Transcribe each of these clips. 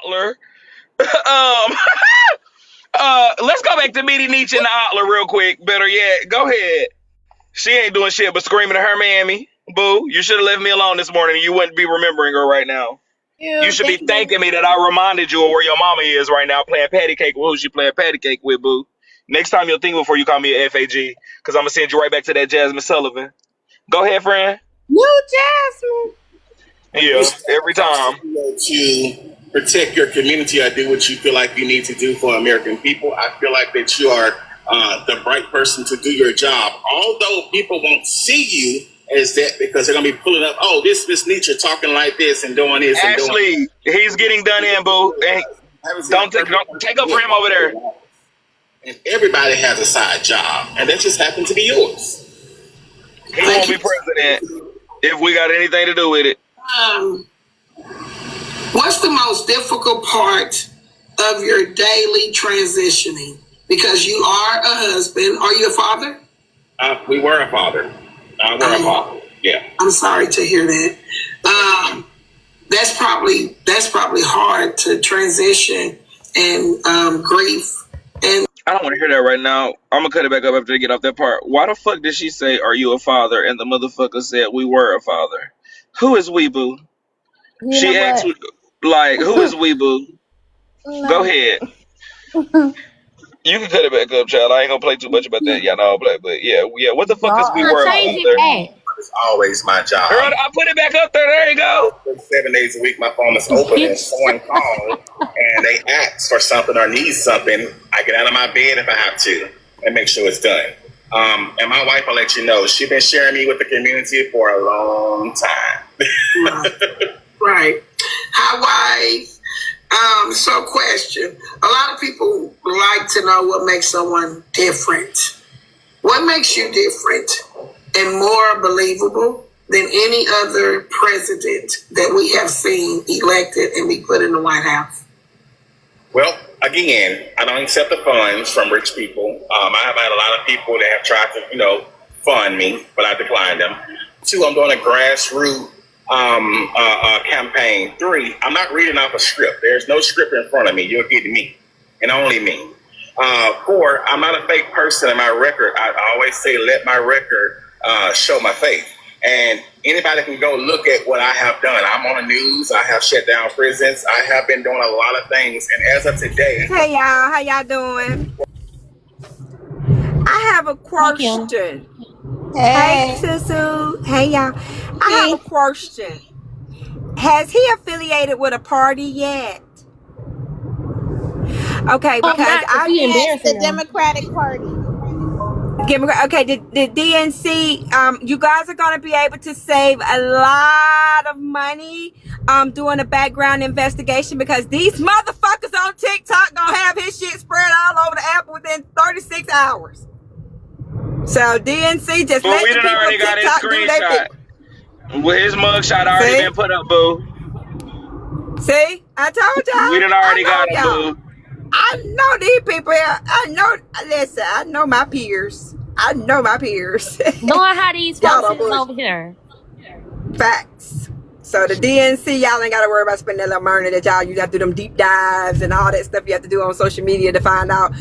Otler. Let's go back to Meaty Nietzsche and the Otler real quick. Better yet, go ahead. She ain't doing shit but screaming at her mammy. Boo, you should have left me alone this morning. You wouldn't be remembering her right now. You should be thanking me that I reminded you of where your mama is right now playing patty cake with who she playing patty cake with, boo. Next time you'll think before you call me a FAG, because I'm going to send you right back to that Jasmine Sullivan. Go ahead, friend. You, Jasmine. Yeah, every time. To protect your community or do what you feel like you need to do for American people, I feel like that you are the right person to do your job. Although people won't see you as that because they're going to be pulling up, oh, this Miss Nietzsche talking like this and doing this. Actually, he's getting done in, boo. Don't take up for him over there. And everybody has a side job, and that just happened to be yours. He won't be president if we got anything to do with it. What's the most difficult part of your daily transitioning? Because you are a husband. Are you a father? We were a father. We're a father. Yeah. I'm sorry to hear that. That's probably hard to transition and grief. And I don't want to hear that right now. I'm gonna cut it back up after they get off that part. Why the fuck did she say, "Are you a father?" And the motherfucker said, "We were a father." Who is we, boo? She asked, like, who is we, boo? Go ahead. You can cut it back up, child. I ain't gonna play too much about that. Y'all know I'll play, but yeah. What the fuck is we were a father? It's always my job. Girl, I put it back up there. There you go. 7 days a week, my phone is open and someone calls and they ask for something or need something. I get out of my bed if I have to and make sure it's done. And my wife will let you know, she's been sharing me with the community for a long time. Right. Hi, wife. So question. A lot of people like to know what makes someone different. What makes you different and more believable than any other president that we have seen elected and be put in the White House? Well, again, I don't accept the funds from rich people. I have had a lot of people that have tried to, fund me, but I declined them. 2, I'm doing a grassroots campaign. 3, I'm not reading off a script. There's no script in front of me. You'll get me and only me. 4, I'm not a fake person in my record. I always say, let my record show my faith. And anybody can go look at what I have done. I'm on the news. I have shut down prisons. I have been doing a lot of things. And as of today... Hey, y'all. How y'all doing? I have a question. Hey, Susu. Hey, y'all. I have a question. Has he affiliated with a party yet? Okay, because I the Democratic Party. Okay, the DNC, you guys are going to be able to save a lot of money doing a background investigation because these motherfuckers on TikTok going to have his shit spread all over the app within 36 hours. So DNC just let the people on TikTok do their thing. Well, his mugshot already been put up, boo. See? I told y'all. We done already got him, boo. I know these people here. Listen, I know my peers. Knowing how these folks is over here. Facts. So the DNC, y'all ain't got to worry about spending that little money that y'all, you have to do them deep dives and all that stuff you have to do on social media to find out,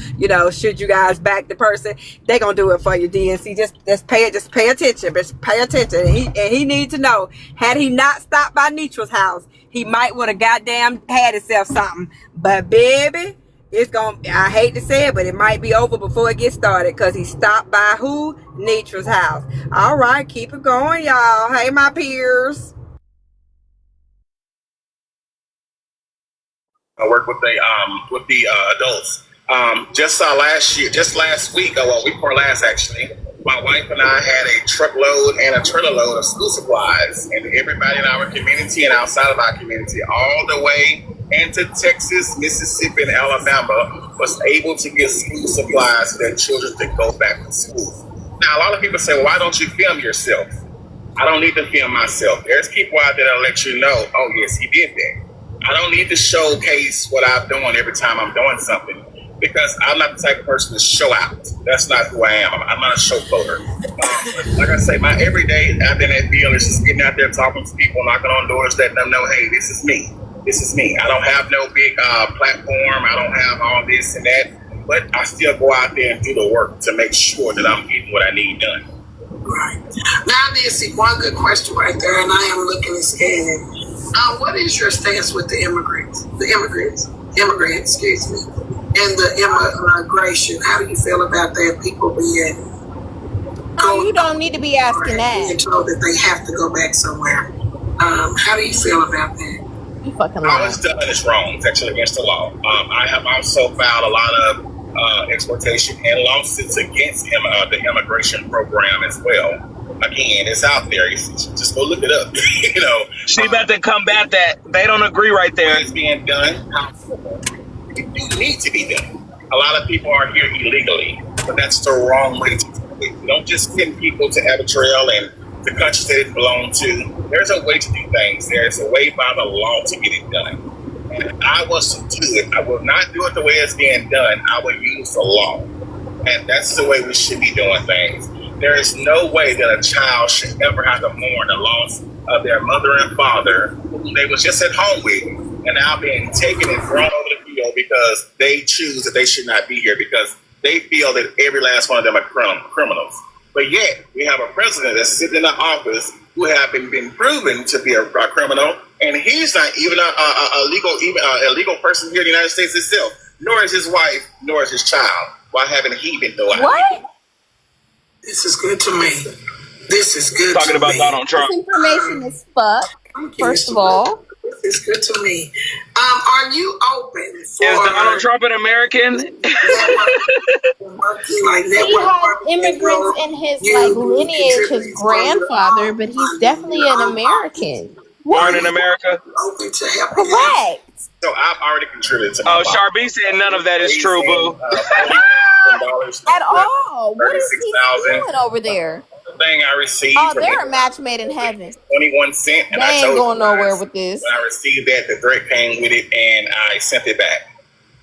should you guys back the person. They gonna do it for you, DNC. Just pay attention. Just pay attention. And he need to know, had he not stopped by Nitra's house, he might would have goddamn had himself something. But baby, I hate to say it, but it might be over before it gets started because he stopped by who? Nitra's house. All right, keep it going, y'all. Hey, my peers. I work with the adults. Just last week, week before last actually, my wife and I had a truckload and a trailer load of school supplies, and everybody in our community and outside of our community, all the way into Texas, Mississippi, and Alabama, was able to get school supplies so their children could go back to school. Now, a lot of people say, well, why don't you film yourself? I don't need to film myself. There's people out there that'll let you know, oh, yes, he did that. I don't need to showcase what I'm doing every time I'm doing something because I'm not the type of person to show out. That's not who I am. I'm not a showboater. Like I say, my everyday out there in that field is just getting out there talking to people, knocking on doors, letting them know, hey, this is me. This is me. I don't have no big platform. I don't have all this and that, but I still go out there and do the work to make sure that I'm getting what I need done. Right. Now, Nancy, one good question right there, and I am looking and scanning. What is your stance with the immigrants, excuse me, and the immigration? How do you feel about that? People being you don't need to be asking that. Being told that they have to go back somewhere. How do you feel about that? You fucking All lying. it's done is wrong. It's actually against the law. I have also filed a lot of exploitation and lawsuits against him, the immigration program as well. Again, it's out there. Just go look it up. You know, She about to combat that. They don't agree right there. it's being done. It needs to be done. A lot of people are here illegally, but that's the wrong way to do it. You don't just send people to Eritrea and the countries they didn't belong to. There's a way to do things. There's a way by the law to get it done. And if I was to do it, I will not do it the way it's being done. I will use the law. And that's the way we should be doing things. There is no way that a child should ever have to mourn the loss of their mother and father, who they was just at home with, and now being taken and thrown over the field because they choose that they should not be here because they feel that every last one of them are criminals. But yet, we have a president that's sitting in the office who have been proven to be a criminal, and he's not even a legal person here in the United States itself, nor is his wife, nor is his child. Why haven't he been doing it? What? This is good to me. This is good Talking to about me. Donald Trump. This information is fuck. First of all, This is good to me. Are you open for Is Donald Trump an American? working like he network has marketing? immigrants in his You like lineage, his contribute grandfather, but he's definitely an American. Born in America? Open to helping out. Correct. So I've already contributed to Oh, my Sharby said none of that is true, boo. At all. What is he $36,000. doing over there? The thing I received Oh, from they're it a match made in heaven. 21 cents, and They I ain't told going you guys nowhere with this. when I received that, the threat came with it, and I sent it back.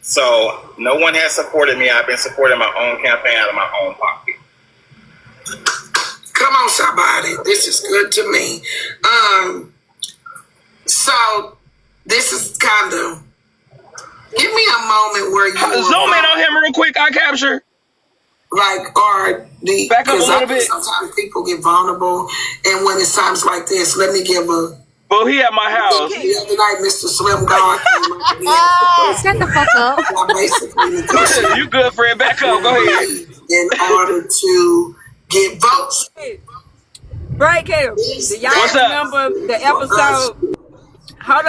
So no one has supported me. I've been supporting my own campaign out of my own pocket. Come on, somebody. This is good to me. So this is kind of. Give me a moment where you Zoom in on him real quick. I capture. like are the Back up a because little bit. sometimes people get vulnerable, and when it's times like this, let me give a. Boo, he at my house. The other night, Mr. Slim God came up and Shut the fuck up. I basically negotiated You good, Fred? Back up. Go ahead. in order to get votes. Break him. Do y'all What's up? remember the episode? Hold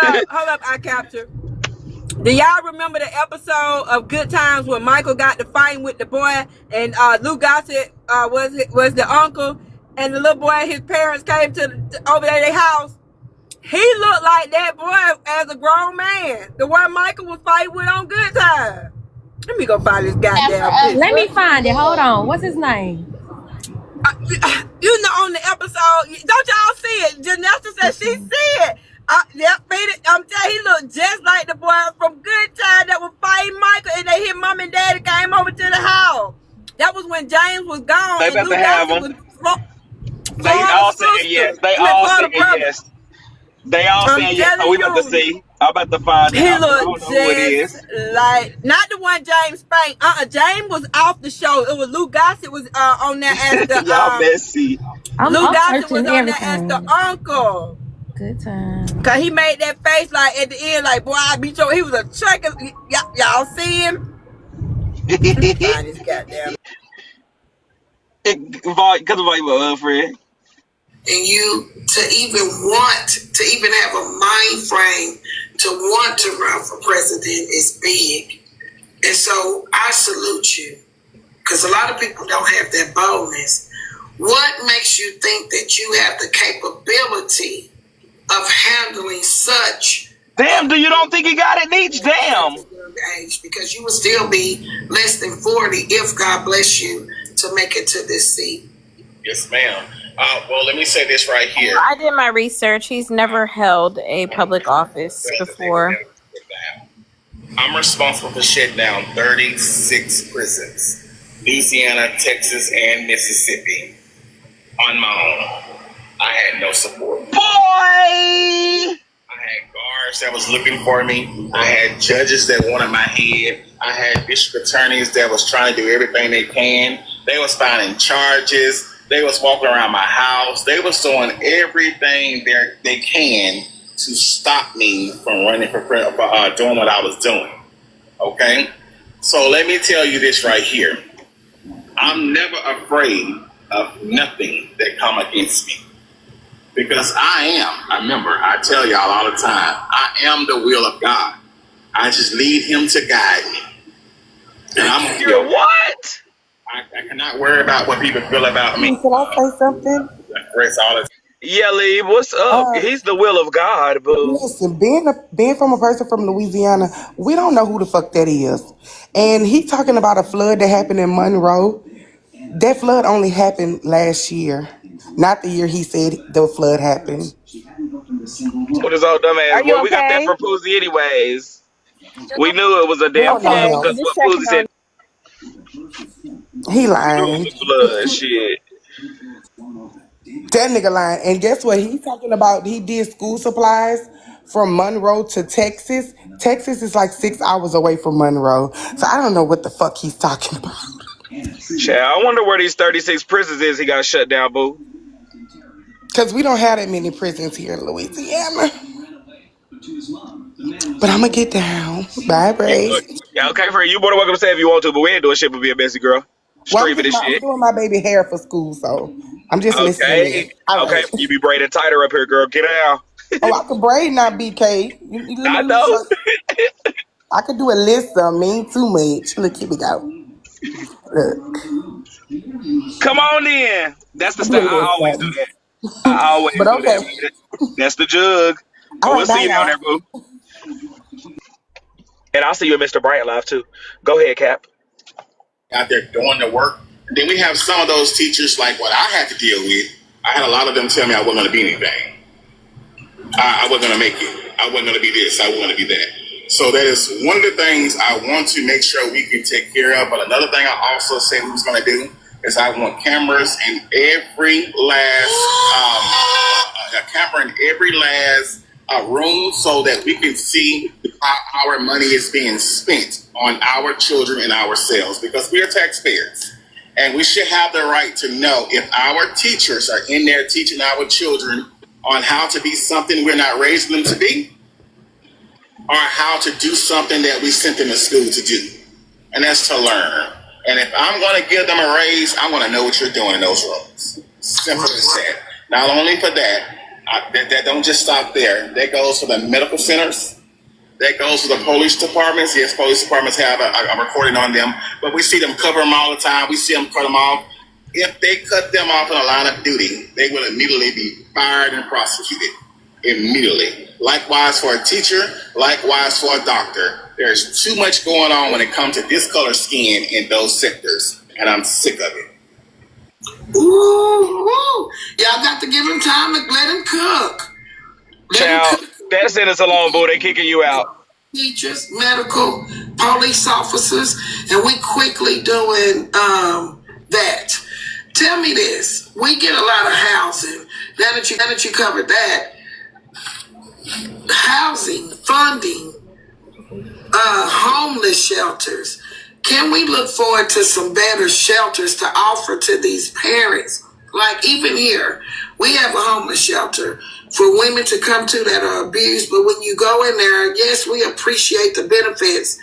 up, I capture. Do y'all remember the episode of Good Times when Michael got to fighting with the boy and Lou Gossett was the uncle, and the little boy, his parents came to over there their house. He looked like that boy as a grown man. The one Michael was fighting with on Good Times. Let me go find this goddamn picture. Let me find it. Hold on. What's his name? You know, on the episode, don't y'all see it? Janessa said she see it. I'm telling you, he looked just like the boy from Good Time that was fighting Michael, and his mom and daddy came over to the house. That was when James was gone. They and about Lou to have Gossett him. was They all saying yes. They all saying yes. They all I'm saying yes. So we about to telling you. see. I'm about to find He out. I don't looked know who it is. just like, not the one James spanked. James was off the show. It was Lou Gossett was on there as the Y'all messy. Lou I'm Gossett was searching on there as everything. the uncle. Good time. Cause he made that face like at the end, like, boy, I beat your. He was a trucker. Y'all see him? Let me find this goddamn. Because of my Fred. And you to even have a mind frame to want to run for president is big. And so I salute you, because a lot of people don't have that boldness. What makes you think that you have the capability of handling such? Damn, do you don't think he got it, Neach? Damn. Age, because you would still be less than 40 if God bless you to make it to this seat. Yes, ma'am. Well, let me say this right here. I did my research. He's never held a public office before. I'm responsible for shutting down 36 prisons, Louisiana, Texas, and Mississippi, on my own. I had no support. Boy! I had guards that was looking for me. I had judges that wanted my head. I had district attorneys that was trying to do everything they can. They was finding charges. They was walking around my house. They was doing everything they can to stop me from running for doing what I was doing. Okay? So let me tell you this right here. I'm never afraid of nothing that come against me. Because I tell y'all all the time, I am the will of God. I just lead him to guide me. And You're what? I cannot worry about what people feel about me. Can I say something? Yeah, Lee, what's up? He's the will of God, boo. Listen, being from a person from Louisiana, we don't know who the fuck that is. And he talking about a flood that happened in Monroe. That flood only happened last year, not the year he said the flood happened. What is all dumb ass? Are you Well, we got that okay? from Poozy anyways. We knew it was a We damn don't know flood Okay, him. because just what checking Poozy said, on. He we knew it lying. was a flood. Shit. That nigga lying. And guess what? He talking about he did school supplies from Monroe to Texas. Texas is like 6 hours away from Monroe. So I don't know what the fuck he's talking about. Child, I wonder where these 36 prisons is he got shut down, boo. Because we don't have that many prisons here in Louisiana. But I'm going to get down. Bye, Yeah, Bray. yeah, okay, for you. More than welcome to say if you want to, but we ain't doing shit but be a messy girl. Well, Streaming this I'm shit. doing my baby hair for school, so I'm just listening Okay. in. All Okay, right. you be braiding tighter up here, girl. Get out. Oh, I can braid now, BK. I know. I could do a list of mean too much. Look, here we go. Look. Come on in. That's the I do style. a I little always do something. that. I always But do that, okay. baby. That's the jug. All But we'll right, see bye, you down there, y'all. boo. And I'll see you and Mr. Bryant live too. Go ahead, Cap. out there doing the work. And then we have some of those teachers like what I had to deal with. I had a lot of them tell me I wasn't going to be anything. I wasn't going to make it. I wasn't going to be this. I wasn't going to be that. So that is one of the things I want to make sure we can take care of. But another thing I also said we was going to do is I want cameras in every last room so that we can see how our money is being spent on our children and ourselves, because we are taxpayers and we should have the right to know if our teachers are in there teaching our children on how to be something we're not raising them to be, or how to do something that we sent them to school to do, and that's to learn. And if I'm going to give them a raise, I want to know what you're doing in those rooms. Simple as that. Not only for that, that don't just stop there. That goes for the medical centers. That goes for the police departments. Yes, police departments have a recording on them, but we see them cover them all the time. We see them cut them off. If they cut them off in a line of duty, they will immediately be fired and prosecuted. Immediately. Likewise for a teacher, likewise for a doctor. There's too much going on when it comes to discolor skin in those sectors, and I'm sick of it. Ooh. Y'all got to give him time to let him cook. Child, that sentence alone, boo, they kicking you out. Teachers, medical, police officers, and we quickly doing that. Tell me this: we get a lot of housing. Now that you covered that, housing funding, homeless shelters. Can we look forward to some better shelters to offer to these parents? Like even here, we have a homeless shelter for women to come to that are abused. But when you go in there, yes, we appreciate the benefits.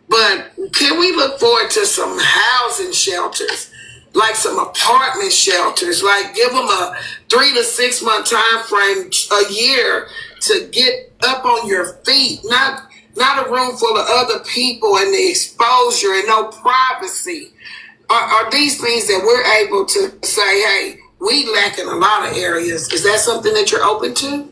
But can we look forward to some housing shelters, like some apartment shelters, like give them a 3 to 6 month time frame, a year to get up on your feet, not a room full of other people and the exposure and no privacy. Are these things that we're able to say, hey, we lack in a lot of areas? Is that something that you're open to?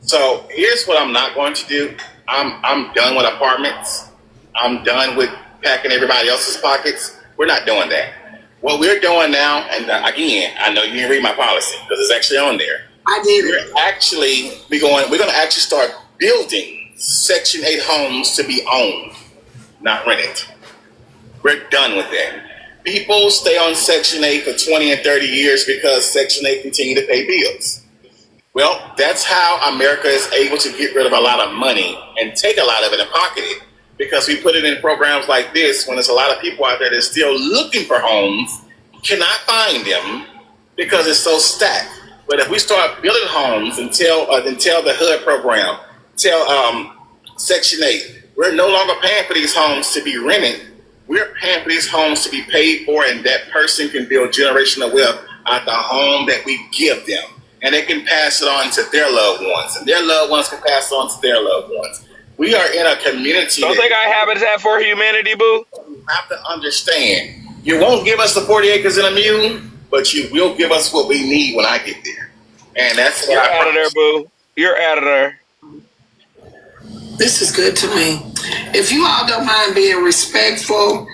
So here's what I'm not going to do. I'm done with apartments. I'm done with packing everybody else's pockets. We're not doing that. What we're doing now, and again, I know you didn't read my policy because it's actually on there. I did. We're going to actually start building Section 8 homes to be owned, not rented. We're done with that. People stay on Section 8 for 20 and 30 years because Section 8 continue to pay bills. Well, that's how America is able to get rid of a lot of money and take a lot of it and pocket it. Because we put it in programs like this when there's a lot of people out there that's still looking for homes, cannot find them because it's so stacked. But if we start building homes and tell the HUD program, tell Section 8, we're no longer paying for these homes to be rented. We're paying for these homes to be paid for, and that person can build generational wealth out the home that we give them. And they can pass it on to their loved ones, and their loved ones can pass it on to their loved ones. We are in a community. Don't think I Habitat for Humanity, boo? You have to understand. You won't give us the 40 acres and a mule, but you will give us what we need when I get there. And that's what You're out of there, boo. You're out of there. This is good to me. If you all don't mind being respectful,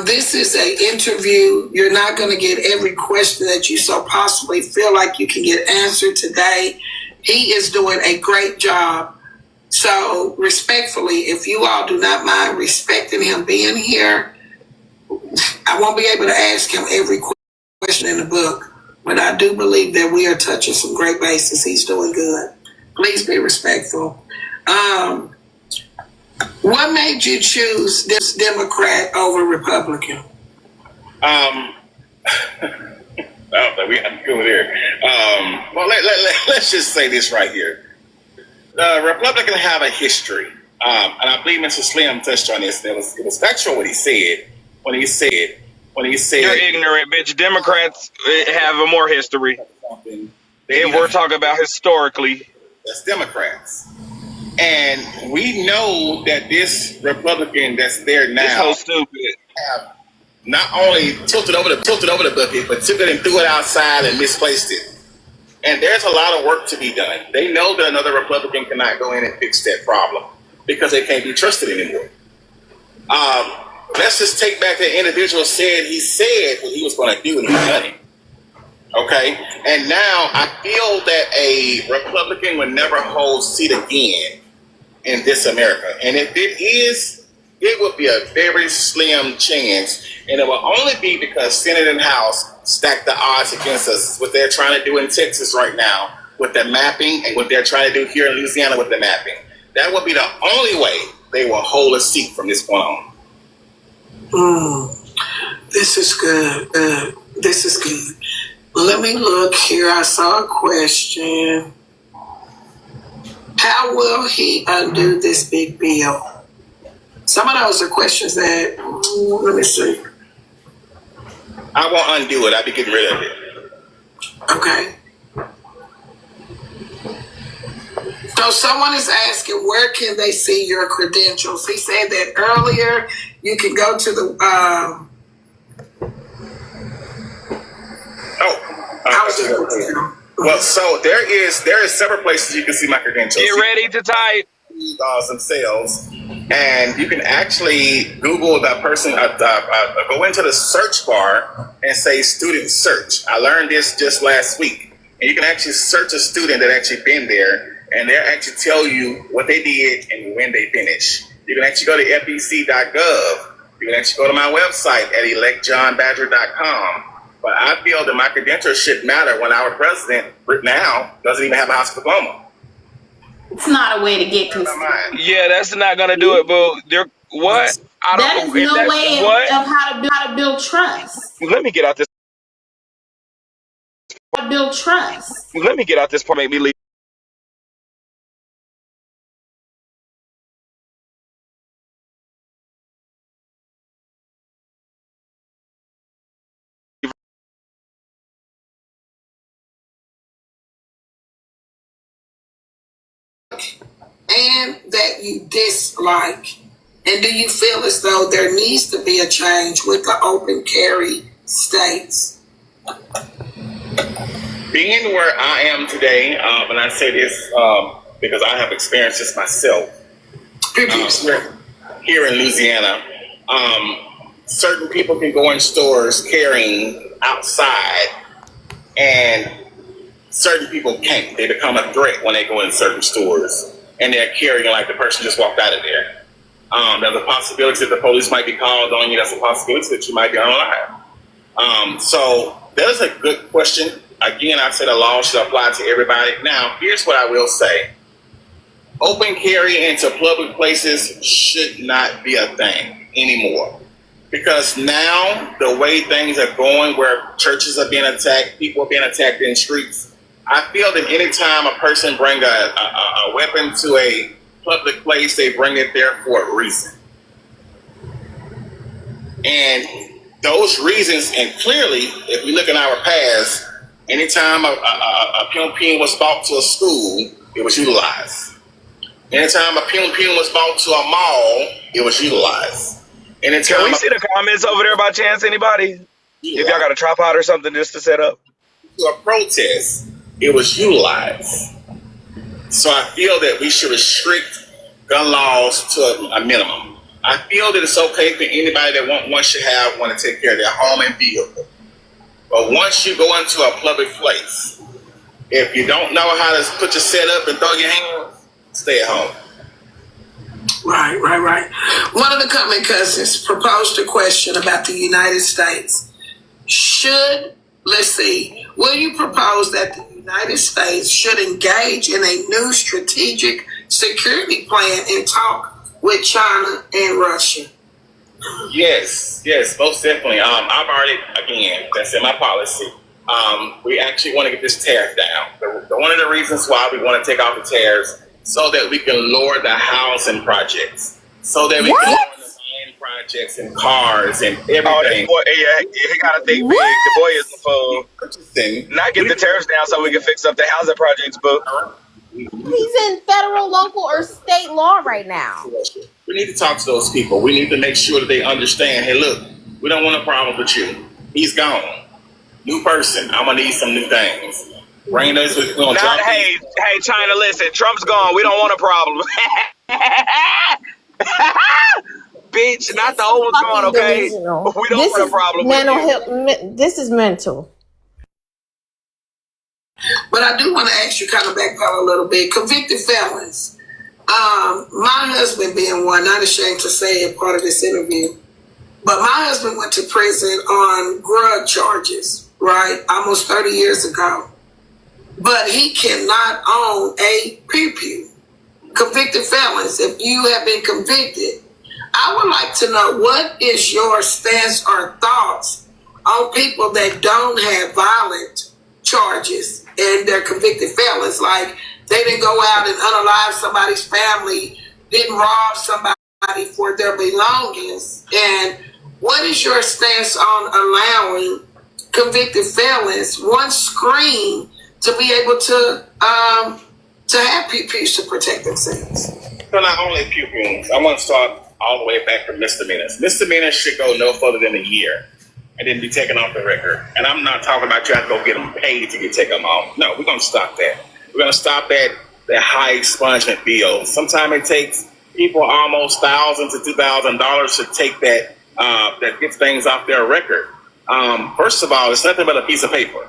this is an interview. You're not going to get every question that you so possibly feel like you can get answered today. He is doing a great job. So respectfully, if you all do not mind respecting him being here, I won't be able to ask him every question in the book, but I do believe that we are touching some great bases. He's doing good. Please be respectful. What made you choose this Democrat over Republican? I don't know. We have to go there. Well, let's just say this right here. Republicans have a history, and I believe Mr. Slim touched on this. It was factual what he said when he said You're ignorant, bitch. Democrats have a more history. If we're talking about historically. That's Democrats. And we know that this Republican that's there now This whole stupid. have not only tilted over the bucket, but took it and threw it outside and misplaced it. And there's a lot of work to be done. They know that another Republican cannot go in and fix that problem because they can't be trusted anymore. Let's just take back the individual said what he was going to do and he done it. Okay? And now I feel that a Republican would never hold seat again in this America. And if it is, it would be a very slim chance. And it will only be because Senate and House stack the odds against us. What they're trying to do in Texas right now with the mapping and what they're trying to do here in Louisiana with the mapping. That would be the only way they will hold a seat from this point on. This is good. This is good. Let me look here. I saw a question. How will he undo this big bill? Some of those are questions that, let me see. I won't undo it. I'll be getting rid of it. Okay. So someone is asking, where can they see your credentials? He said that earlier. You can go to the. Well, so there is several places you can see my credentials. Get ready to type. Themselves, and you can actually Google that person. Go into the search bar and say student search. I learned this just last week, and you can actually search a student that actually been there, and they'll actually tell you what they did and when they finish. You can actually go to fec.gov. You can actually go to my website at electjohnbadger.com. But I feel that my credentials should matter when our president now doesn't even have a high school diploma. It's not a way to get Yeah, that's not gonna do it, boo. What? I don't. That is no way of how to build trust. Let me get out this. How to build trust. Let me get out this part. Make me leave. And that you dislike. And do you feel as though there needs to be a change with the open carry states? Being where I am today, and I say this because I have experienced this myself, here in Louisiana, certain people can go in stores carrying outside, and certain people can't. They become a threat when they go in certain stores. And they're carrying like the person just walked out of there. There's a possibility that the police might be called on you. There's a possibility that you might be unalive. So that is a good question. Again, I said the law should apply to everybody. Now, here's what I will say. Open carry into public places should not be a thing anymore. Because now, the way things are going, where churches are being attacked, people are being attacked in the streets, I feel that anytime a person bring a weapon to a public place, they bring it there for a reason. And those reasons, and clearly, if we look in our past, anytime a pion was brought to a school, it was utilized. Anytime a pion was brought to a mall, it was utilized. Can we see the comments over there by chance, anybody? If y'all got a tripod or something just to set up. To a protest, it was utilized. So I feel that we should restrict gun laws to a minimum. I feel that it's okay for anybody that want one should have one to take care of their home and vehicle. But once you go into a public place, if you don't know how to put your set up and throw your hands, stay at home. Right. One of the Cutman cousins proposed a question about the United States. Will you propose that the United States should engage in a new strategic security plan and talk with China and Russia? Yes, most definitely. I've already, again, that's in my policy. We actually want to get this tariff down. One of the reasons why we want to take off the tariffs so that we can lower the housing projects, so that we can lower the land projects and cars and everything. Oh, that boy, he got to think big. The boy is the fool. Not get the tariffs down so we can fix up the housing projects, boo. He's in federal, local, or state law right now. We need to talk to those people. We need to make sure that they understand, hey, look, we don't want a problem with you. He's gone. New person. I'm going to need some new things. Bring those. Hey, China, listen. Trump's gone. We don't want a problem. Bitch, not the old one's gone, okay? We don't want a problem with you. This is mental. But I do want to ask you, kind of backpedal a little bit. Convicted felons. My husband being one, not ashamed to say it, part of this interview, but my husband went to prison on drug charges, right? Almost 30 years ago. But he cannot own a pew. Convicted felons, if you have been convicted, I would like to know, what is your stance or thoughts on people that don't have violent charges and they're convicted felons? Like, they didn't go out and unalive somebody's family, didn't rob somebody for their belongings. And what is your stance on allowing convicted felons one screen to be able to have pews to protect themselves? So not only pews, I want to start all the way back from misdemeanors. Misdemeanors should go no further than a year and then be taken off the record. And I'm not talking about you have to go get them paid to get taken off. No, we're going to stop that. We're going to stop that high expungement bill. Sometimes it takes people almost $1,000 to $2,000 to take that gets things off their record. First of all, it's nothing but a piece of paper.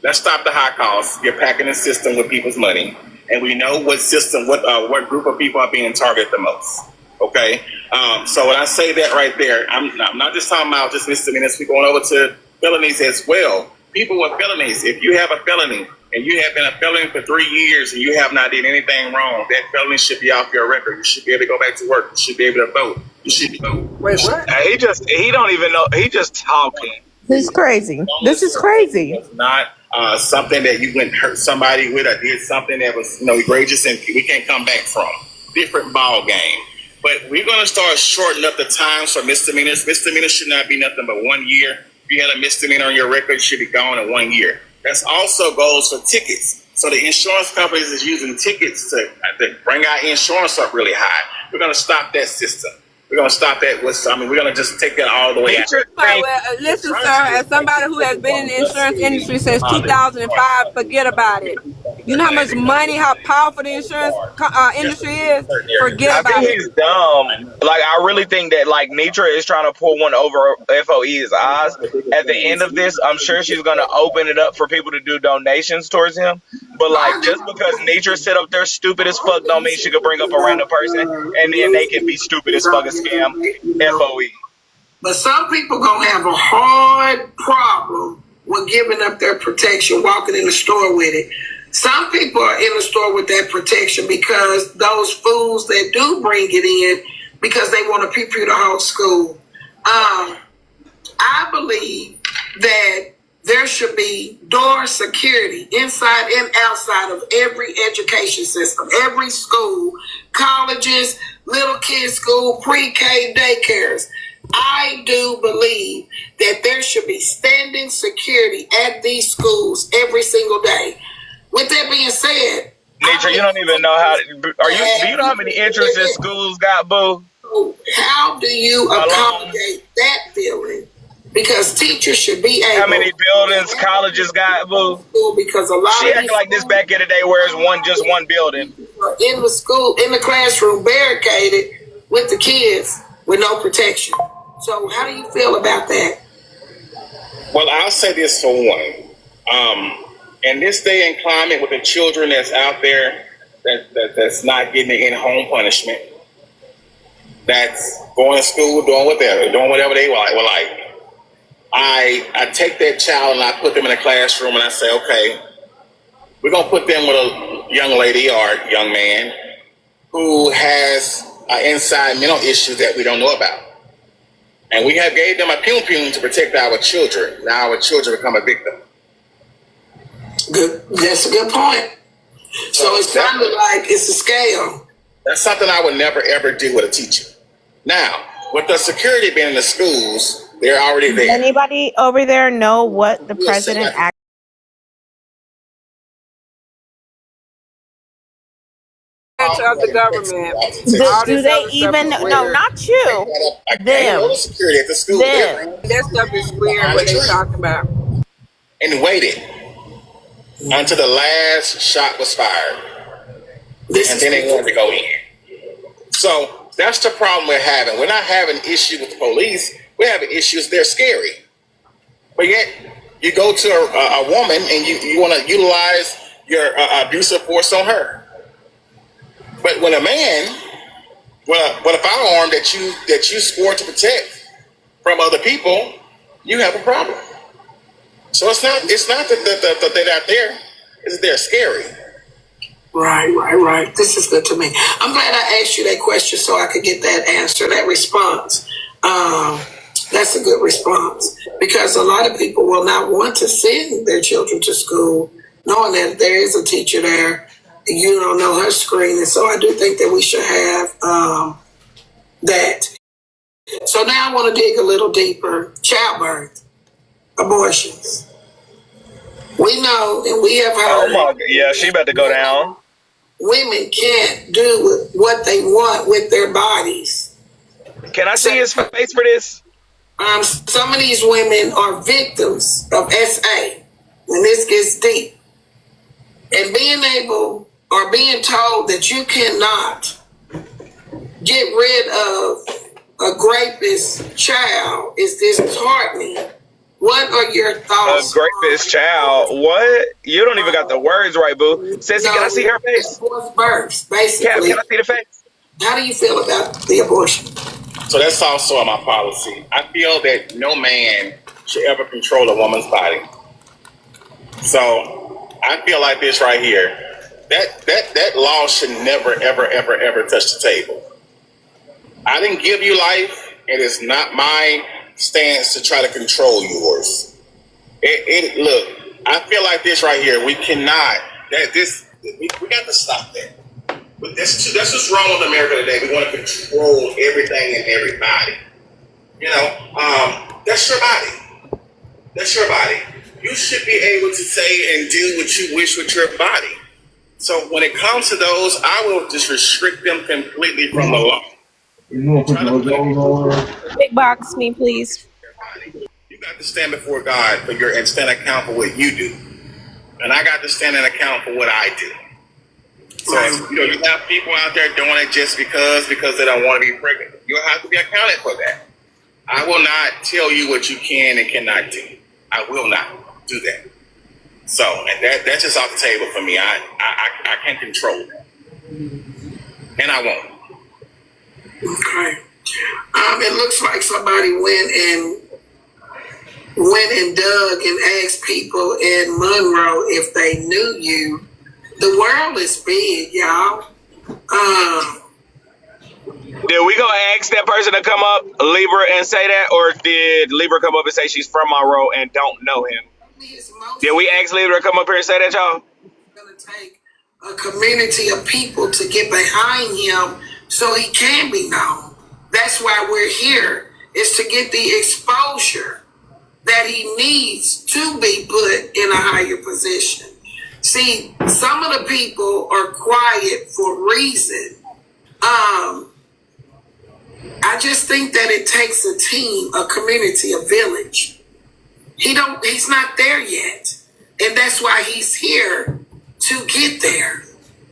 Let's stop the high costs. You're packing the system with people's money, and we know what group of people are being targeted the most. Okay, so when I say that right there, I'm not just talking about just misdemeanors. We're going over to felonies as well. People with felonies. If you have a felony and you have been a felon for 3 years and you have not done anything wrong, that felony should be off your record. You should be able to go back to work. You should be able to vote. You should vote. Wait, what? He don't even know. He just talking. This is crazy. This is crazy. It's not something that you went hurt somebody with or did something that was egregious and we can't come back from. Different ball game. But we're going to start shortening up the times for misdemeanors. Misdemeanors should not be nothing but 1 year. If you had a misdemeanor on your record, it should be gone in 1 year. That also goes for tickets. So the insurance companies is using tickets to bring our insurance up really high. We're going to stop that system. We're going to stop that. We're going to just take that all the way out. Listen, sir, as somebody who has been in the insurance industry since 2005, forget about it. You know how much money, how powerful the insurance industry is? Forget about it. I think he's dumb. Like, I really think that, like, Nitra is trying to pull one over FOE's eyes. At the end of this, I'm sure she's going to open it up for people to do donations towards him. But, like, just because Nitra sit up there stupid as fuck don't mean she could bring up a random person and then they can be stupid as fuck and scam FOE. But some people going to have a hard problem were giving up their protection, walking in the store with it. Some people are in the store with that protection because those fools that do bring it in because they want to pew the whole school. I believe that there should be door security inside and outside of every education system, every school, colleges, little kids school, pre-K daycares. I do believe that there should be standing security at these schools every single day. With that being said, Nature, you don't even know how. Do you know how many entrances in schools got, boo? How do you accommodate that feeling? Because teachers should be able. How many buildings colleges got, boo? Because a lot she of acting like this back in the day, where it's just one building. In the school, in the classroom, barricaded with the kids with no protection. So, how do you feel about that? Well, I'll say this for one. In this day and climate, with the children that's out there that's not getting in-home punishment, that's going to school, doing whatever they like. Well, I take that child and I put them in a classroom and I say, okay, we're going to put them with a young lady or young man who has inside mental issues that we don't know about. And we have gave them a pew to protect our children. Now our children become a victim. Good. That's a good point. So it's kind of like it's a scale. That's something I would never, ever do with a teacher. Now, with the security being in the schools, they're already there. Anybody over there know what the president actually of the government. do they even no, not you. Them. Security at the school. Them. That stuff is weird what they talking about. And waited until the last shot was fired. And then they wanted to go in. So that's the problem we're having. We're not having an issue with the police. We're having issues. They're scary. But yet you go to a woman and you want to utilize your abusive force on her. But when a man, with a firearm that you swore to protect from other people, you have a problem. So it's not that they're not there. It's that they're scary. Right. This is good to me. I'm glad I asked you that question so I could get that answer, that response. That's a good response because a lot of people will not want to send their children to school knowing that there is a teacher there. You don't know her screen. And so I do think that we should have that. So now I want to dig a little deeper. Childbirth, abortions. We know and we have heard. Oh my God. Yeah, she about to go down. Women can't do what they want with their bodies. Can I see his face for this? Some of these women are victims of SA, and this gets deep. And being able or being told that you cannot get rid of a rapist child is disheartening. What are your thoughts? A rapist child? What? You don't even got the words right, boo. Sissy, can I see her face? Forced births, basically. Can I see the face? How do you feel about the abortion? So that's also my policy. I feel that no man should ever control a woman's body. So I feel like this right here. That law should never, ever, ever, ever touch the table. I didn't give you life. It is not my stance to try to control yours. Look, I feel like this right here. We cannot. We got to stop that. But that's what's wrong with America today. We want to control everything and everybody. You know, that's your body. That's your body. You should be able to say and do what you wish with your body. So when it comes to those, I will just restrict them completely from the law. big box me, please? You got to stand before God and stand account for what you do. And I got to stand and account for what I do. So, you have people out there doing it just because they don't want to be pregnant. You'll have to be accounted for that. I will not tell you what you can and cannot do. I will not do that. So, and that's just off the table for me. I can't control that. And I won't. Okay. It looks like somebody went and went and dug and asked people in Monroe if they knew you. The world is big, y'all. Did we go ask that person to come up, Libra, and say that, or did Libra come up and say she's from Monroe and don't know him? Did we ask Libra to come up here and say that, y'all? It's going to take a community of people to get behind him so he can be known. That's why we're here, is to get the exposure that he needs to be put in a higher position. See, some of the people are quiet for a reason. I just think that it takes a team, a community, a village. He's not there yet. And that's why he's here to get there.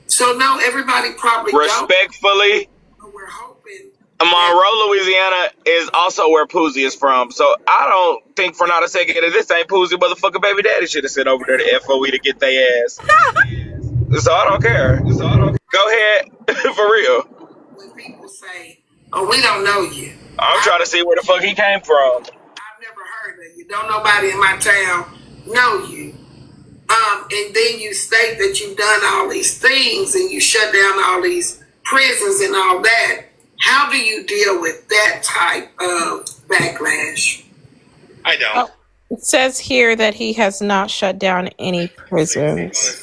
So no, everybody probably respectfully, we're hoping Monroe, Louisiana is also where Poozy is from. So I don't think for not a second that this ain't Poozy motherfucker baby daddy should have sent over there to FOE to get their ass. So I don't care. Go ahead. For real. when people say, oh, we don't know you. I'm trying to see where the fuck he came from. I've never heard of you. Don't nobody in my town know you. And then you state that you've done all these things and you shut down all these prisons and all that. How do you deal with that type of backlash? I don't. Oh, it says here that he has not shut down any prisons.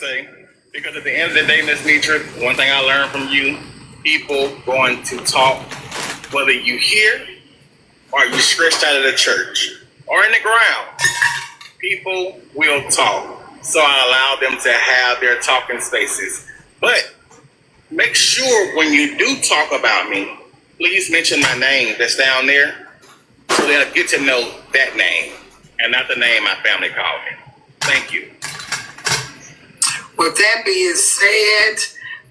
Because at the end of the day, Miss Mitra, one thing I learned from you, people going to talk, whether you hear or you stretched out of the church or in the ground, people will talk. So I allow them to have their talking spaces. But make sure when you do talk about me, please mention my name that's down there so they'll get to know that name and not the name my family called me. Thank you. With that being said,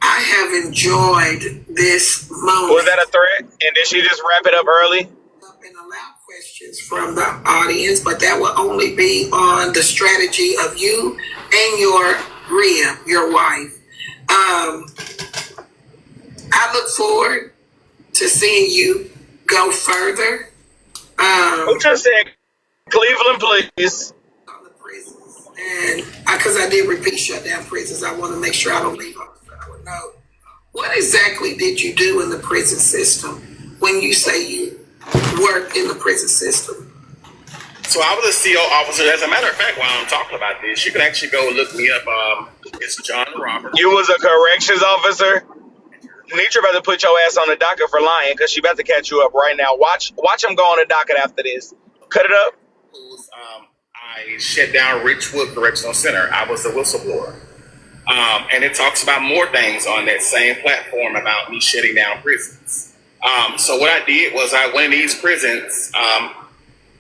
I have enjoyed this moment. Was that a threat? And did she just wrap it up early? And allow questions from the audience, but that will only be on the strategy of you and your Rhea, your wife. I look forward to seeing you go further. Who just said Cleveland, please? On the prisons. And because I did repeat shut down prisons, I want to make sure I don't leave off I would know. What exactly did you do in the prison system when you say you work in the prison system? So I was a CO officer. As a matter of fact, while I'm talking about this, you can actually go look me up. It's John Roberts. You was a corrections officer? Nitra about to put your ass on the docket for lying because she about to catch you up right now. Watch him go on the docket after this. Cut it up. I shut down Richwood Correctional Center. I was a whistleblower. And it talks about more things on that same platform about me shutting down prisons. So what I did was I went in these prisons.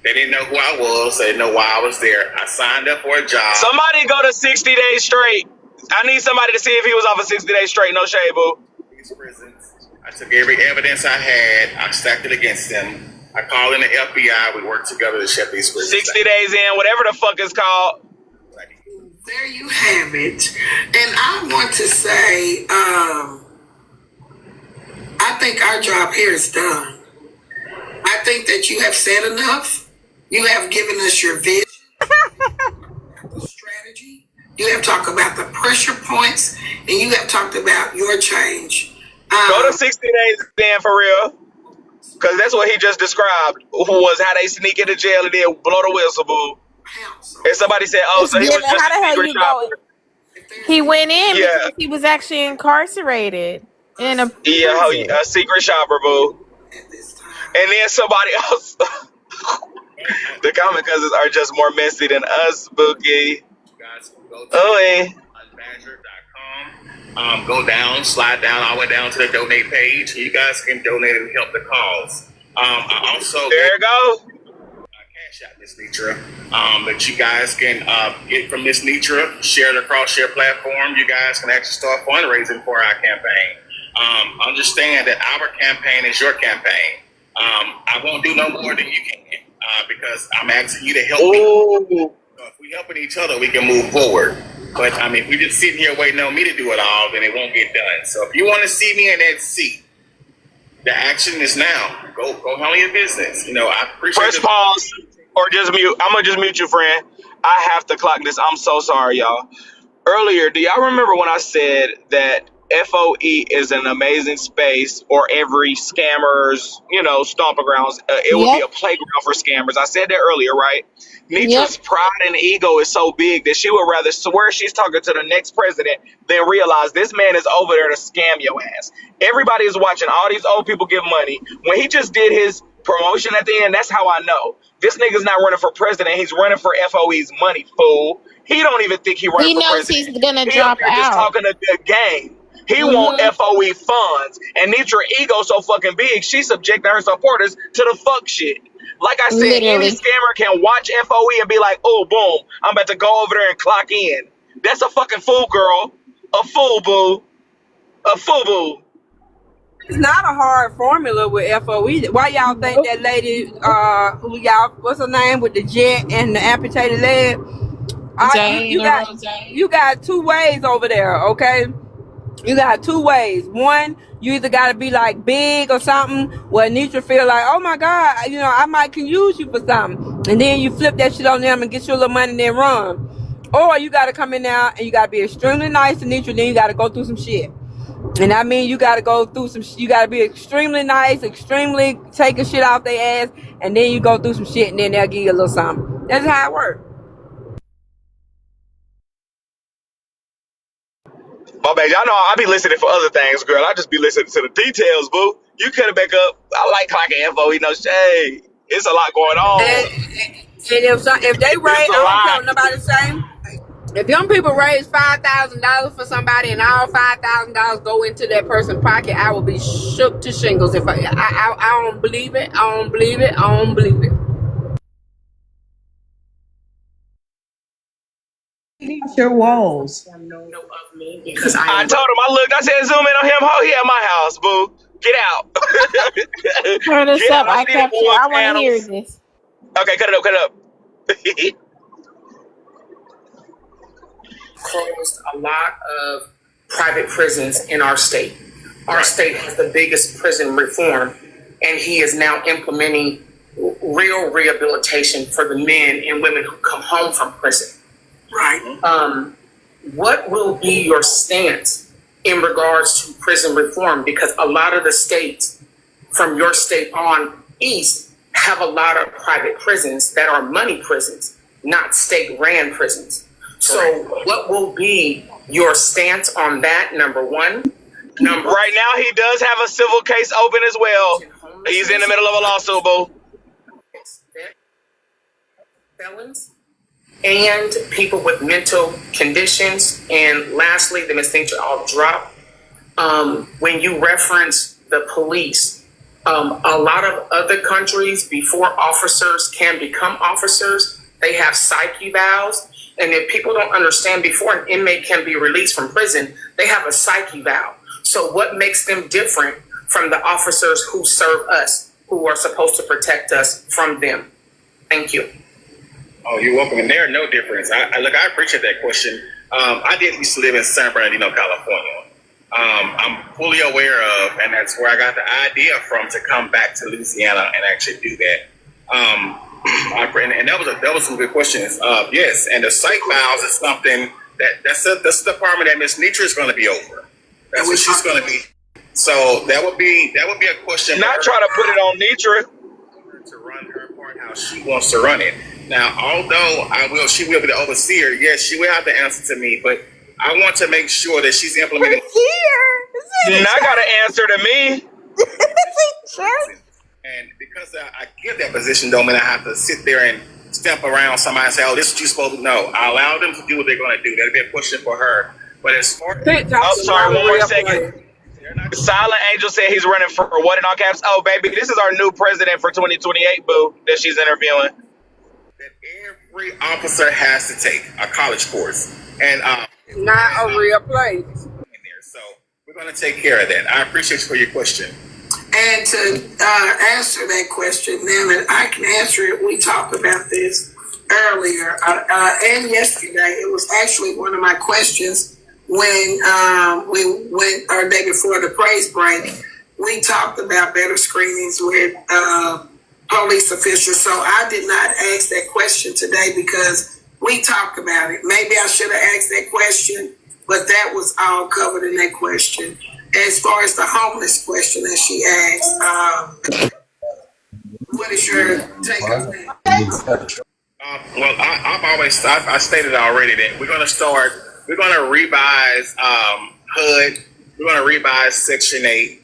They didn't know who I was. They didn't know why I was there. I signed up for a job. Somebody go to 60 days straight. I need somebody to see if he was off of 60 days straight. No shade, boo. These prisons. I took every evidence I had. I stacked it against them. I called in the FBI. We worked together to shut these prisons 60 down. days in, whatever the fuck it's called. There you have it. And I want to say, I think our job here is done. I think that you have said enough. You have given us your vision, the strategy. You have talked about the pressure points, and you have talked about your change. Go to 60 days in for real. Because that's what he just described, was how they sneak into jail and then blow the whistle, boo. And somebody said, oh, so he was just a secret shopper. He went in because he was actually incarcerated in a prison. A secret shopper, boo. And then somebody else. The comment cousins are just more messy than us, Boogie. Guys, go to Oh, badger.com. Go down, slide down, all the way down to the donate page. You guys can donate and help the cause. I also there you go. Cash out Miss Nitra that you guys can get from Miss Nitra, share it across your platform. You guys can actually start fundraising for our campaign. Understand that our campaign is your campaign. I won't do no more than you can because I'm asking you to help me. So if we helping each other, we can move forward. But I mean, if we just sitting here waiting on me to do it all, then it won't get done. So if you want to see me in that seat, the action is now. Go handle your business. You know, I appreciate Press pause. Or just mute. I'm gonna just mute you, friend. I have to clock this. I'm so sorry, y'all. Earlier, do y'all remember when I said that FOE is an amazing space, or every scammer's, stomping grounds? It would be a Yep. playground for scammers. I said that earlier, right? Yep. Nitra's pride and ego is so big that she would rather swear she's talking to the next president than realize this man is over there to scam your ass. Everybody is watching all these old people give money. When he just did his promotion at the end, that's how I know. This nigga's not running for president. He's running for FOE's money, fool. He don't even think he running He for knows president. he's gonna He up drop here just out. talking a good game. He want Mm-hmm. FOE funds. And Nitra ego so fucking big, she's subjecting her supporters to the fuck shit. Like I said, any Literally. scammer can watch FOE and be like, oh, boom, I'm about to go over there and clock in. That's a fucking fool, girl. A fool, boo. A fool, boo. It's not a hard formula with FOE. Why y'all think that lady, who y'all, what's her name, with the jet and the amputated leg? You got two ways over there, okay? You got two ways. One, you either got to be like big or something where Nitra feel like, oh my God, I can use you for something. And then you flip that shit on them and get you a little money and then run. Or you got to come in now and you got to be extremely nice to Nitra, then you got to go through some shit. And I mean, you got to go through you got to be extremely nice, extremely taking shit off their ass, and then you go through some shit and then they'll give you a little something. That's how it works. My bad. Y'all know I be listening for other things, girl. I just be listening to the details, boo. You could have back up. I like clocking FOE, no shade. It's a lot going on. And if they raise, I don't care what nobody say. If young people raise $5,000 for somebody and all $5,000 go into that person's pocket, I will be shook to shingles. If I don't believe it. I don't believe it. I don't believe it. Your walls. I told him, I said, zoom in on him. Oh, he at my house, boo. Get out. Turn this up. I see capture. the I want to panels. hear this. Okay, cut it up. Closed a lot of private prisons in our state. Our state has the biggest prison reform, and he is now implementing real rehabilitation for the men and women who come home from prison. Right. What will be your stance in regards to prison reform? Because a lot of the states from your state on east have a lot of private prisons that are money prisons, not state-ran prisons. So what will be your stance on that, number one? Right now, he does have a civil case open as well. He's in the middle of a lawsuit, boo. Felons and people with mental conditions. And lastly, the mistakes I'll drop. When you reference the police, a lot of other countries, before officers can become officers, they have psyche vows. And if people don't understand, before an inmate can be released from prison, they have a psyche vow. So what makes them different from the officers who serve us, who are supposed to protect us from them? Thank you. Oh, you're welcome. And there are no difference. I appreciate that question. I did used to live in San Bernardino, California. I'm fully aware of, and that's where I got the idea from, to come back to Louisiana and actually do that. And that was some good questions. Yes, and the psych vows is something that's the department that Miss Nitra is going to be over. That's what she's going to be. So that would be a question. Not try to put it on Nitra to run her part how she wants to run it. Now, although she will be the overseer. Yes, she will have to answer to me, but I want to make sure that she's implementing. Not got to answer to me. And because I give that position, don't mean I have to sit there and stamp around somebody and say, oh, this is what you're supposed to know. I allow them to do what they're going to do. That'll be a question for her. But as far as... sorry, one more second. Silent Angel said he's running for what in all caps? Oh, baby, this is our new president for 2028, boo, that she's interviewing. That every officer has to take a college course. And not a real place. So we're going to take care of that. I appreciate you for your question. And to answer that question, now that I can answer it, we talked about this earlier and yesterday. It was actually one of my questions when we went our day before the praise break. We talked about better screenings with police officials. So I did not ask that question today because we talked about it. Maybe I should have asked that question, but that was all covered in that question. As far as the homeless question that she asked, what is your take on that? Well, I stated already that we're going to revise HUD, we're going to revise Section 8,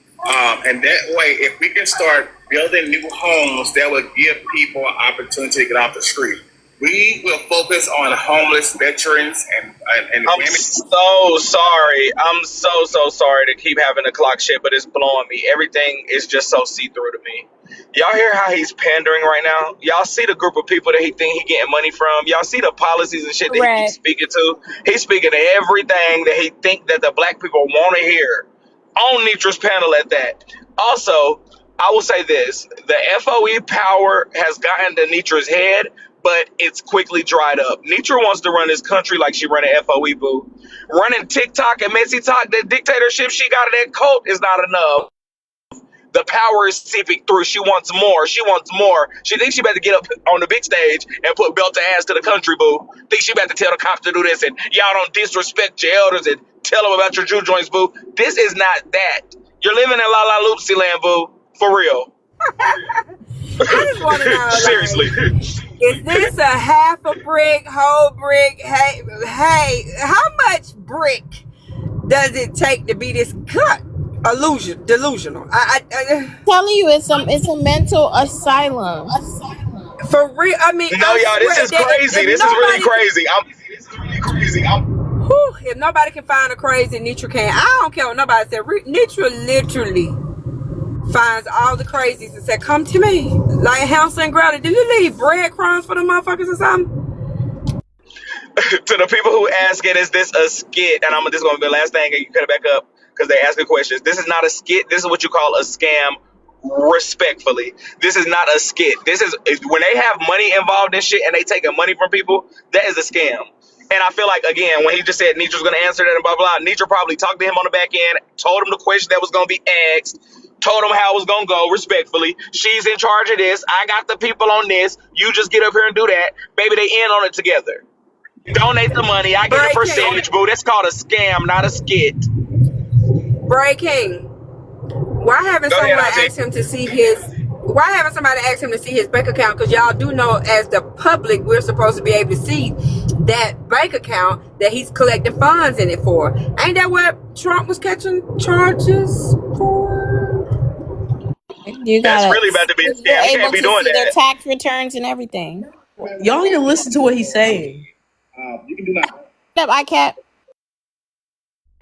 and that way, if we can start building new homes, that will give people an opportunity to get off the street. We will focus on homeless veterans and I'm women. so sorry. I'm so sorry to keep having to clock shit, but it's blowing me. Everything is just so see-through to me. Y'all hear how he's pandering right now? Y'all see the group of people that he think he getting money from? Y'all see the policies and shit that he keeps speaking to? He's speaking to everything that he think that the black people want to hear on Nitra's panel at that. Also, I will say this. The FOE power has gotten to Nitra's head, but it's quickly dried up. Nitra wants to run this country like she ran an FOE, boo. Running TikTok and Messytok, that dictatorship she got in that cult is not enough. The power is seeping through. She wants more. She wants more. She thinks she better get up on the big stage and put belt to ass to the country, boo. Thinks she better tell the cops to do this and y'all don't disrespect your elders and tell them about your Jew joints, boo. This is not that. You're living in La La Loopsy land, boo. For real. I just want to know, seriously. Is this a half a brick, whole brick? Hey, how much brick does it take to be this delusional? I telling you, it's a mental asylum. For real. I mean, no, y'all, this is crazy. This is really crazy. If nobody can find a crazy, Nitra can. I don't care what nobody said. Nitra literally finds all the crazies and said, "Come to me." Like Hansel and Gretel. Did you leave breadcrumbs for the motherfuckers or something? To the people who ask it, is this a skit? And this is going to be the last thing, and you cut it back up because they ask the questions. This is not a skit. This is what you call a scam. Respectfully, this is not a skit. This is when they have money involved in shit and they taking money from people. That is a scam. And I feel like, again, when he just said Nitra's going to answer that and blah, blah, Nitra probably talked to him on the back end, told him the question that was going to be asked, told him how it was going to go respectfully. She's in charge of this. I got the people on this. You just get up here and do that. Baby, they in on it together. Donate the money. I get a percentage, boo. That's called a scam, not a skit. Breaking. Why haven't somebody asked him to see his bank account? Because y'all do know, as the public, we're supposed to be able to see that bank account that he's collecting funds in it for. Ain't that what Trump was catching charges for? That's really about to be a scam. You can't be doing that. Their tax returns and everything. Y'all need to listen to what he's saying. You can do that. What up, ICAP?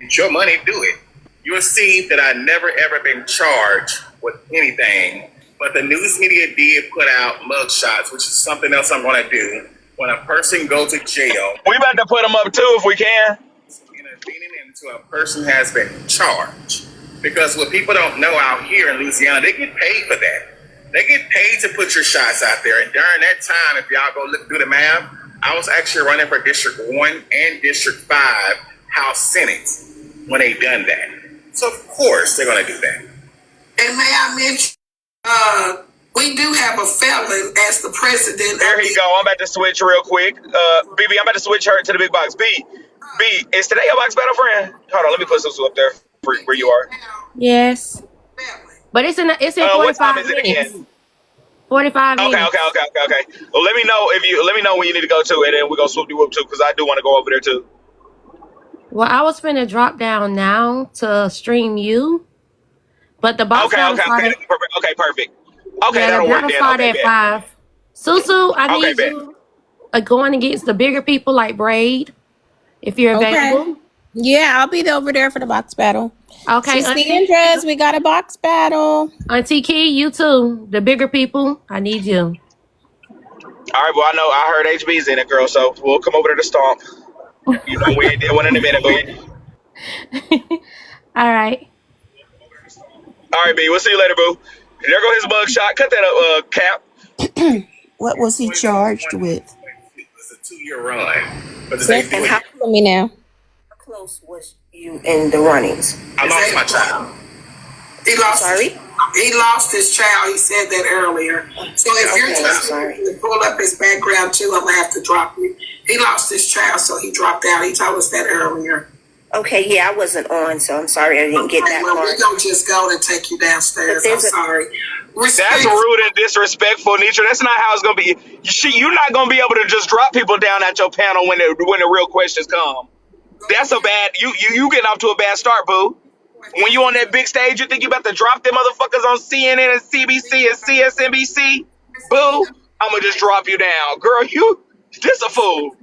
It's your money, do it. You'll see that I never ever been charged with anything, but the news media did put out mugshots, which is something else I'm going to do. When a person goes to jail, we about to put them up too if we can. Intervening into a person has been charged, because what people don't know out here in Louisiana, they get paid for that. They get paid to put your shots out there, and during that time, if y'all go look through the map, I was actually running for District 1 and District 5 House Senate when they done that. So of course they're gonna do that. And may I mention, we do have a felon as the president. There he go. I'm about to switch real quick. BB, I'm about to switch her to the big box. B, is today your box battle, friend? Hold on, let me put this up there for where you are. Yes. But it's in 45 what time is minutes. It again? 45 minutes. Okay. Well, let me know when you need to go to, and then we're gonna swoop you up too, because I do want to go over there too. Well, I was finna drop down now to stream you, but the box battle started. Okay, perfect. Okay, that'll work then. Start at 5. Susu, I need you going against the bigger people like Braid, if you're available. Yeah, I'll be over there for the box battle. Okay, Andres, we got a box battle. Auntie Key, you too. The bigger people, I need you. All right, well, I heard HB's in it, girl, so we'll come over there to stomp. You know, we ain't did one in a minute, boo. All right. All right, B. We'll see you later, boo. There go his mug shot. Cut that up, Cap. What was he charged with? It's a 2-year run. But Listen, how for me now? How close was you in the runnings? I lost my child. He lost. Sorry? He lost his child. He said that earlier. So if you're just to pull up his background too, I'm gonna have to drop you. He lost his child, so he dropped out. He told us that earlier. Okay, yeah, I wasn't on, so I'm sorry I didn't get that well, part. We're going to just go and take you downstairs. I'm sorry. That's rude and disrespectful, Nitra. That's not how it's going to be. You're not going to be able to just drop people down at your panel when the real questions come. That's a bad, you getting off to a bad start, boo. When you on that big stage, you think you about to drop them motherfuckers on CNN and CBC and CSNBC? Boo, I'm going to just drop you down. Girl, you just a fool.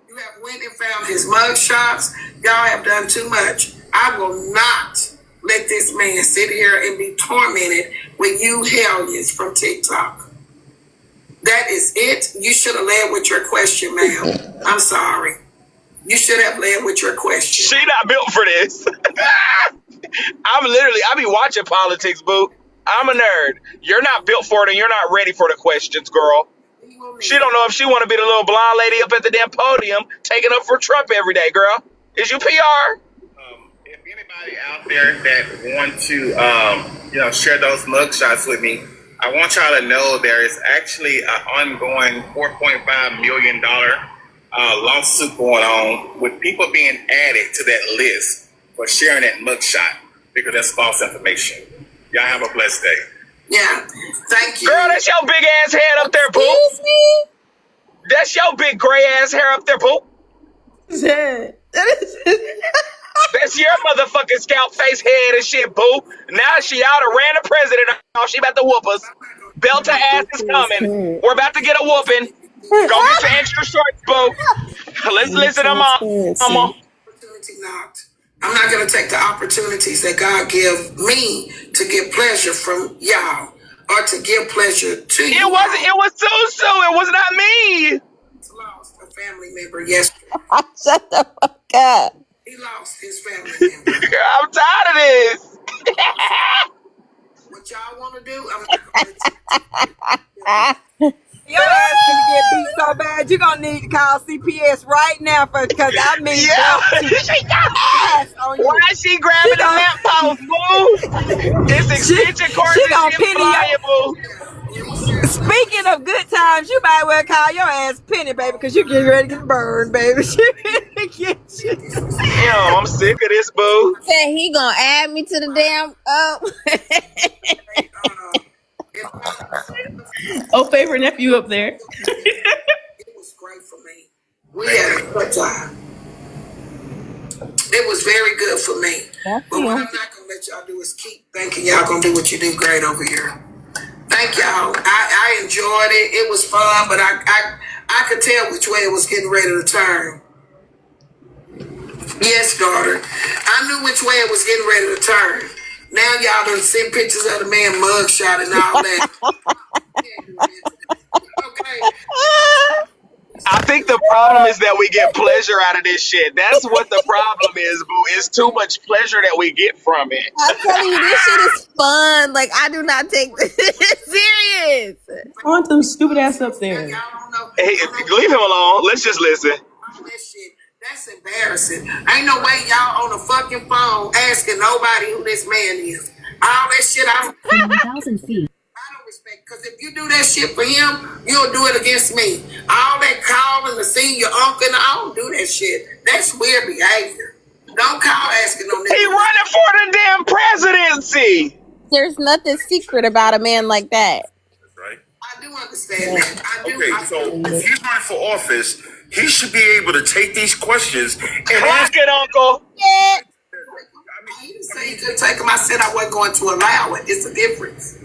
You have went and found his mug shots. Y'all have done too much. I will not let this man sit here and be tormented with you hellions from TikTok. That is it. You should have led with your question, ma'am. I'm sorry. You should have led with your question. She not built for this. I be watching politics, boo. I'm a nerd. You're not built for it and you're not ready for the questions, girl. She don't know if she want to be the little blonde lady up at the damn podium taking up for Trump every day, girl. Is you PR? If anybody out there that want to, share those mugshots with me, I want y'all to know there is actually an ongoing $4.5 million lawsuit going on with people being added to that list for sharing that mugshot because that's false information. Y'all have a blessed day. Yeah, thank you. Girl, that's your big ass head up there, boo. Excuse me? That's your big gray ass hair up there, boo. That's your motherfucking scalp face head and shit, boo. Now she out and ran the president off. She about to whoop us. Belt her ass is coming. We're about to get a whooping. Go get your extra shorts, boo. Let's listen to mama. I'm not going to take the opportunities that God give me to get pleasure from y'all or to give pleasure to you. It was Susu. It was not me. Lost a family member yesterday. Shut the fuck up. He lost his family member. I'm tired of this. What y'all want to do, I'm not going to Your ass gonna get beat so bad, you're gonna need to call CPS right now because I mean, why is she grabbing the lamppost, boo? This extension cord is invaluable. Speaking of good times, you might well call your ass Penny, baby, because you getting ready to get burned, baby. Damn, I'm sick of this, boo. Said he gonna add me to the damn favorite nephew up there. It was great for me. We had a good time. It was very good for me. But what I'm not gonna let y'all do is keep thinking y'all gonna do what you do great over here. Thank y'all. I enjoyed it. It was fun, but I could tell which way it was getting ready to turn. Yes, daughter. I knew which way it was getting ready to turn. Now y'all done send pictures of the man mugshot and all that. Okay. I think the problem is that we get pleasure out of this shit. That's what the problem is, boo. It's too much pleasure that we get from it. I'm telling you, this shit is fun. Like, I do not take this serious. I want them stupid ass up there. Hey, leave him alone. Let's just listen. All that shit, that's embarrassing. Ain't no way y'all on the fucking phone asking nobody who this man is. All that shit, 1,000 feet. I don't respect, because if you do that shit for him, you'll do it against me. All that calling to see your uncle, and I don't do that shit. That's weird behavior. Don't call asking on that. He running for the damn presidency. There's nothing secret about a man like that. Right? I do understand that. I do. Okay, so if he's running for office, he should be able to take these questions and Clock it, Uncle. Yeah. I didn't say you could take him. I said I wasn't going to allow it. It's a difference.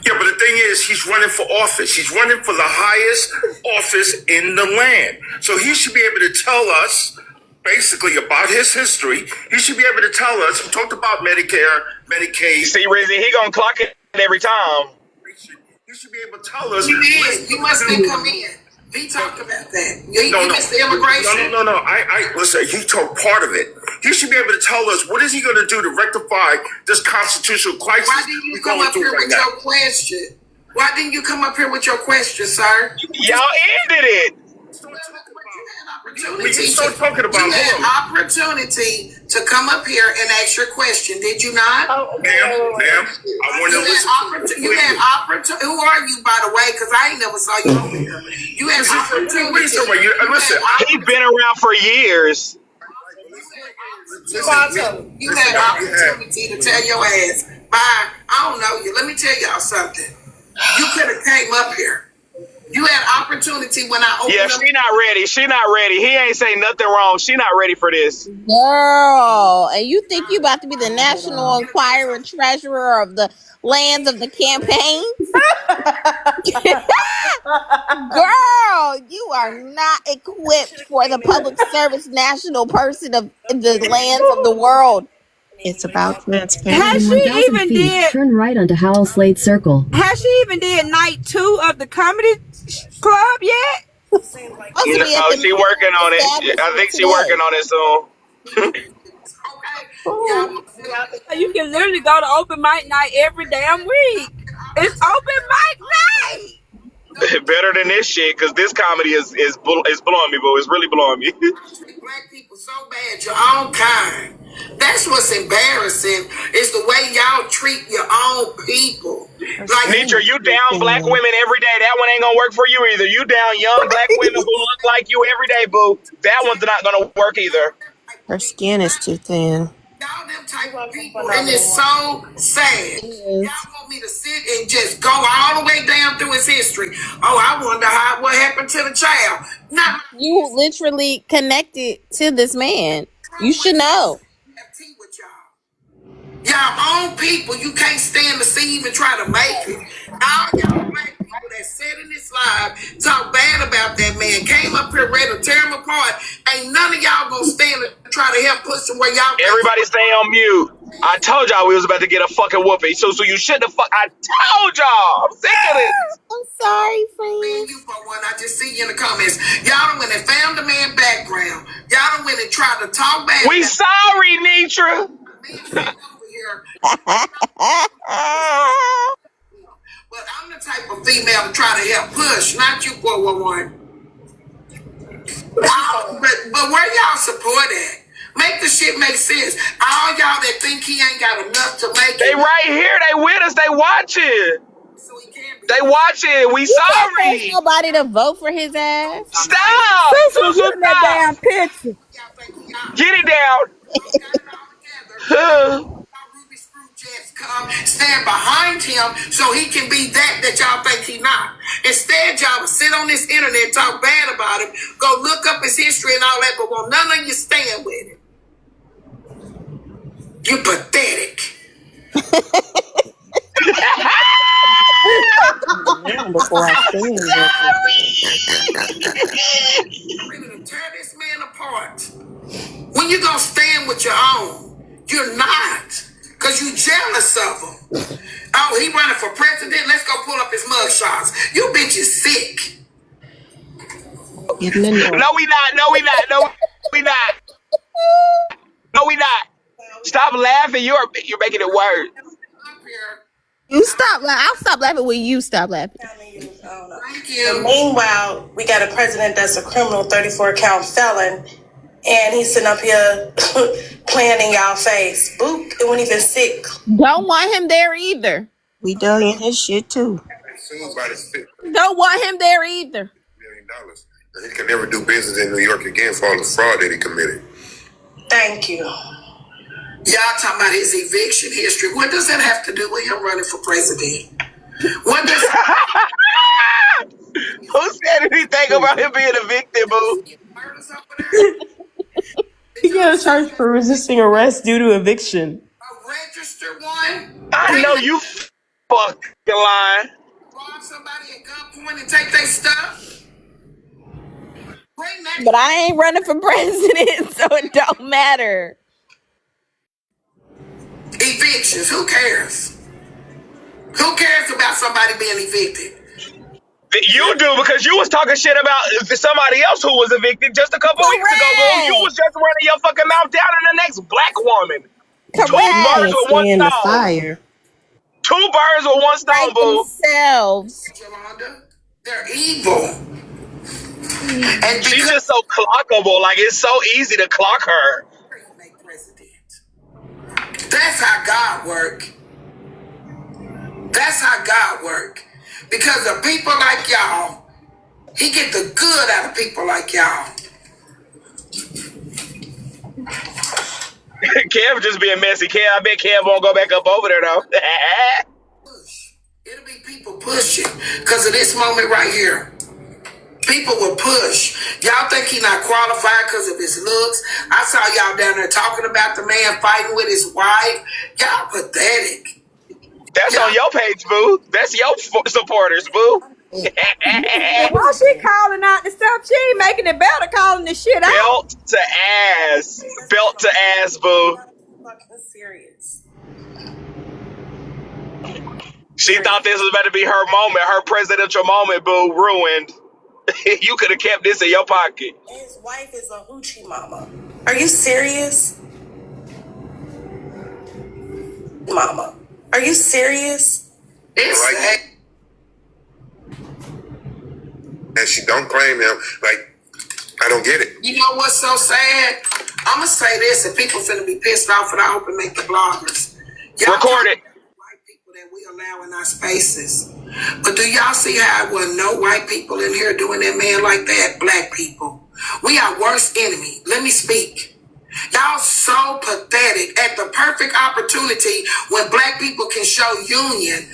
Yeah, but the thing is, he's running for office. He's running for the highest office in the land. So he should be able to tell us, basically, about his history. He should be able to tell us. We talked about Medicare, Medicaid. See, Rizzy, he gonna clock it every time. He should be able to tell us. You did. You must have come in. He talked about that. He missed the immigration. No. I listen. He told part of it. He should be able to tell us what is he going to do to rectify this constitutional crisis. Why didn't you come up here with your question? Why didn't you come up here with your question, sir? Y'all ended it. We start talking about you had opportunity to come up here and ask your question. Did you not? Ma'am, I want to listen. You had opportunity. Who are you, by the way? Because I ain't never saw you over here. You had opportunity. Listen, He's been around for years. You had opportunity to tell your ass, bye, I don't know you. Let me tell y'all something. You could have came up here. You had opportunity when I opened up. She not ready. She not ready. He ain't say nothing wrong. She not ready for this. Girl, and you think you about to be the National Enquirer treasurer of the lands of the campaign? Girl, you are not equipped for the public service national person of the lands of the world. It's about transparency. Has she even did? Turn right onto Howell Slade Circle. Has she even did night 2 of the comedy club yet? She working on it. I think she working on it soon. You can literally go to open mic night every damn week. It's open mic night. Better than this shit, because this comedy is blowing me, boo. It's really blowing me. Black people so bad, your own kind. That's what's embarrassing, is the way y'all treat your own people. Like, Nitra, you down black women every day. That one ain't gonna work for you either. You down young black women who look like you every day, boo. That one's not gonna work either. Her skin is too thin. Y'all them type of people, and it's so sad. Y'all want me to sit and just go all the way down through his history. Oh, I wonder what happened to the child. Nah, You literally connected to this man. You should know. Y'all own people, you can't stand to see even try to make it. All y'all black people that said in this live, talk bad about that man, came up here ready to tear him apart. Ain't none of y'all gonna stand and try to help push him where y'all. Everybody stay on mute. I told y'all we was about to get a fucking whooping. So you shouldn't have I told y'all. I'm sick of it. I'm sorry, friend. You for one, I just see you in the comments. Y'all done went and found the man background. Y'all done went and tried to talk bad. We sorry, Nitra. But I'm the type of female to try to help push, not you 411. But where y'all support at? Make the shit make sense. All y'all that think he ain't got enough to make they it. They right here. They with us. They watching. So they watching. We sorry. There's nobody to vote for his ass. Stop. Susu, that damn picture. Get it down. Come stand behind him so he can be that y'all think he not. Instead, y'all will sit on this internet, talk bad about him, go look up his history and all that, but won't none of you stand with him. You pathetic. Before I sing tear this man apart. When you gonna stand with your own? You're not. Because you jealous of him. Oh, he running for president? Let's go pull up his mugshots. You bitch is sick. No, we not. No, we not. No, we not. No, we not. Stop laughing. You're making it worse. You stop laughing. I'll stop laughing when you stop laughing. Thank you. Meanwhile, we got a president that's a criminal 34-count felon. And he's sitting up here playing in y'all face. Boop, it wasn't even sick. Don't want him there either. We dug in his shit too. Don't want him there either. $1 million. And he can never do business in New York again for all the fraud that he committed. Thank you. Y'all talking about his eviction history. What does that have to do with him running for president? What does Who said anything about him being evicted, boo? He got charged for resisting arrest due to eviction. A registered one? I know you fucking lying. Rob somebody at gunpoint and take their stuff? But I ain't running for president, so it don't matter. Evictions, who cares? Who cares about somebody being evicted? You do, because you was talking shit about somebody else who was evicted just a couple weeks ago, boo. You was just running your fucking mouth down in the next black woman. Correct. 2 birds with one stone. Fire. 2 birds with one stone, boo. Themselves. They're evil. And she's just so clockable. Like, it's so easy to clock her. That's how God work. That's how God work. Because of people like y'all, he get the good out of people like y'all. Kev just being messy. Kev, I bet Kev won't go back up over there though. It'll be people pushing because of this moment right here. People will push. Y'all think he not qualified because of his looks? I saw y'all down there talking about the man fighting with his wife. Y'all pathetic. That's on your page, boo. That's your supporters, boo. And why she calling out the stuff? She ain't making it better calling the shit out. Belt to ass. Belt to ass, boo. Fucking serious. She thought this was about to be her moment, her presidential moment, boo. Ruined. You could have kept this in your pocket. His wife is a hoochie mama. Are you serious? Mama. Are you serious? It's right. And she don't claim him. Like, I don't get it. You know what's so sad? I'm going to say this, and people finna be pissed off, and I hope it make the bloggers. Y'all record it. White people that we allow in our spaces. But do y'all see how it wasn't no white people in here doing that man like that? Black people. We are worst enemy. Let me speak. Y'all so pathetic at the perfect opportunity when black people can show union,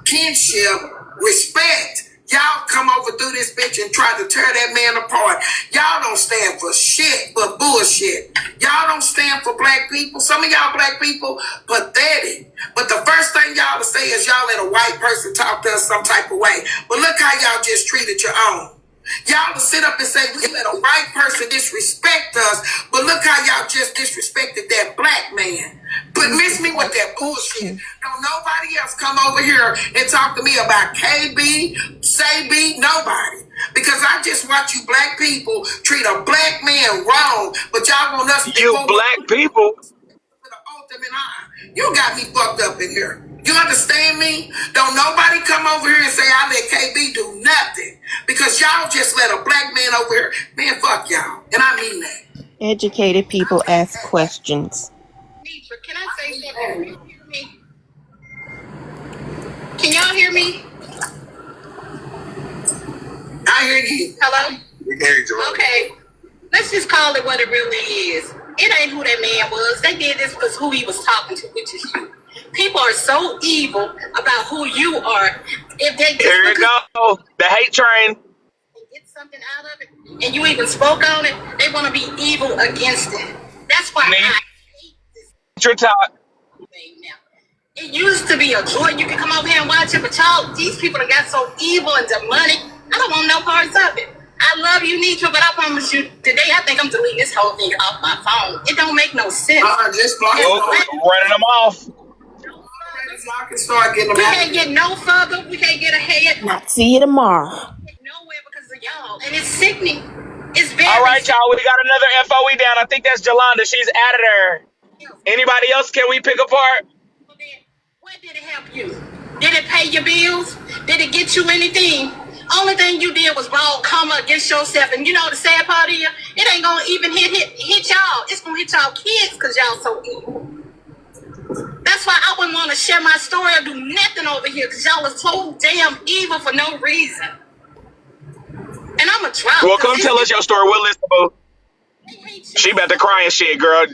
kinship, respect. Y'all come over through this bitch and try to tear that man apart. Y'all don't stand for shit but bullshit. Y'all don't stand for black people. Some of y'all black people, pathetic. But the first thing y'all to say is y'all let a white person talk to us some type of way. But look how y'all just treated your own. Y'all to sit up and say we let a white person disrespect us, but look how y'all just disrespected that black man. But miss me with that bullshit. Don't nobody else come over here and talk to me about KB, Say nobody. Because I just watch you black people treat a black man wrong, but y'all want us to You black people. You got me fucked up in here. You understand me? Don't nobody come over here and say I let KB do nothing. Because y'all just let a black man over here. Man, fuck y'all. And I mean that. Educated people ask questions. Can I say something? Can you hear me? Can y'all hear me? I hear you. Hello? We can hear you, Jerome. Okay. Let's just call it what it really is. It ain't who that man was. They did this because who he was talking to, which is you. People are so evil about who you are. If they just here it go. The hate train. Get something out of it, and you even spoke on it, they want to be evil against it. That's why I hate this thing now. It used to be a joy. You could come over here and watch it, but y'all, these people that got so evil and demonic. I don't want no parts of it. I love you, Nitra, but I promise you, today I think I'm deleting this whole thing off my phone. It don't make no sense. Just block it. Running them off. We can't get no further. We can't get ahead. Not see you tomorrow. Nowhere because of y'all, and it's sickening. It's very. All right, y'all. We got another FOE down. I think that's Jolanda. She's out of there. Anybody else? Can we pick apart? What did it help you? Did it pay your bills? Did it get you anything? Only thing you did was roll karma against yourself. And you know the sad part of you? It ain't gonna even hit y'all. It's gonna hit y'all kids because y'all so evil. That's why I wouldn't want to share my story or do nothing over here because y'all was so damn evil for no reason. And I'm a drop. Well, come tell us your story. We'll listen, boo. She about to cry and shit, girl.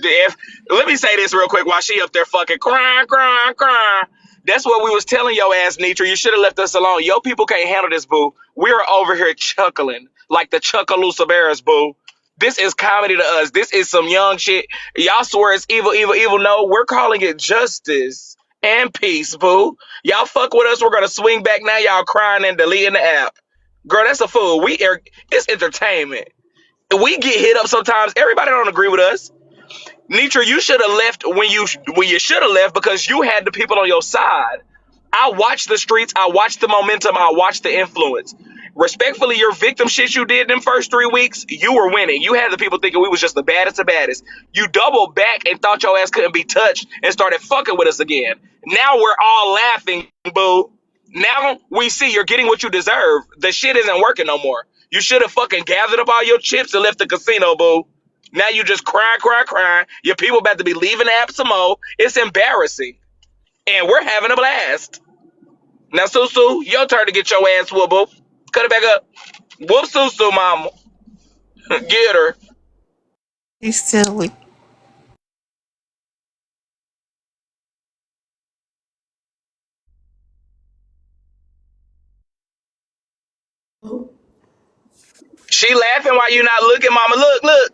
Let me say this real quick while she up there fucking crying. That's what we was telling your ass, Nitra. You should have left us alone. Your people can't handle this, boo. We're over here chuckling like the Chuckaloosa Bears, boo. This is comedy to us. This is some young shit. Y'all swear it's evil, evil, evil. No, we're calling it justice and peace, boo. Y'all fuck with us. We're going to swing back now. Y'all crying and deleting the app. Girl, that's a fool. It's entertainment. We get hit up sometimes. Everybody don't agree with us. Nitra, you should have left when you should have left because you had the people on your side. I watched the streets. I watched the momentum. I watched the influence. Respectfully, your victim shit you did them first 3 weeks, you were winning. You had the people thinking we was just the baddest of baddest. You doubled back and thought your ass couldn't be touched and started fucking with us again. Now we're all laughing, boo. Now we see you're getting what you deserve. The shit isn't working no more. You should have fucking gathered up all your chips and left the casino, boo. Now you just crying. Your people about to be leaving the app some more. It's embarrassing. And we're having a blast. Now, Susu, your turn to get your ass whooped, boo. Cut it back up. Whoop Susu, mama. Get her. He's silly. She laughing while you not looking, mama. Look.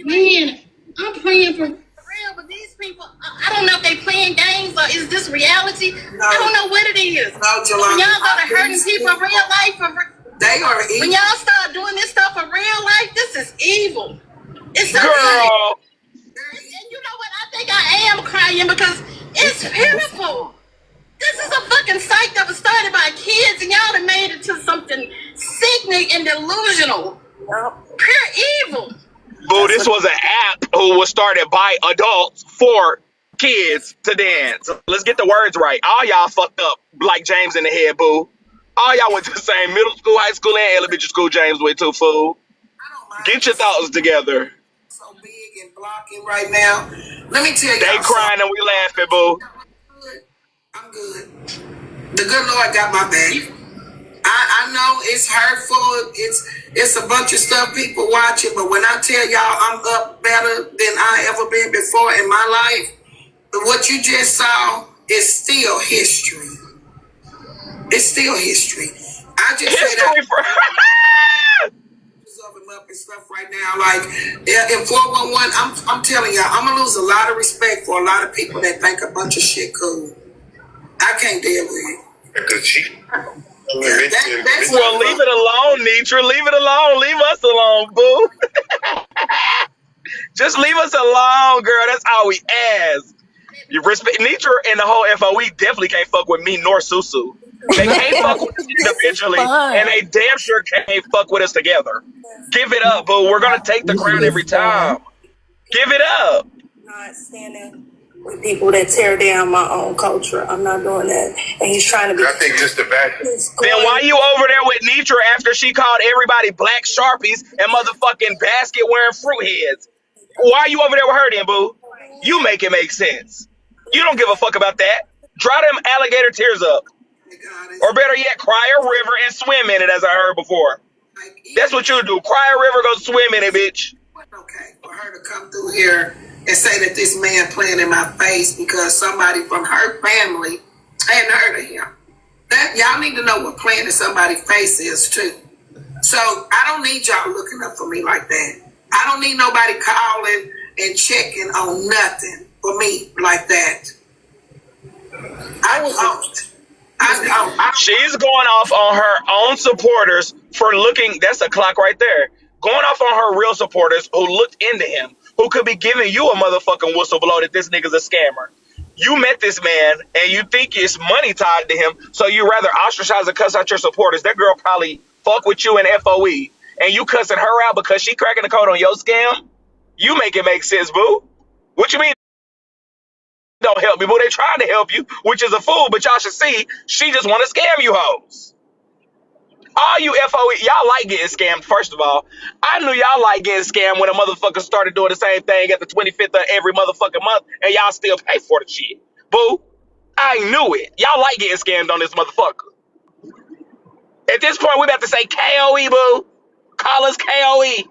Man, I'm praying for real, but these people, I don't know if they playing games or is this reality? No. I don't know what it is. No, Jelani, when y'all go to hurting people in real life, they are evil. When y'all start doing this stuff in real life, this is evil. It's so girl. And you know what? I think I am crying because it's pitiful. This is a fucking site that was started by kids, and y'all have made it to something sickening and delusional. Pure evil. Boo, this was an app who was started by adults for kids to dance. Let's get the words right. All y'all fucked up like James in the head, boo. All y'all went to the same middle school, high school, and elementary school James went to, fool. Get your thoughts together. So big and blocking right now. Let me tell you. They crying and we laughing, boo. I'm good. The good Lord got my back. I know it's hurtful. It's a bunch of stuff people watching, but when I tell y'all I'm up better than I ever been before in my life, what you just saw is still history. It's still history. I just history said up and stuff right now. Like in 411, I'm telling y'all, I'm gonna lose a lot of respect for a lot of people that think a bunch of shit cool. I can't deal with it. Well, leave it alone, Nitra. Leave it alone. Leave us alone, boo. Just leave us alone, girl. That's all we ask. You respect Nitra and the whole FOE definitely can't fuck with me nor Susu. They can't fuck with us individually, and they damn sure can't fuck with us together. Give it up, boo. We're gonna take the crown every time. Give it up. Not standing with people that tear down my own culture. I'm not doing that. And he's trying to be. I think just the back. Then why you over there with Nitra after she called everybody black Sharpies and motherfucking basket wearing fruit heads? Why you over there with her then, boo? You make it make sense. You don't give a fuck about that. Dry them alligator tears up. Or better yet, cry a river and swim in it, as I heard before. That's what you do. Cry a river, go swim in it, bitch. Okay, for her to come through here and say that this man playing in my face because somebody from her family hadn't heard of him. That y'all need to know what playing in somebody's face is too. So I don't need y'all looking up for me like that. I don't need nobody calling and checking on nothing for me like that. She's going off on her own supporters for looking. That's a clock right there. Going off on her real supporters who looked into him, who could be giving you a motherfucking whistleblower that this nigga's a scammer. You met this man and you think it's money tied to him, so you rather ostracize and cuss out your supporters. That girl probably fuck with you in FOE, and you cussing her out because she cracking the code on your scam. You make it make sense, boo. What you mean? Don't help me, boo. They trying to help you, which is a fool, but y'all should see she just want to scam you hoes. All you FOE, y'all like getting scammed, first of all. I knew y'all like getting scammed when a motherfucker started doing the same thing at the 25th of every motherfucking month, and y'all still pay for the shit. Boo. I knew it. Y'all like getting scammed on this motherfucker. At this point, we about to say KOE, boo. Call us KOE.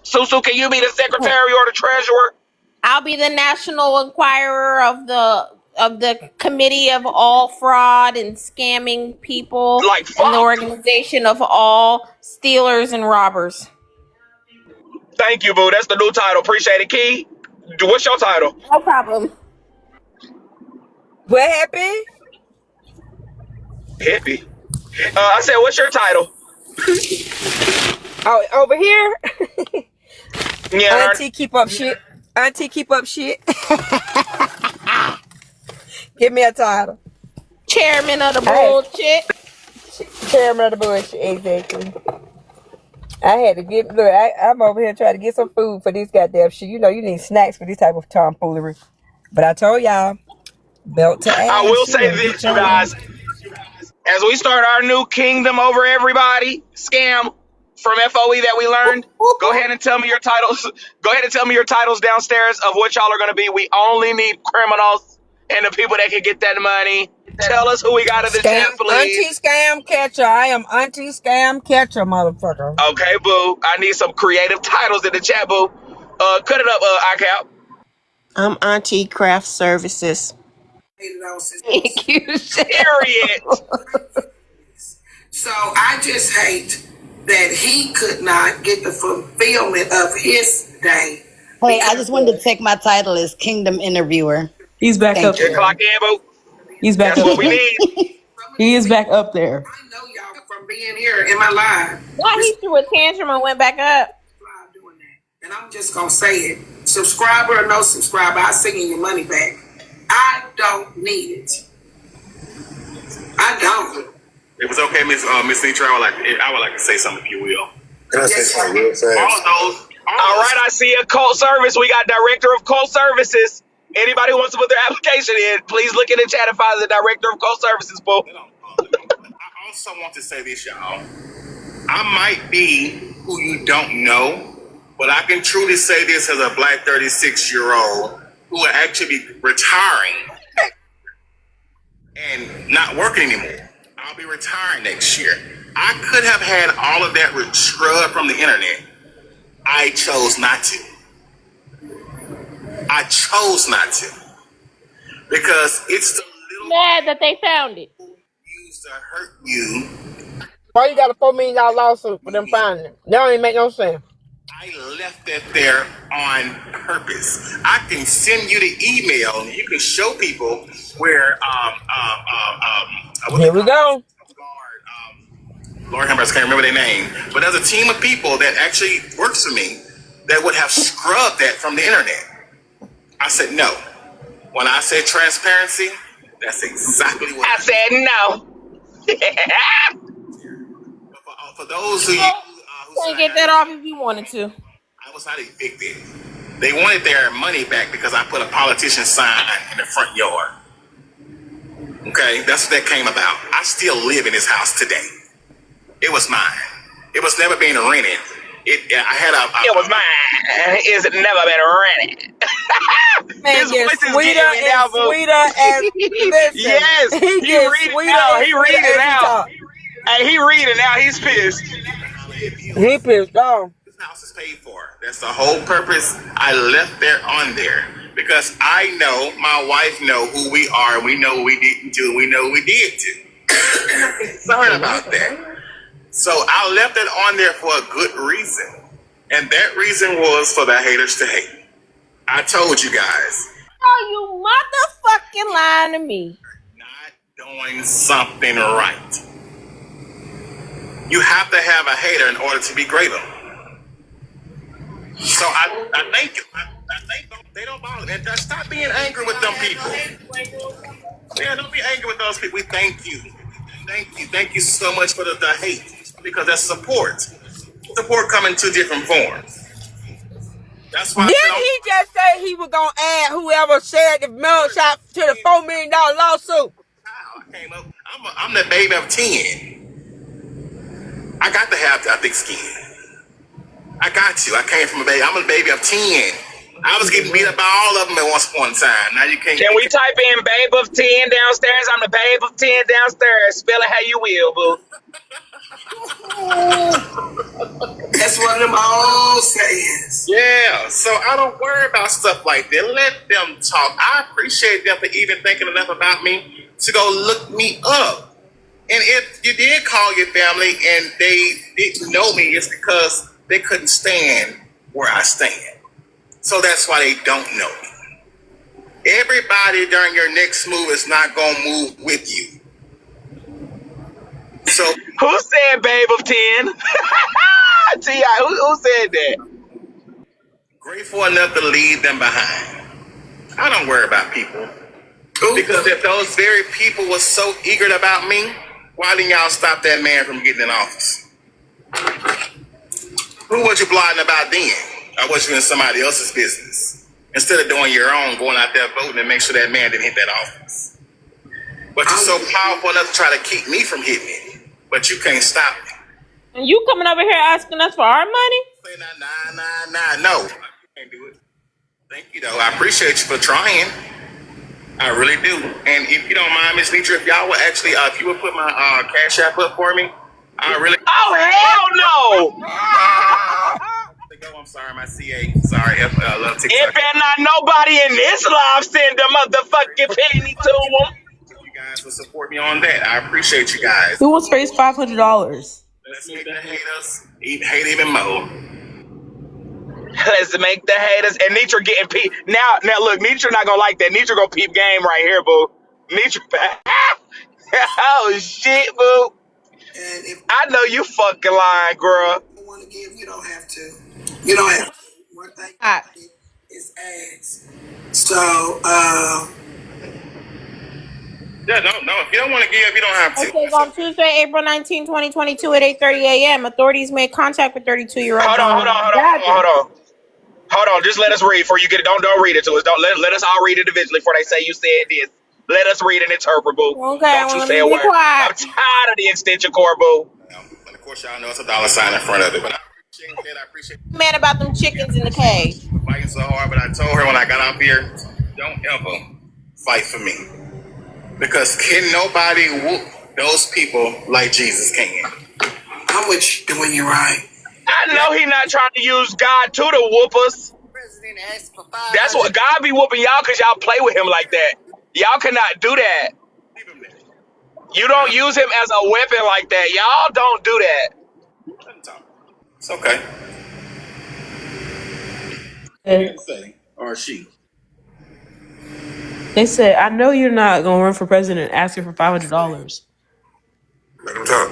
Susu, can you be the secretary or the treasurer? I'll be the National Enquirer of the Committee of All Fraud and Scamming People, like and the Organization of All Stealers and Robbers. Thank you, boo. That's the new title. Appreciate it, Key. What's your title? No problem. What happened? Hippie. I said, what's your title? Oh, over here? Yeah. Auntie, keep up shit. Auntie, keep up shit. Give me a title. Chairman of the bullshit. Chairman of the bullshit, exactly. I had to get, look, I'm over here trying to get some food for this goddamn shit. You know, you need snacks for this type of tomfoolery. But I told y'all, belt to ass. I will say this, you guys. As we start our new kingdom over everybody, scam, from FOE that we learned? Go ahead and tell me your titles. Go ahead and tell me your titles downstairs of what y'all are going to be. We only need criminals and the people that can get that money. Tell us who we got in the chat, please. Auntie Scam Catcher. I am Auntie Scam Catcher, motherfucker. Okay, boo. I need some creative titles in the chat, boo. Cut it up, ICAP. I'm Auntie Craft Services. Thank you. Period. So I just hate that he could not get the fulfillment of his day. Hey, I just wanted to take my title as Kingdom Interviewer. He's back up there. Clock in, boo. He's back That's up what we need. He is back up there. I know y'all from being here in my life. Why he threw a tantrum and went back up? Doing that. And I'm just gonna say it. Subscriber or no subscriber, I send you your money back. I don't need it. I don't. If it's okay, Miss Nitra, I would like to say something, if you will. Can I say something real fast? All right, I see a cult service. We got director of cult services. Anybody who wants to put their application in, please look in the chat and find the director of cult services, boo. I also want to say this, y'all. I might be who you don't know, but I can truly say this as a black 36-year-old who will actually be retiring and not working anymore. I'll be retiring next year. I could have had all of that scrubbed from the internet. I chose not to. I chose not to. Because it's the little Mad that they found it. used to hurt you. Why you got a $4 million lawsuit for them finding it? That don't even make no sense. I left that there on purpose. I can send you the email and you can show people where Here we go. Lord have mercy, I can't remember their name. But there's a team of people that actually works for me that would have scrubbed that from the internet. I said no. When I said transparency, that's exactly what I said no. For those who can't get that off if you wanted to. I was not evicted. They wanted their money back because I put a politician sign in the front yard. Okay, that's what that came about. I still live in this house today. It was mine. It was never being rented. It was mine. It's never been rented. Man, His voice is sweeter getting me now, and boo. sweeter and listen, Yes, he reading out. He reading out. Hey, he reading out. He's pissed. He pissed off. This house is paid for. That's the whole purpose. I left there on there because I know my wife know who we are. We know what we didn't do. We know what we did do. Sorry about that. So I left it on there for a good reason. And that reason was for the haters to hate. I told you guys. Oh, you motherfucking lying to me. Doing something right. You have to have a hater in order to be greater. So I thank you. I think they don't bother. And stop being angry with them people. Yeah, don't be angry with those people. We thank you. Thank you so much for the hate. Because that's support. Support come in two different forms. That's why. Didn't he just say he was gonna add whoever shared the mail shot to the $4 million lawsuit? I came up. I'm the baby of 10. I got to have thick skin. I got to. I came from a baby. I'm a baby of 10. I was getting beat up by all of them at once upon a time. Now you can't. Can we type in babe of 10 downstairs? I'm the babe of 10 downstairs. Spell it how you will, boo. That's what them all says. Yeah, so I don't worry about stuff like that. Let them talk. I appreciate them for even thinking enough about me to go look me up. And if you did call your family and they didn't know me, it's because they couldn't stand where I stand. So that's why they don't know me. Everybody during your next move is not going to move with you. So who said babe of 10? T.I., who said that? Grateful enough to leave them behind. I don't worry about people. Because if those very people were so eager about me, why didn't y'all stop that man from getting in office? Who was you blotting about then? Or was you in somebody else's business? Instead of doing your own, going out there voting and make sure that man didn't hit that office. But you're so powerful enough to try to keep me from hitting it. But you can't stop me. And you coming over here asking us for our money? Say nah. No, I can't do it. Thank you though. I appreciate you for trying. I really do. And if you don't mind, Miss Nitra, if y'all would actually, if you would put my cash app up for me, I really. Oh hell no! I'm sorry, my CA. Sorry, I love TikTok. If and not nobody in this live send a motherfucking penny to them. You guys will support me on that. I appreciate you guys. Who wants to raise $500? Let's make the haters hate even more. Let's make the haters and Nitra getting peep. Now look, Nitra not gonna like that. Nitra gonna peep game right here, boo. Nitra oh shit, boo. And if I know you fucking lying, girl. you want to give, you don't have to. You don't have to. One thing is ads. So, Yeah, no. If you don't want to give, you don't have to. Okay, on Tuesday, April 19, 2022 at 8:30 a.m., authorities made contact with 32-year-old. Hold on. Just let us read before you get it. Don't read it to us. Don't let us all read it individually before they say you said this. Let us read and interpret, boo. Okay, don't you say a word. quiet. I'm tired of the extension cord, boo. And of course, y'all know it's a dollar sign in front of it. But I appreciate that. I appreciate Man about them chickens in the cage. fighting so hard. But I told her when I got out here, don't ever fight for me. Because can nobody whoop those people like Jesus can? I'm with you when you're right. I know he not trying to use God to whoop us. That's what God be whooping y'all because y'all play with him like that. Y'all cannot do that. You don't use him as a weapon like that. Y'all don't do that. It's okay. Or she. They said, I know you're not going to run for president asking for $500. Let him talk.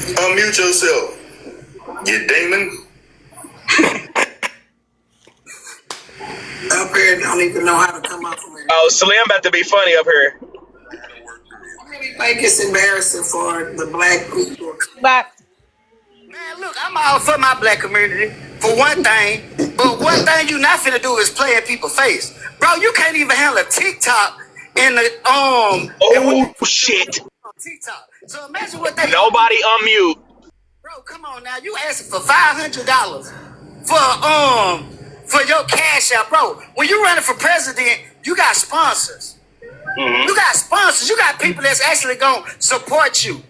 Unmute yourself, you demon. Up here, don't even know how to come up from here. Oh, Slim about to be funny up here. I really think it's embarrassing for the black people. But Man, look, I'm all for my black community for one thing, but one thing you not finna do is play in people's face, bro. You can't even handle TikTok in the Oh shit! on TikTok. So imagine what they. Nobody unmute. Bro, come on now. You asking for $500 for your cash out, bro. When you running for president, you got sponsors. Mm-hmm. You got sponsors. You got people that's actually gonna support you.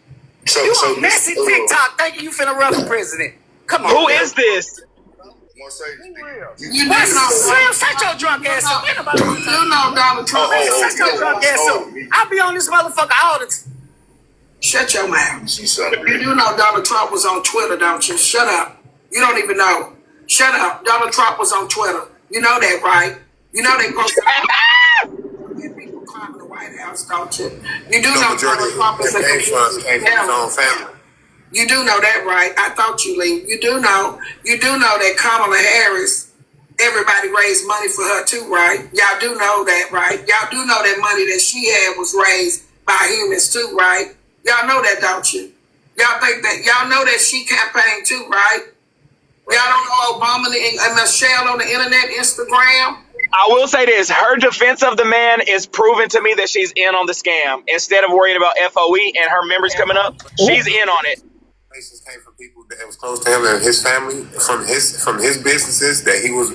You on messy TikTok thinking you finna run for president. Come on. Who is this? You know, shut your drunk ass up. you know Donald Trump. Shut your drunk ass up. I be on this motherfucker all the time. Shut your mouth. You do know Donald Trump was on Twitter, don't you? Shut up. You don't even know. Shut up. Donald Trump was on Twitter. You know that, right? You know they posted people climbing the White House, don't you? You do know Donald Trump is a family. You do know that, right? I thought you leave. You do know that Kamala Harris, everybody raised money for her too, right? Y'all do know that, right? Y'all do know that money that she had was raised by humans too, right? Y'all know that, don't you? Y'all know that she campaigned too, right? Y'all don't know Obama and Michelle on the internet, Instagram? I will say this: her defense of the man is proving to me that she's in on the scam. Instead of worrying about FOE and her members coming up, she's in on it. Came from people that was close to him and his family, from his businesses that he was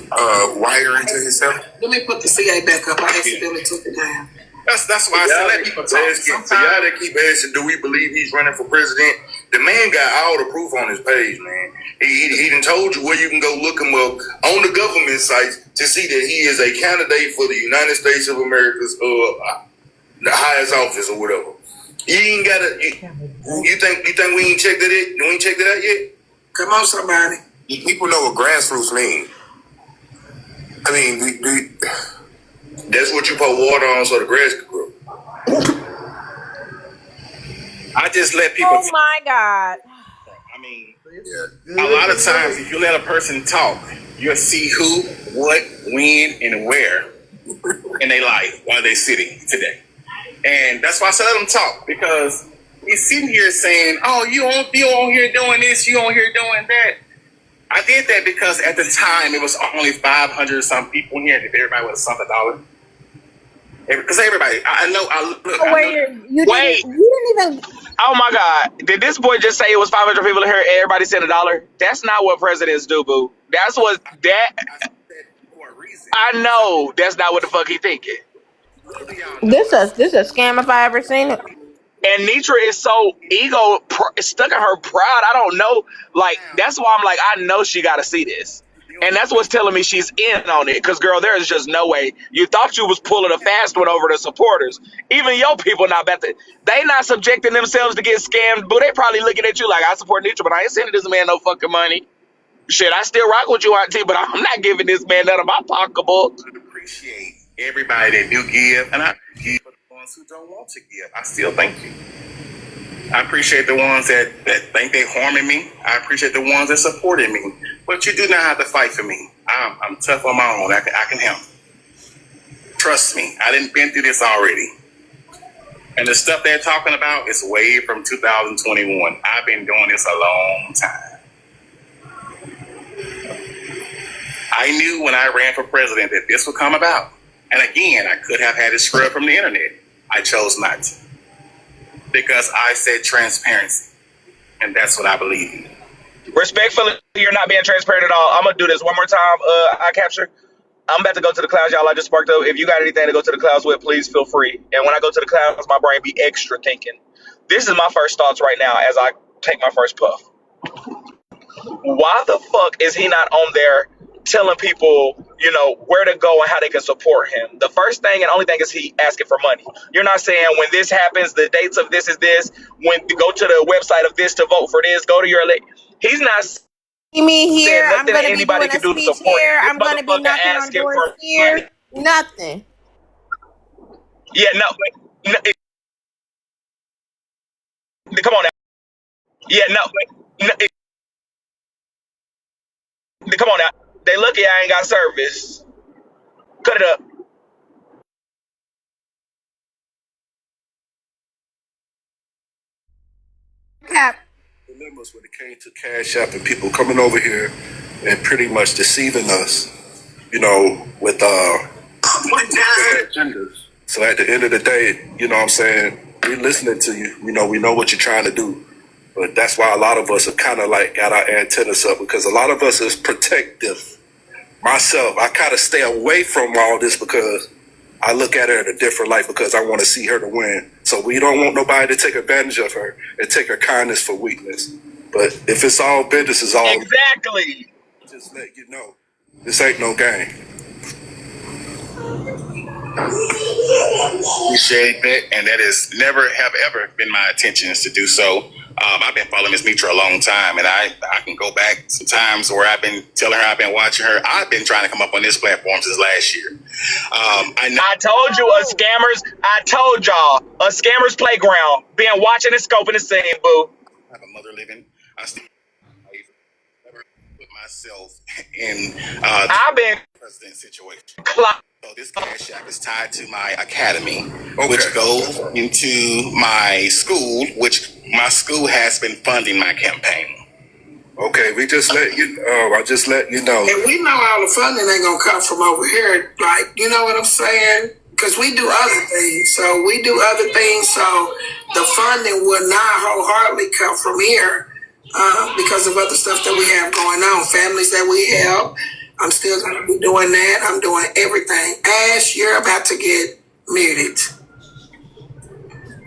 wiring to himself. Let me put the CA back up. I accidentally took it down. That's why I said let people talk. So y'all that keep asking, do we believe he's running for president? The man got all the proof on his page, man. He done told you where you can go look him up on the government sites to see that he is a candidate for the United States of America's the highest office or whatever. You ain't gotta. You think we ain't checked it? We ain't checked it out yet? Come on, somebody. People know what grassroots mean. I mean, That's what you pour water on so the grass can grow. I just let people. oh my God. I mean, a lot of times if you let a person talk, you'll see who, what, when, and where in their life while they're sitting today. And that's why I said let them talk, because he's sitting here saying, "Oh, you on here doing this, you on here doing that." I did that because at the time it was only 500 some people in here. Everybody was $1. Because everybody, I know. You didn't even. Oh my God! Did this boy just say it was 500 people in here? And everybody sent $1? That's not what presidents do, boo. That's what that. For a reason. I know that's not what the fuck he thinking. Little do y'all know, This a scam if I ever seen it. And Nitra is so stuck in her pride. I don't know. Like, that's why I'm like, I know she got to see this. And that's what's telling me she's in on it. Because, girl, there is just no way. You thought you was pulling a fast one over the supporters. Even your people not about to. They not subjecting themselves to get scammed. But they probably looking at you like, I support Nitra, but I ain't sending this man no fucking money. Shit, I still rock with you, Auntie, but I'm not giving this man none of my pocketbook. I appreciate everybody that do give, and I give for the ones who don't want to give. I still thank you. I appreciate the ones that think they're harming me. I appreciate the ones that supported me. But you do not have to fight for me. I'm tough on my own. I can help. Trust me, I didn't been through this already. And the stuff they're talking about is way from 2021. I've been doing this a long time. I knew when I ran for president that this would come about. And again, I could have had it scrubbed from the internet. I chose not to. Because I said transparency. And that's what I believe in. Respectfully, you're not being transparent at all. I'm going to do this one more time. I capture. I'm about to go to the clouds, y'all. I just sparked up. If you got anything to go to the clouds with, please feel free. And when I go to the clouds, my brain be extra thinking. This is my first thoughts right now as I take my first puff. Why the fuck is he not on there telling people, where to go and how they can support him? The first thing and only thing is he asking for money. You're not saying when this happens, the dates of this is this, when to go to the website of this to vote for this, go to your He's not Here, I'm nothing going to be anybody doing a can do to speech support here. him. I'm going to be knocking on doors here. Nothing. Yeah, no, come on now. Yeah, no, come on now. They lucky I ain't got service. Cut it up. Cap. Dilemmas when it came to Cash App and people coming over here and pretty much deceiving us, with agendas. So at the end of the day, what I'm saying, we're listening to you. We know what you're trying to do. But that's why a lot of us have kind of like got our antennas up, because a lot of us is protective. Myself, I kind of stay away from all this because I look at her in a different light, because I want to see her to win. So we don't want nobody to take advantage of her and take her kindness for weakness. But if it's all business, it's all exactly. Just let you know, this ain't no game. Appreciate that, and that has never have ever been my intentions to do so. I've been following Miss Mitra a long time, and I can go back some times where I've been telling her, I've been watching her. I've been trying to come up on this platform since last year. I told you I told y'all, a scammer's playground. Been watching and scoping and saying, boo. I have a mother living. I still never put myself in I've been president situation. So this Cash App is tied to my academy, which goes into my school, which my school has been funding my campaign. Okay, I just let you know. And we know all the funding ain't gonna come from over here. Like, you know what I'm saying? Because we do other things. So the funding will not wholeheartedly come from here because of other stuff that we have going on. Families that we help. I'm still gonna be doing that. I'm doing everything. Ash, you're about to get muted.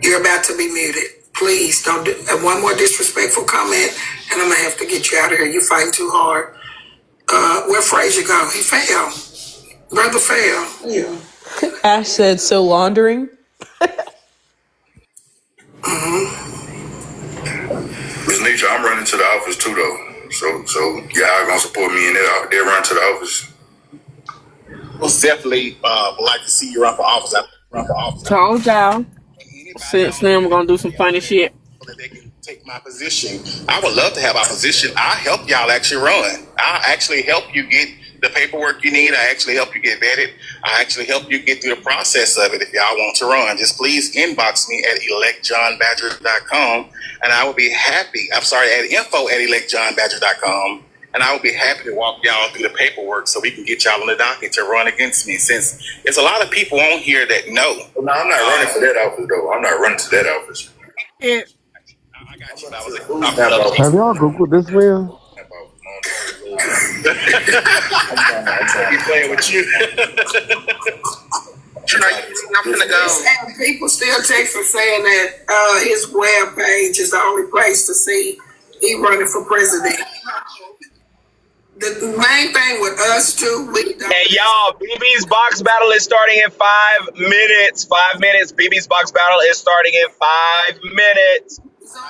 You're about to be muted. Please don't do one more disrespectful comment, and I'm gonna have to get you out of here. You're fighting too hard. Where Frazier go? He fell. Brother fell. Yeah. Ash said, so laundering? Miss Nisha, I'm running to the office too, though. So y'all gonna support me in that? They'll run to the office. Most definitely would like to see you run for office. Told y'all. Since then, we're gonna do some funny shit. So that they can take my position. I would love to have opposition. I help y'all actually run. I actually help you get the paperwork you need. I actually help you get vetted. I actually help you get through the process of it if y'all want to run. Just please inbox me at electjohnbadger.com, and I will be happy. At info@electjohnbadger.com, and I will be happy to walk y'all through the paperwork so we can get y'all on the docket to run against me, since there's a lot of people on here that know. No, I'm not running for that office, though. I'm not running to that office. Yeah. Have y'all Googled this man? He's playing with you. I'm gonna go. And people still texting saying that his web page is the only place to see he running for president. The main thing with us too, we don't. And y'all, BB's box battle is starting in 5 minutes. 5 minutes. BB's box battle is starting in 5 minutes.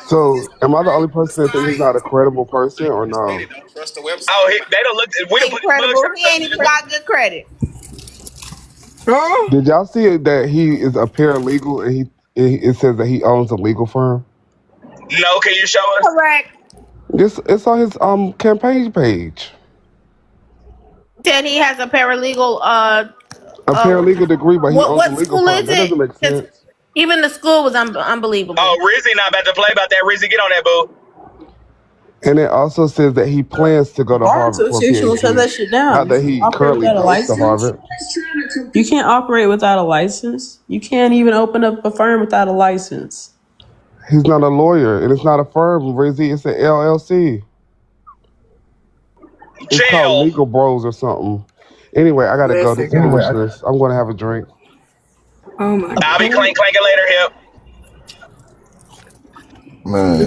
So, am I the only person that think he's not a credible person or no? Trust the website. Oh, they don't look. We don't put his Incredible. mug He ain't even got good credit. Did y'all see that he is a paralegal and it says that he owns a legal firm? No, can you show us? Correct. It's on his campaign page. Said he has a paralegal. A paralegal degree, but he owns What a legal school firm. is That doesn't make it? sense. Even the school was unbelievable. Oh, Rizzy not about to play about that. Rizzy, get on that, boo. And it also says that he plans to go to Bar Harvard for a Association will shut that PhD. shit down. Not that he Operate currently without a goes to license. Harvard. You can't operate without a license. You can't even open up a firm without a license. He's not a lawyer, and it's not a firm, Rizzy. It's an LLC. It's called Jail. Legal Bros or something. Anyway, I gotta go. This is foolishness. I'm gonna have a drink. Oh my I'll be god. clanking later, Hip. Man,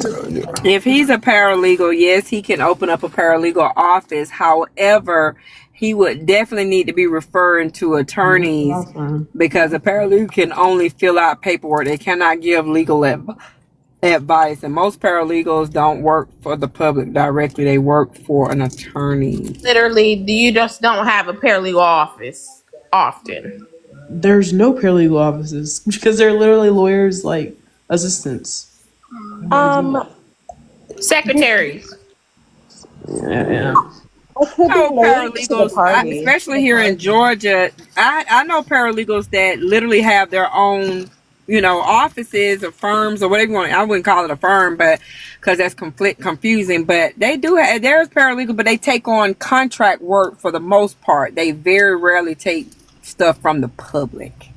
If he's a paralegal, yes, he can open up a paralegal office. However, he would definitely need to be referring to attorneys because a paralegal can only fill out paperwork. They cannot give legal advice. And most paralegals don't work for the public directly. They work for an attorney. Literally, you just don't have a paralegal office often. There's no paralegal offices because they're literally lawyers, like assistants. Secretaries. Yeah. Paralegals, especially here in Georgia, I know paralegals that literally have their own, offices or firms or whatever you want. I wouldn't call it a firm, but because that's confusing. But they do have, there's paralegal, but they take on contract work for the most part. They very rarely take stuff from the public.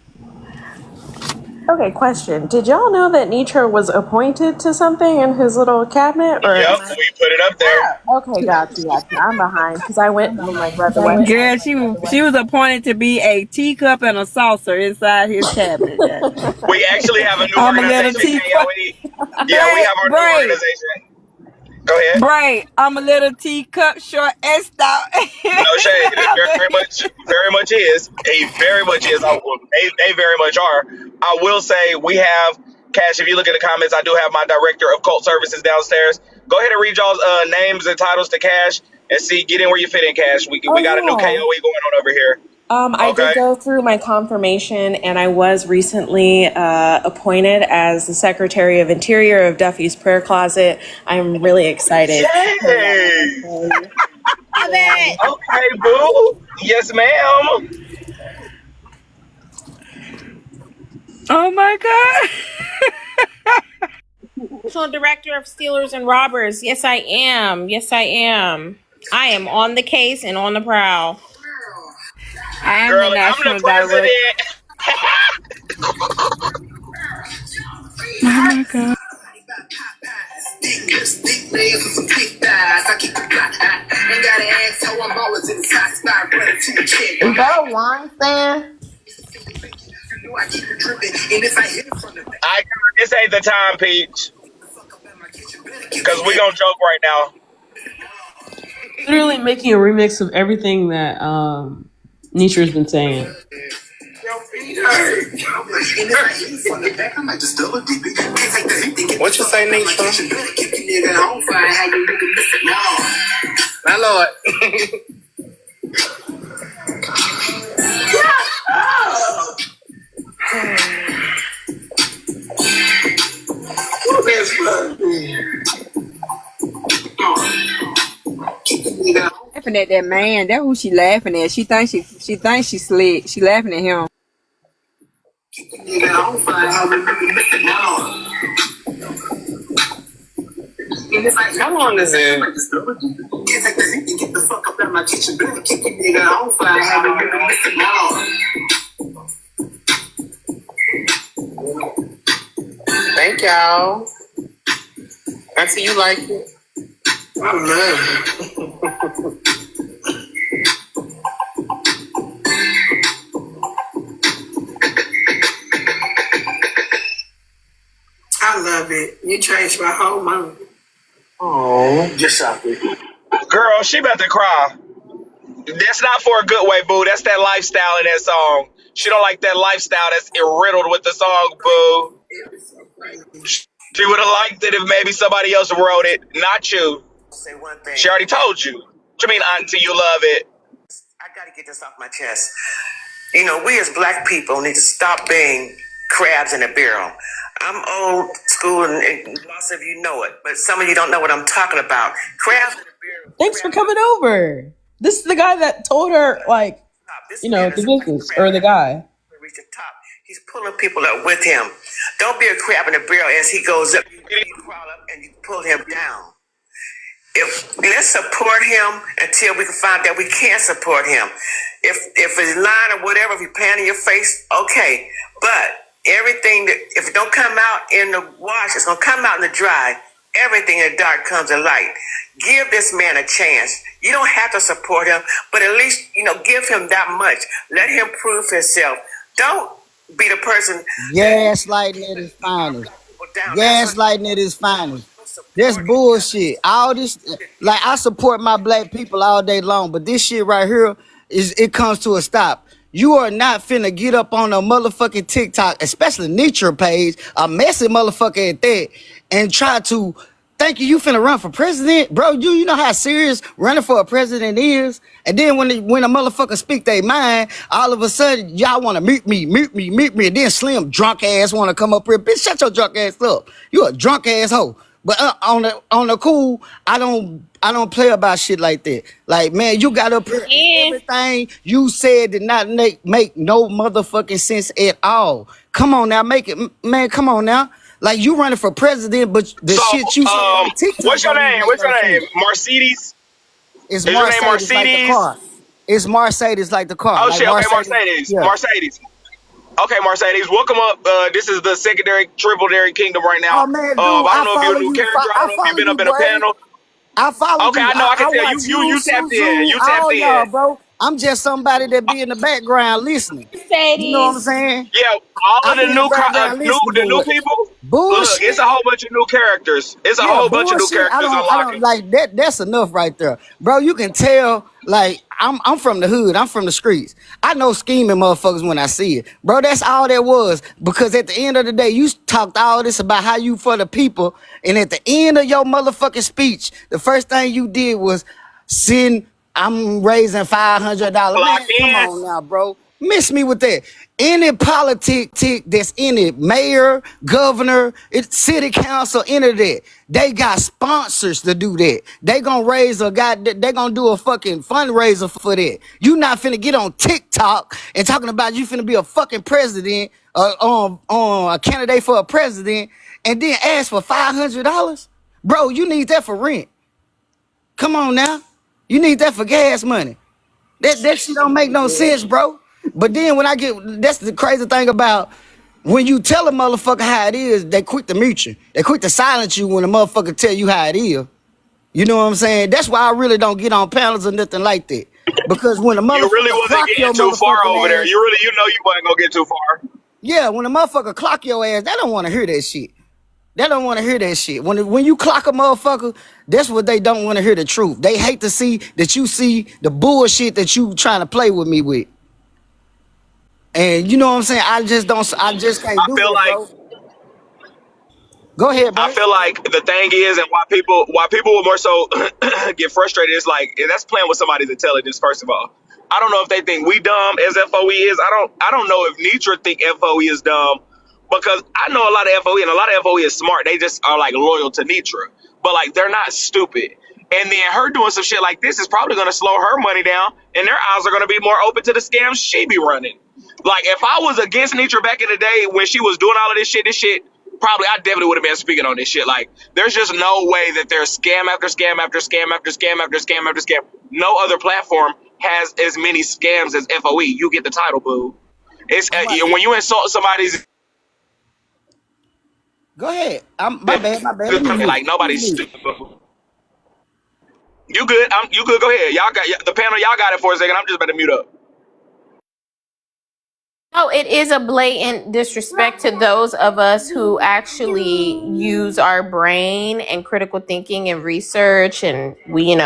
Okay, question. Did y'all know that Nitra was appointed to something in his little cabinet? Or Yep, we put it up there. Okay, gotcha. I'm behind because I went and read the website. Girl, she was appointed to be a teacup and a saucer inside his cabinet. We actually have a new organization. We have our new organization. Go ahead. Right, I'm a little teacup, short and stout. No shade. It very much is. He very much is. They very much are. I will say we have, Cash, if you look at the comments, I do have my director of cult services downstairs. Go ahead and read y'all's names and titles to Cash and see, get in where you fit in, Cash. We got a new KOE going on over here. I did go through my confirmation, and I was recently appointed as the Secretary of Interior of Duffy's Prayer Closet. I'm really excited. Yay! Okay, boo. Yes, ma'am. Oh my God. National Director of Stealers and Robbers. Yes, I am. I am on the case and on the prowl. Girl, I'm the president. Oh my God. Is that a wine stand? This ain't the time, Peach. Because we gonna joke right now. Literally making a remix of everything that Nitra's been saying. What you say, Nitra? My Lord. Laughing at that man. That's who she laughing at. She thinks she's slick. She laughing at him. How long is it? Thank y'all. I see you like it. I love it. I love it. You changed my whole mood. Oh, just stop it. Girl, she about to cry. That's not for a good way, boo. That's that lifestyle in that song. She don't like that lifestyle that's riddled with the song, boo. She would have liked it if maybe somebody else wrote it, not you. Say one thing. She already told you. What you mean, auntie, you love it? I gotta get this off my chest. You know, we as black people need to stop being crabs in a barrel. I'm old school, and lots of you know it, but some of you don't know what I'm talking about. Crabs in a barrel. Thanks for coming over. This is the guy that told her, like, you know, the business, or the guy. Reach the top. He's pulling people up with him. Don't be a crab in a barrel as he goes up. You crawl up and you pull him down. Let's support him until we can find that we can't support him. If it's lying or whatever, if he's playing in your face, okay. But everything that if it don't come out in the wash, it's gonna come out in the dry. Everything in the dark comes to light. Give this man a chance. You don't have to support him, but at least give him that much. Let him prove himself. Don't be the person. Gaslighting at his finest. Gaslighting at his finest. That's bullshit. All this, like, I support my black people all day long, but this shit right here it comes to a stop. You are not finna get up on a motherfucking TikTok, especially Nitra page, a messy motherfucker at that, and try to think you finna run for president, bro. You know how serious running for a president is. And then when a motherfucker speak their mind, all of a sudden y'all want to meet me. And then Slim drunk ass want to come up here, bitch. Shut your drunk ass up. You a drunk ass hoe. But on the cool, I don't play about shit like that. Like, man, you got up here and everything you said did not make no motherfucking sense at all. Come on now, make it, man. Come on now. Like, you running for president, but the shit you say on TikTok. What's your name? What's your name? Mercedes? It's Is your name Mercedes? Like the car. It's Mercedes like the car. Oh, like shit. Okay, Mercedes. Yeah. Mercedes. Okay, Mercedes, welcome up. This is the secondary, triple dairy kingdom right now. Oh, man, dude, I don't know if you're a new character. I don't know if you've been up in a panel. I follow okay, you. I know. I can tell you tapped in. You tapped in. Y'all, bro. I'm just somebody that be in the background listening. You know what I'm saying? Yeah, all of the new people. Bullshit. Look, it's a whole bunch of new characters. It's a whole bunch of new characters unlocking. Like that. That's enough right there, bro. You can tell. Like, I'm from the hood. I'm from the streets. I know scheming motherfuckers when I see it, bro. That's all that was. Because at the end of the day, you talked all this about how you for the people, and at the end of your motherfucking speech, the first thing you did was send. I'm raising $500. Man, come on now, bro. Miss me with that. Any politic that's in it, mayor, governor, city council, any of that, they got sponsors to do that. They gonna raise they gonna do a fucking fundraiser for that. You not finna get on TikTok and talking about you finna be a fucking president, on a candidate for a president, and then ask for $500? Bro, you need that for rent. Come on now. You need that for gas money. That shit don't make no sense, bro. But then that's the crazy thing about when you tell a motherfucker how it is, they quick to mute you. They quick to silence you when a motherfucker tell you how it is. You know what I'm saying? That's why I really don't get on panels or nothing like that. Because when a motherfucker you really wasn't getting too far over there. You know you wasn't gonna get too far. Yeah, when a motherfucker clock your ass, they don't want to hear that shit. They don't want to hear that shit. When you clock a motherfucker, that's what they don't want to hear, the truth. They hate to see that you see the bullshit that you trying to play with me with. And you know what I'm saying? I just can't do it, bro. Go ahead, bro. I feel like the thing is, and why people will more so get frustrated is like, and that's playing with somebody's intelligence, first of all. I don't know if they think we dumb as FOE is. I don't know if Nitra think FOE is dumb. Because I know a lot of FOE, and a lot of FOE is smart. They just are like loyal to Nitra. But like, they're not stupid. And then her doing some shit like this is probably going to slow her money down, and their eyes are going to be more open to the scams she be running. Like, if I was against Nitra back in the day when she was doing all of this shit, probably I definitely would have been speaking on this shit. Like, there's just no way that there's scam after scam after scam after scam after scam after scam. No other platform has as many scams as FOE. You get the title, boo. It's when you insult somebody's. Go ahead. My bad. Let me mute. Like nobody's stupid. You good? You good? Go ahead. Y'all got the panel. Y'all got it for a second. I'm just about to mute up. Oh, it is a blatant disrespect to those of us who actually use our brain and critical thinking and research, and we,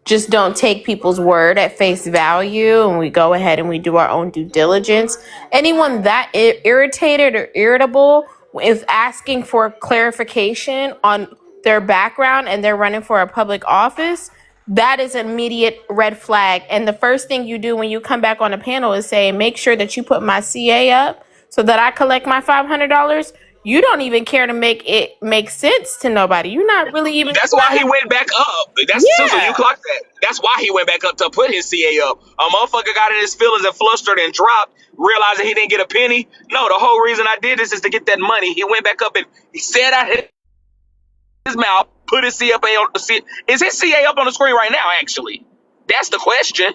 just don't take people's word at face value, and we go ahead and we do our own due diligence. Anyone that irritated or irritable is asking for clarification on their background and they're running for a public office, that is an immediate red flag. And the first thing you do when you come back on a panel is say, make sure that you put my CA up so that I collect my $500. You don't even care to make it make sense to nobody. You're not really even. That's why he went back up. That's Susan, you clocked that. That's why he went back up to put his CA up. A motherfucker got in his feelings and flustered and dropped, realizing he didn't get a penny. No, the whole reason I did this is to get that money. He went back up and he said I hit his mouth, put his CA on the CA. Is his CA up on the screen right now, actually? That's the question.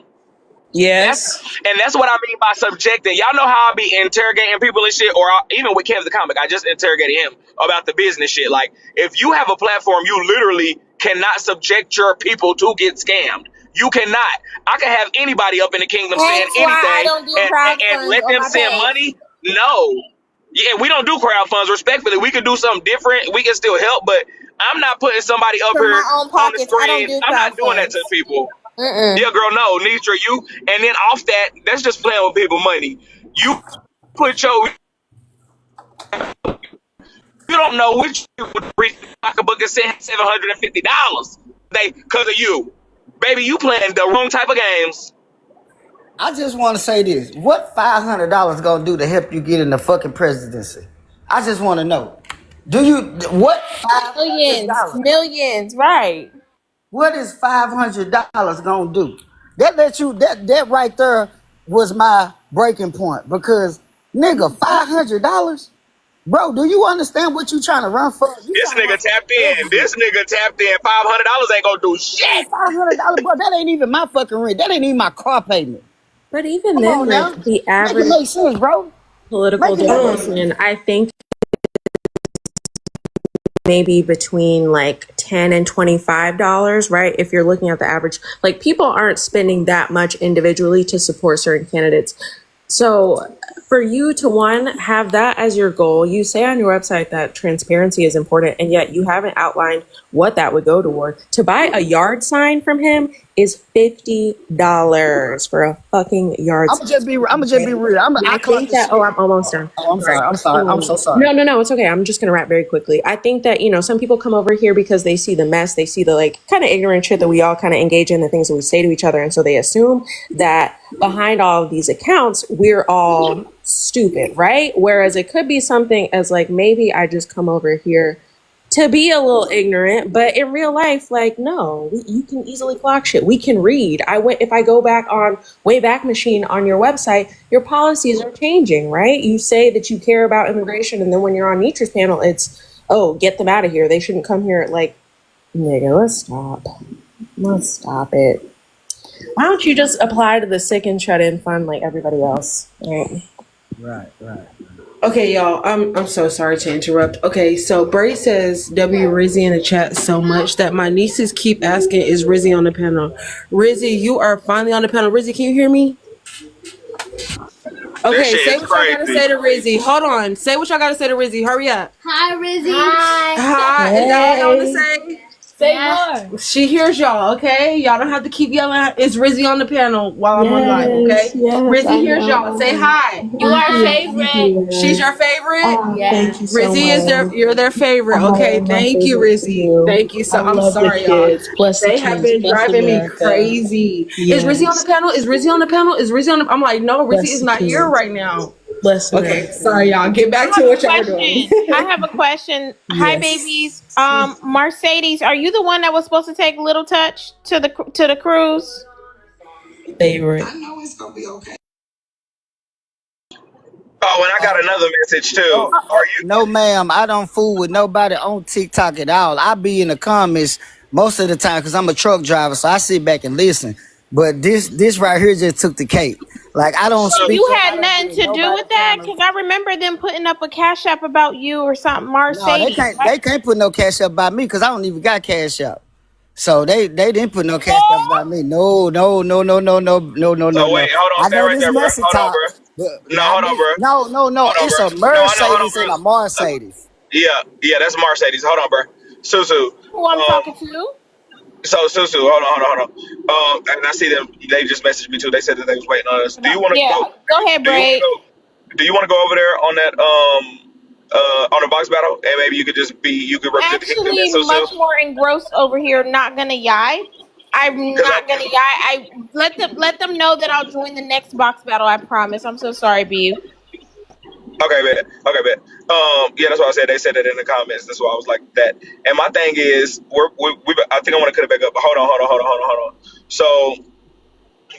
Yes. That's what I mean by subjecting. Y'all know how I be interrogating people and shit, or even with Kev the comic, I just interrogated him about the business shit. Like, if you have a platform, you literally cannot subject your people to get scammed. You cannot. I can have anybody up in the kingdom saying anything and let them send money. No. Yeah, we don't do crowdfunds. Respectfully, we could do something different. We can still help, but I'm not putting somebody up here on the screen. I'm not doing that to people. Yeah, girl, no, Nitra, you, and then off that, that's just playing with people money. You put your, you don't know which would reach the pocketbook and send $750 because of you. Baby, you playing the wrong type of games. I just want to say this. What $500 gonna do to help you get in the fucking presidency? I just want to know. What millions, right? What is $500 gonna do? That right there was my breaking point, because nigga, $500, bro. Do you understand what you trying to run for? This nigga tapped in. $500 ain't gonna do shit. $500, bro. That ain't even my fucking rent. That ain't even my car payment. But even Come then, on now. like the average Make it make sense, bro. political donation, I think maybe between like $10 and $25, right? If you're looking at the average, like people aren't spending that much individually to support certain candidates. So for you to have that as your goal, you say on your website that transparency is important, and yet you haven't outlined what that would go toward. To buy a yard sign from him is $50 for a fucking yard sign. I'm just be real. I'm almost done. Oh, I'm sorry. I'm so sorry. No, it's okay. I'm just gonna wrap very quickly. I think that, some people come over here because they see the mess, they see the like kind of ignorant shit that we all kind of engage in, the things that we say to each other, and so they assume that behind all of these accounts we're all stupid, right? Whereas it could be something as like, maybe I just come over here to be a little ignorant, but in real life, like, no, you can easily clock shit. We can read. If I go back on Wayback Machine on your website, your policies are changing, right? You say that you care about immigration, and then when you're on Nitra's panel, it's, oh, get them out of here. They shouldn't come here. Like, nigga, let's stop it. Why don't you just apply to the sick and shut-in fund like everybody else? Right. Okay, y'all, I'm so sorry to interrupt. Okay, so Braid says W Rizzy in the chat so much that my nieces keep asking, is Rizzy on the panel? Rizzy, you are finally on the panel. Rizzy, can you hear me? Okay, say what y'all gotta say to Rizzy. Hold on. Say what y'all gotta say to Rizzy. Hurry up. Hi, Rizzy. Hi. Is that all y'all want to say? Say more. She hears y'all, okay? Y'all don't have to keep yelling. It's Rizzy on the panel while I'm on live, okay? Rizzy hears y'all. Say hi. You are favorite. She's your favorite? Yes. Rizzy is you're their favorite. Okay, thank you, Rizzy. Thank you. So I'm sorry, y'all. They have been driving me crazy. Is Rizzy on the panel? Is Rizzy on the panel? Is Rizzy on the I'm like, no, Rizzy is not here right now. Okay, sorry, y'all. Get back to what y'all doing. I have a question. Hi, babies. Mercedes, are you the one that was supposed to take Little Touch to the cruise? Favorite. I know it's gonna be okay. Oh, and I got another message too. No, ma'am. I don't fool with nobody on TikTok at all. I be in the comments most of the time because I'm a truck driver, so I sit back and listen. But this right here just took the cake. Like I don't So speak you up. I had don't nothing get in to do nobody with that? panels. Because I remember them putting up a cash app about you or something, No, they Mercedes. can't. They can't put no cash up by me because I don't even got cash up. So they didn't put no cash up by me. No, no, no, no, no, no, no, no, So no, no. wait, hold on, I stay know right this there, bro. messy Hold on, talk, bro. but No, not hold on, me. bro. No, no, no. Hold on, It's a bro. No, I know. Hold on, Mercedes and a bro. Mercedes. Yeah, that's Mercedes. Hold on, bro. Susu. Who I'm talking to? So Susu, hold on. And I see them. They just messaged me too. They said that they was waiting on us. Do you want to Yeah, go? go ahead, Do you want to Braid. go? Do you want to go over there on that on the box battle, and maybe you could you could represent the kingdom Actually, and Susu? much more engrossed over here. Not gonna yai. I'm Because not gonna yai. I let them know that I'll join the next box battle. I promise. I'm so sorry, B. okay, man. Okay, man. Yeah, that's what I said. They said that in the comments. That's why I was like that. And my thing is, I think I want to cut it back up. But hold on. So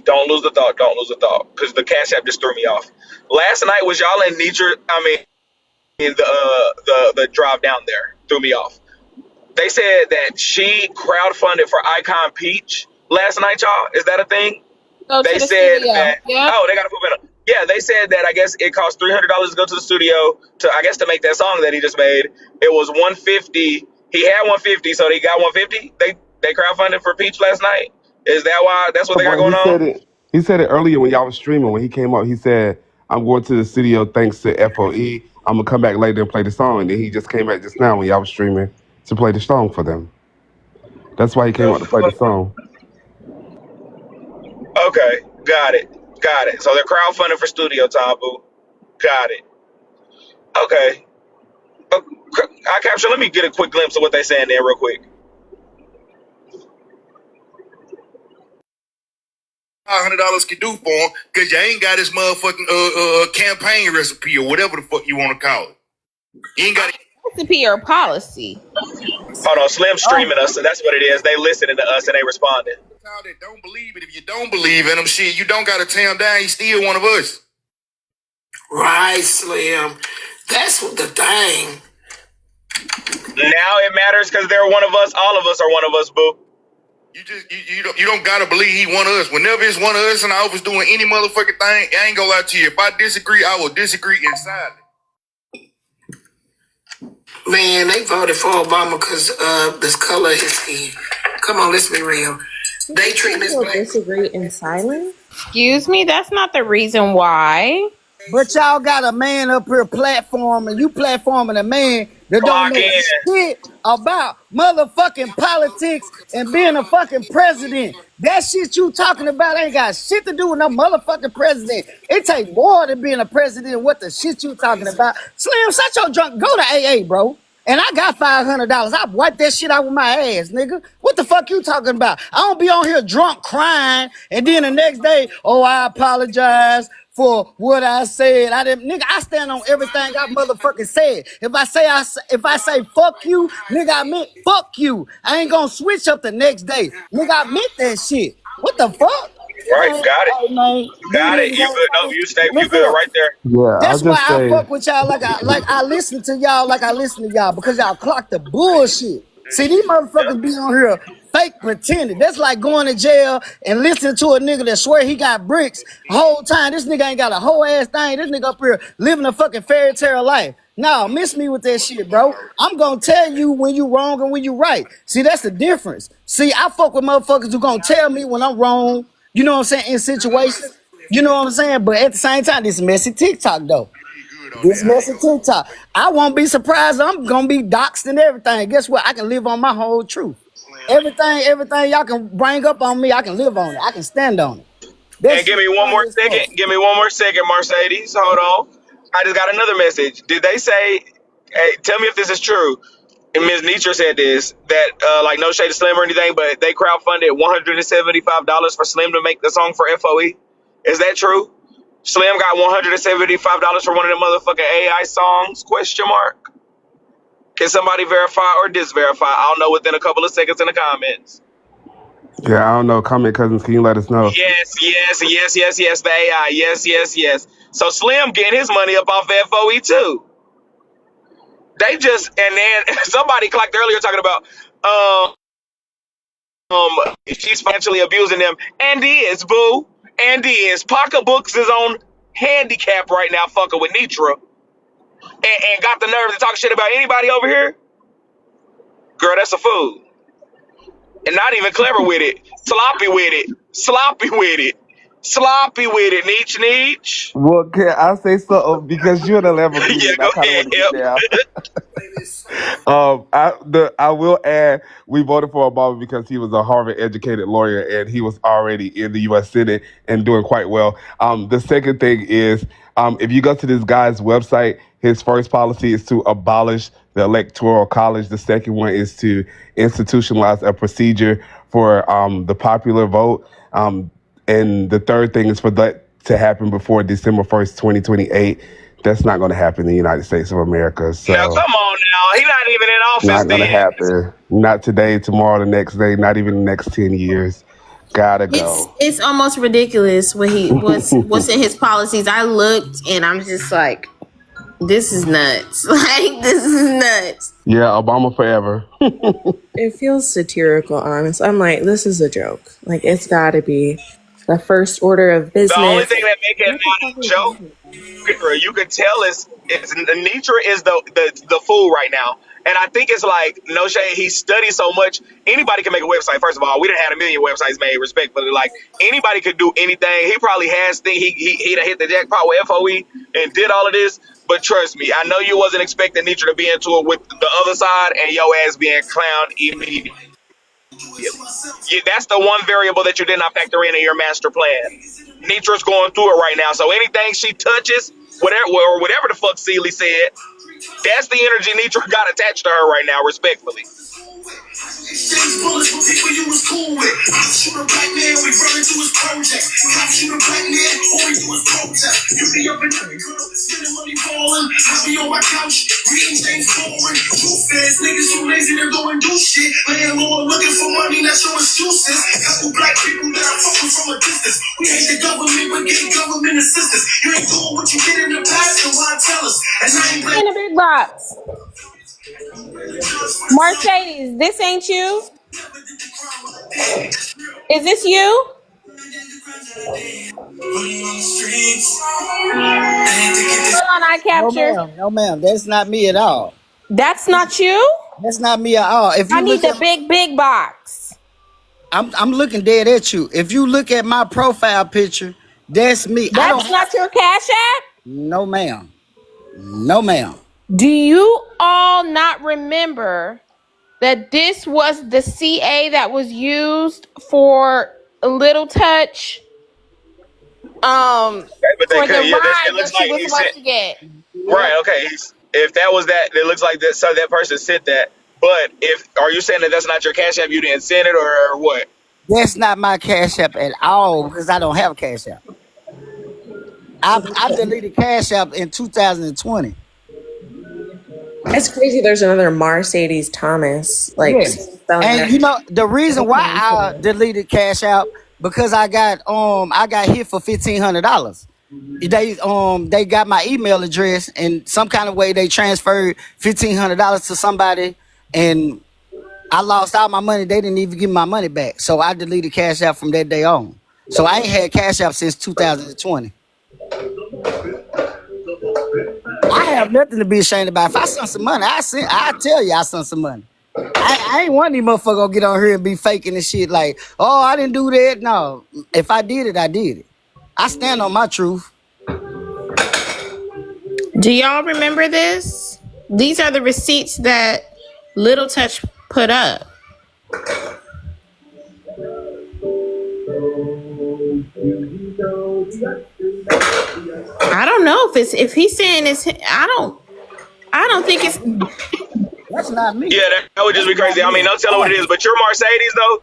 don't lose the thought. Don't lose the thought, because the cash app just threw me off. Last night was y'all in nature. I mean, the drive down there threw me off. They said that she crowdfunded for Icon Peach last night, y'all. Is that a thing? Go to They the said studio. that. Yep. Oh, they got to put it. Yeah, they said that. I guess it cost $300 to go to the studio to make that song that he just made. It was 150. He had 150, so he got 150. They crowdfunded for Peach last night. Is that why? That's what they got Boy, going on. he said it earlier when y'all was streaming. When he came up, he said, "I'm going to the studio thanks to FOE. I'm gonna come back later and play the song." And then he just came back just now when y'all was streaming to play the song for them. That's why he came out to play the song. Okay, got it. So they're crowdfunding for studio time, boo. Got it. Okay. I capture. Let me get a quick glimpse of what they saying there, real quick. $500 can do for him because you ain't got his motherfucking campaign recipe or whatever the fuck you want to call it. You ain't got it. Recipe or policy. Hold on, Slim streaming us, so that's what it is. They listening to us and they responding. That don't believe it. If you don't believe in him, shit, you don't got to tear him down. He's still one of us. Right, Slim. That's the thing. Now it matters because they're one of us. All of us are one of us, boo. You don't gotta believe he one of us. Whenever it's one of us in the office doing any motherfucking thing, I ain't gonna lie to you. If I disagree, I will disagree inside. Man, they voted for Obama because of this color of his skin. Come on, let's be real. They treat this black. Disagree in silence. Excuse me. That's not the reason why. But y'all got a man up here platforming, you platforming a man that don't Clock know in. shit about motherfucking politics and being a fucking president. That shit you talking about ain't got shit to do with no motherfucking president. It take more than being a president than what the shit you talking about. Slim, shut your drunk, go to AA, bro. And I got $500. I wipe that shit out with my ass, nigga. What the fuck you talking about? I don't be on here drunk crying and then the next day, oh, I apologize for what I said. I didn't, nigga. I stand on everything I motherfucking said. If I say fuck you, nigga, I meant fuck you. I ain't gonna switch up the next day, nigga. I meant that shit. What the fuck? Right, Man, got it. hey, man, these Got it. niggas You good? No, ain't. you stay. You Look good here. right there. Yeah, I'll That's why just I say, fuck with y'all like I listen to y'all like I listen to y'all because y'all clock the bullshit. See, these motherfuckers be on here fake pretending. That's like going to jail and listening to a nigga that swear he got bricks the whole time. This nigga ain't got a whole ass thing. This nigga up here living a fucking fairy tale life. No, miss me with that shit, bro. I'm gonna tell you when you wrong and when you right. See, that's the difference. See, I fuck with motherfuckers who gonna tell me when I'm wrong. You know what I'm saying? In situations. You know what I'm saying? But at the same time, this messy TikTok though. This messy TikTok. I won't be surprised. I'm gonna be doxxed and everything. Guess what? I can live on my whole truth. Everything y'all can bring up on me, I can live on it. I can stand on it. And That's give me one funny more as fuck. second. Give me one more second, Mercedes. Hold on. I just got another message. Did they say? Hey, tell me if this is true. And Ms. Nietzsche said this that like no shade to Slim or anything, but they crowdfunded $175 for Slim to make the song for FOE. Is that true? Slim got $175 for one of the motherfucking AI songs? Question mark. Can somebody verify or disverify? I'll know within a couple of seconds in the comments. yeah, I don't know. Comment cousins, can you let us know? Yes. The AI. Yes. So Slim getting his money up off FOE too. They just and then somebody clocked earlier talking about she's financially abusing them, and is boo, and is pocketbooks is on handicap right now, fucking with Nitra, and got the nerve to talk shit about anybody over here. Girl, that's a fool, and not even clever with it, sloppy with it, sloppy with it, sloppy with it. Neech. Well, can I say something? Because you're an 11 Yeah, comedian, I go kind of ahead. want to get down. Yep. I will add, we voted for Obama because he was a Harvard educated lawyer and he was already in the U.S. Senate and doing quite well. The second thing is, if you go to this guy's website, his first policy is to abolish the electoral college. The second one is to institutionalize a procedure for the popular vote. And the third thing is for that to happen before December 1st, 2028. That's not going to happen in the United States of America. So Now, come on now. He's not even in office not going to then. happen. Not today, tomorrow, the next day, not even the next 10 years. Gotta go. It's almost ridiculous what what's in his policies. I looked and I'm just like, this is nuts. Like, this is nuts. Yeah, Obama forever. It feels satirical, honest. I'm like, this is a joke. Like, it's got to be the first order of business. The only thing that make it not a joke, you could tell is Nitra is the fool right now. And I think it's like, no shade, he studies so much. Anybody can make a website. First of all, we done had a million websites made, respectfully. Like, anybody could do anything. He probably has things. He done hit the jackpot with FOE and did all of this. But trust me, I know you wasn't expecting Nitra to be into it with the other side and your ass being clowned immediately. Yeah, that's the one variable that you did not factor in your master plan. Nitra's going through it right now. So anything she touches, whatever the fuck Seeley said, that's the energy Nitra got attached to her right now, respectfully. Exchange bullets with people you was cool with. Shoot a black man, we run into his projects. Cop shoot a black man, all we do is protest. You be up in every girl, spending money falling. I be on my couch, reading James Baldwin. Truth is, niggas too lazy to go and do shit. Landlord looking for money, that's your excuses. Couple black people that I fuck with from a distance. We hate the government, but get government assistance. You ain't doing what you did in the past, so why tell us? And I ain't In a big box. Mercedes, this ain't you? Is this you? Hold on, I No, capture. ma'am. No, ma'am. That's not me at all. That's not you? That's not me at all. If you I need look the at, big box. I'm looking dead at you. If you look at my profile picture, that's me. That's not your Cash App? No, ma'am. No, ma'am. Do you all not remember that this was the CA that was used for Little Touch? Okay, but For the it ride looks that she like was he supposed sent. to get. Right, okay. If that was that, it looks like that. So that person sent that. But are you saying that that's not your Cash App? You didn't send it, or what? That's not my Cash App at all because I don't have a Cash App. I deleted Cash App in 2020. It's crazy. There's another Mercedes Thomas. Like, Yes. And you know the reason why I deleted Cash App because I got hit for $1,500. They got my email address and some kind of way they transferred $1,500 to somebody and I lost all my money. They didn't even give me my money back. So I deleted Cash App from that day on. So I ain't had Cash App since 2020. I have nothing to be ashamed about. If I sent some money, I tell you I sent some money. I ain't one of these motherfuckers gonna get on here and be faking and shit like, oh, I didn't do that. No. If I did it, I did it. I stand on my truth. Do y'all remember this? These are the receipts that Little Touch put up. I don't know if he's saying it's. I don't think it's. That's not me. Yeah, that would just be crazy. I mean, don't tell her what it is. But you're Mercedes, though.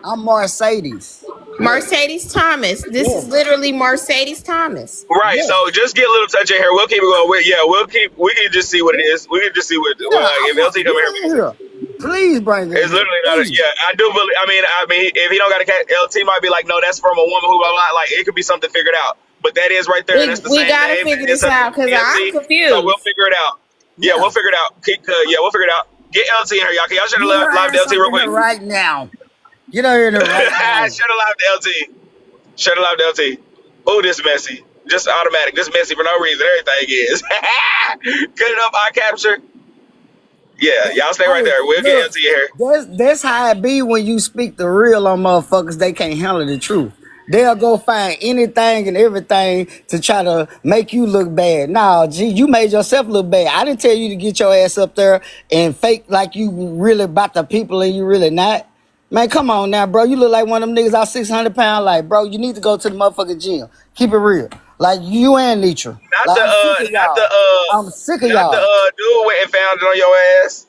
I'm Mercedes. Mercedes Thomas. This is literally Mercedes Thomas. Right. So just get a little touch in here. We'll keep it going. We can just see what it is. We can just see what if LT come here. Please bring it. It's literally not. I do believe. I mean, if he don't got a cat, LT might be like, no, that's from a woman who blah blah. Like it could be something figured out. But that is right there. That's the same We gotta name. figure this out because I'm confused. So we'll figure it out. Yeah, we'll figure it out. We'll figure it out. Get LT in here, y'all. Can y'all share the live to LT real quick? Right now. Get out here in the right now. Should have left LT. Should have left LT. Oh, this messy. Just automatic. This messy for no reason. Everything is. Good enough eye capture. Yeah, y'all stay right Hey, there. We'll get look, LT here. that's how it be when you speak the real on motherfuckers. They can't handle the truth. They'll go find anything and everything to try to make you look bad. Nah, G, you made yourself look bad. I didn't tell you to get your ass up there and fake like you really about the people and you really not. Man, come on now, bro. You look like one of them niggas out 600 pounds. Like, bro, you need to go to the motherfucking gym. Keep it real. Like, you and Nietzsche. Not Like, the I'm sick of not the y'all. I'm sick of not the y'all. dude went and found it on your ass.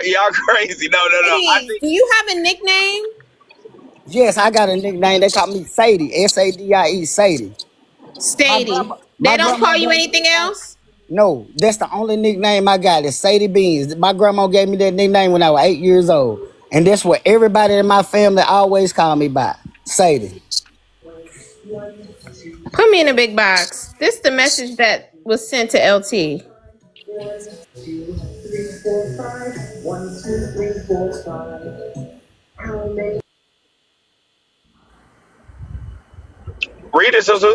y'all crazy. No. I Ladies, think do you have a nickname? Yes, I got a nickname. They call me Sadie. S-A-D-I-E, Sadie. My Sadie. grandma, They my don't grandma call you gave me anything that name. else? No, that's the only nickname I got. It's Sadie Beans. My grandma gave me that nickname when I was 8 years old. And that's what everybody in my family always call me by. Sadie. Put me in a big box. This is the message that was sent to LT. read it, sister.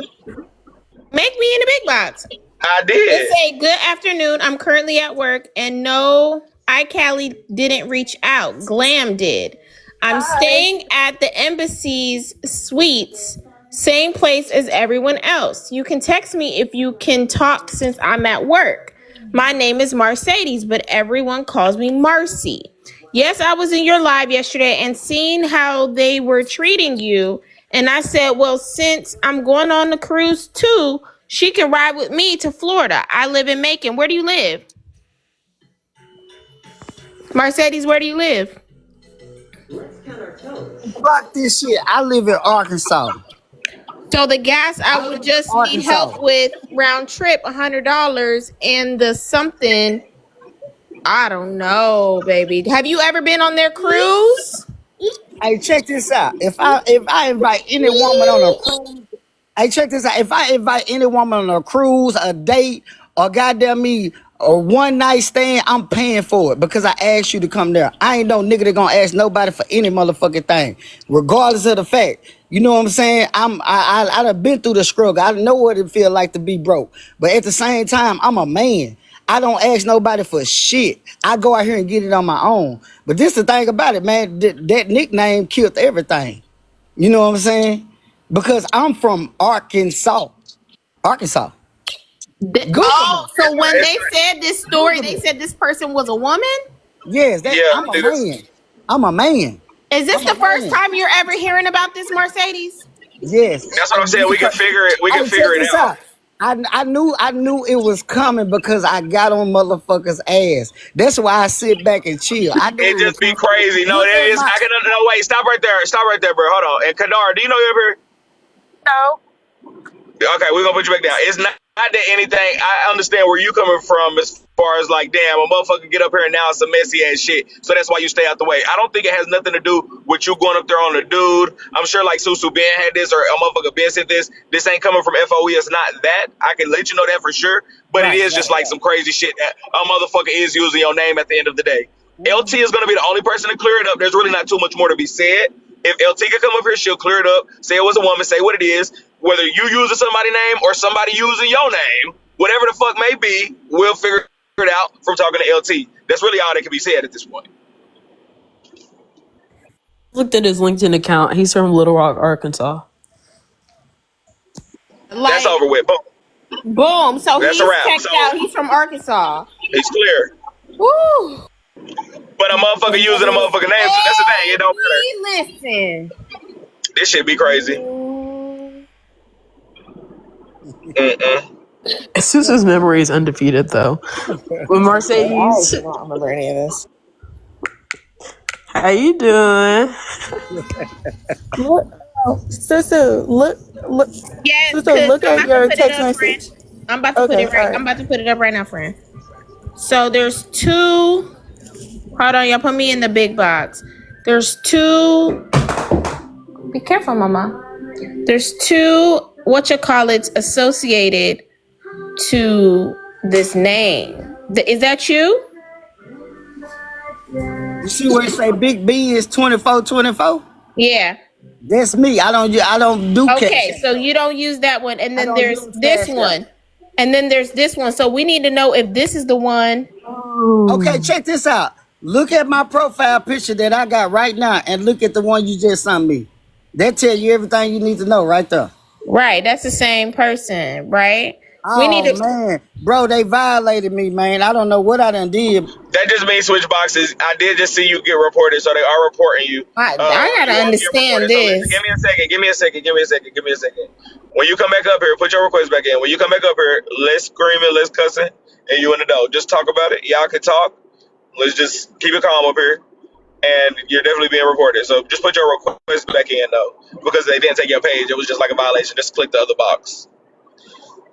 Make me in a big box. I It did. say, good afternoon. I'm currently at work and no, iCali didn't reach out. Glam did. I'm staying at the embassy's suites, same place as everyone else. You can text me if you can talk since I'm at work. My name is Mercedes, but everyone calls me Marcy. Yes, I was in your live yesterday and seeing how they were treating you. And I said, well, since I'm going on the cruise too, she can ride with me to Florida. I live in Macon. Where do you live? Mercedes, where do you live? Fuck this shit. I live in Arkansas. So the gas I I would live in just need Arkansas. help with round trip $100 and the something. I don't know, baby. Have you ever been on their cruise? Hey, check this out. If I invite any woman on a cruise, hey, check this out. If I invite any woman on a cruise, a date, or goddamn me, a one night stand, I'm paying for it because I asked you to come there. I ain't no nigga that gonna ask nobody for any motherfucking thing, regardless of the fact. You know what I'm saying? I done been through the struggle. I know what it feel like to be broke. But at the same time, I'm a man. I don't ask nobody for shit. I go out here and get it on my own. But this the thing about it, man. That nickname killed everything. You know what I'm saying? Because I'm from Arkansas. Arkansas. Google me. So when It's they said this story, Google they me. said this person was a woman? Yes, that yeah, I'm a niggas. man. I'm a man. Is this I'm a the first man. time you're ever hearing about this, Mercedes? Yes. That's what I'm saying. This We is can figure it. We can hey, check figure it this out. out. I knew it was coming because I got on motherfuckers' ass. That's why I sit back and chill. I knew It it was just be coming. crazy. No, Look that at is. my I can. No, wait. Stop right there. Stop right there, bro. Hold on. And Kadar, do you know you ever? Okay, we're gonna put you back down. It's not that anything. I understand where you coming from as far as like, damn, a motherfucker get up here and now it's some messy ass shit. So that's why you stay out the way. I don't think it has nothing to do with you going up there on a dude. I'm sure like Susu Ben had this or a motherfucker Ben said this. This ain't coming from FOE. It's not that. I can let you know that for sure. But it right, is right, just like right. some crazy shit that a motherfucker is using your name at the end of the day. LT is gonna be the only person to clear it up. There's really not too much more to be said. If LT could come up here, she'll clear it up, say it was a woman, say what it is. Whether you using somebody's name or somebody using your name, whatever the fuck may be, we'll figure it out from talking to LT. That's really all that can be said at this point. Looked at his LinkedIn account. He's from Little Rock, Arkansas. That's Like, over with. Boom. boom. So That's a he's wrap. checked So out. He's from Arkansas. he's clear. Woo. But a motherfucker using a motherfucking name, so that's the thing. It don't matter. Listen. This shit be crazy. Mm-mm. Susan's memory is undefeated, though. With Mercedes, I don't remember any of this. how you doing? Look, Susu, look, Yes, Susu, because look I'm at about to your put it text up, friend. message. I'm about to put Okay, it right. all I'm right. about to put it up right now, friend. So there's two. Hold on, y'all. Put me in the big box. There's two. Be careful, mama. There's two associated to this name. Is that you? You see where it say Big B is 2424? Yeah. That's me. I don't do cash Okay, app. so you don't use that one, and I then don't there's use this cash app. one, and then there's this one. So we need to know if this is the one. Okay, check this out. Look at my profile picture that I got right now and look at the one you just sent me. That tell you everything you need to know right there. Right, that's the same person, right? We need Oh to. man, bro, they violated me, man. I don't know what I done did. That just means switch boxes. I did just see you get reported, so they are reporting you. I gotta You are getting understand reported. So listen, this. give me a second. Give me a second. Give me a second. Give me a second. When you come back up here, put your request back in. When you come back up here, let's screaming, let's cussing, and you in the dough. Just talk about it. Y'all can talk. Let's just keep it calm up here. And you're definitely being recorded. So just put your request back in though, because they didn't take your page. It was just like a violation. Just click the other box.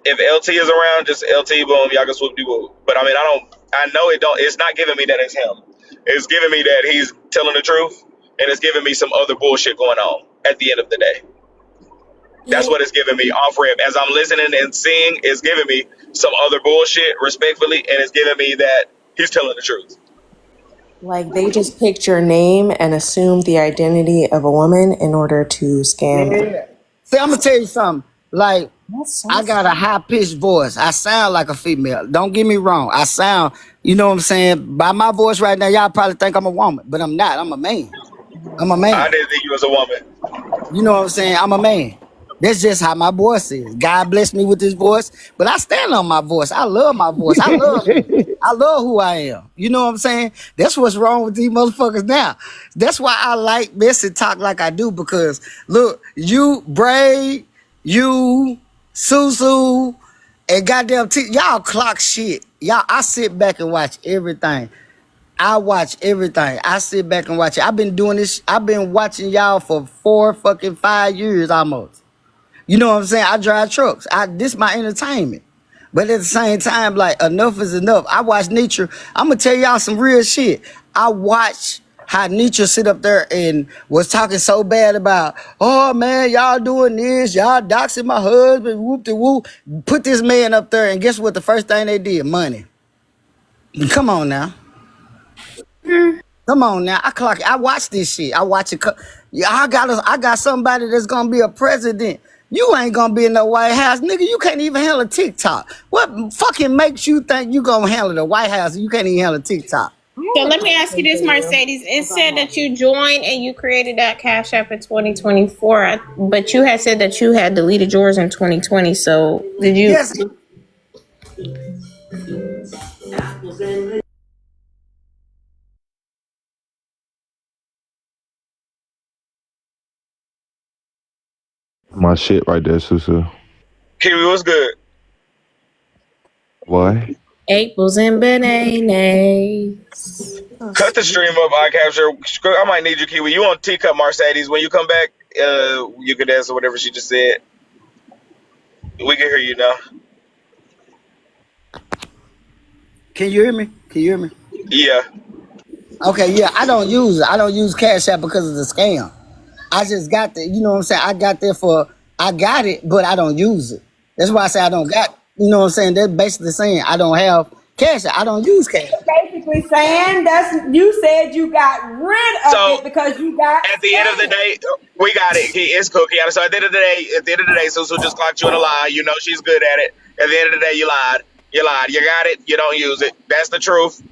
If LT is around, just LT, boom, y'all can swoop de whoop. But I mean, I know it don't. It's not giving me that it's him. It's giving me that he's telling the truth, and it's giving me some other bullshit going on. At the end of the day, that's what it's giving me off rip. As I'm listening and seeing, it's giving me some other bullshit, respectfully, and it's giving me that he's telling the truth. Like they just picked your name and assumed the identity of a woman in order to scam. Yeah. See, I'm gonna tell you something. Like, So I got a high pitched voice. I sound like a female. Don't get me wrong. I sound, you know what I'm saying? By my voice right now, y'all probably think I'm a woman, but I'm not. I'm a man. I'm a I man. didn't think you was a woman. You know what I'm saying? I'm a man. That's just how my voice is. God bless me with this voice, but I stand on my voice. I love my voice. I love me. I love who I am. You know what I'm saying? That's what's wrong with these motherfuckers now. That's why I like Messytok like I do, because look, you, Braid, you, Susu, and goddamn y'all clock shit. Y'all, I sit back and watch everything. I watch everything. I sit back and watch it. I've been doing this. I've been watching y'all for 5 years almost. You know what I'm saying? I drive trucks. This my entertainment. But at the same time, like, enough is enough. I watch Nietzsche. I'm gonna tell y'all some real shit. I watch how Nietzsche sit up there and was talking so bad about, oh man, y'all doing this, y'all doxing my husband, whoop de whoop. Put this man up there, and guess what? The first thing they did, money. Come on now. Come on now. I watch this shit. I watch it. Yeah, I got somebody that's gonna be a president. You ain't gonna be in the White House, nigga. You can't even handle TikTok. What fucking makes you think you gonna handle the White House and you can't even handle TikTok? So let me ask you this, Mercedes. It said that you joined and you created that Cash App in 2024, but you had said that you had deleted yours in 2020. So did you? Yes. My shit right there, Susu. Kiwi, what's good? What? Apples and bananas. Cut the stream up, I capture. I might need you, Kiwi. You on Teacup Mercedes. When you come back, you can answer whatever she just said. We can hear you now. Can you hear me? Can you hear me? Yeah. Okay, yeah. I don't use it. I don't use Cash App because of the scam. I just got the, you know what I'm saying? I got it, but I don't use it. That's why I say I don't got, you know what I'm saying? They're basically saying I don't have Cash App. I don't use Cash App. Basically saying you said you got rid of So it because you got at the end of the day, we got it. It's Cookie. So at the end of the day, Susu just clocked you in a lie. You know she's good at it. At the end of the day, you lied. You lied. You got it. You don't use it. That's the truth.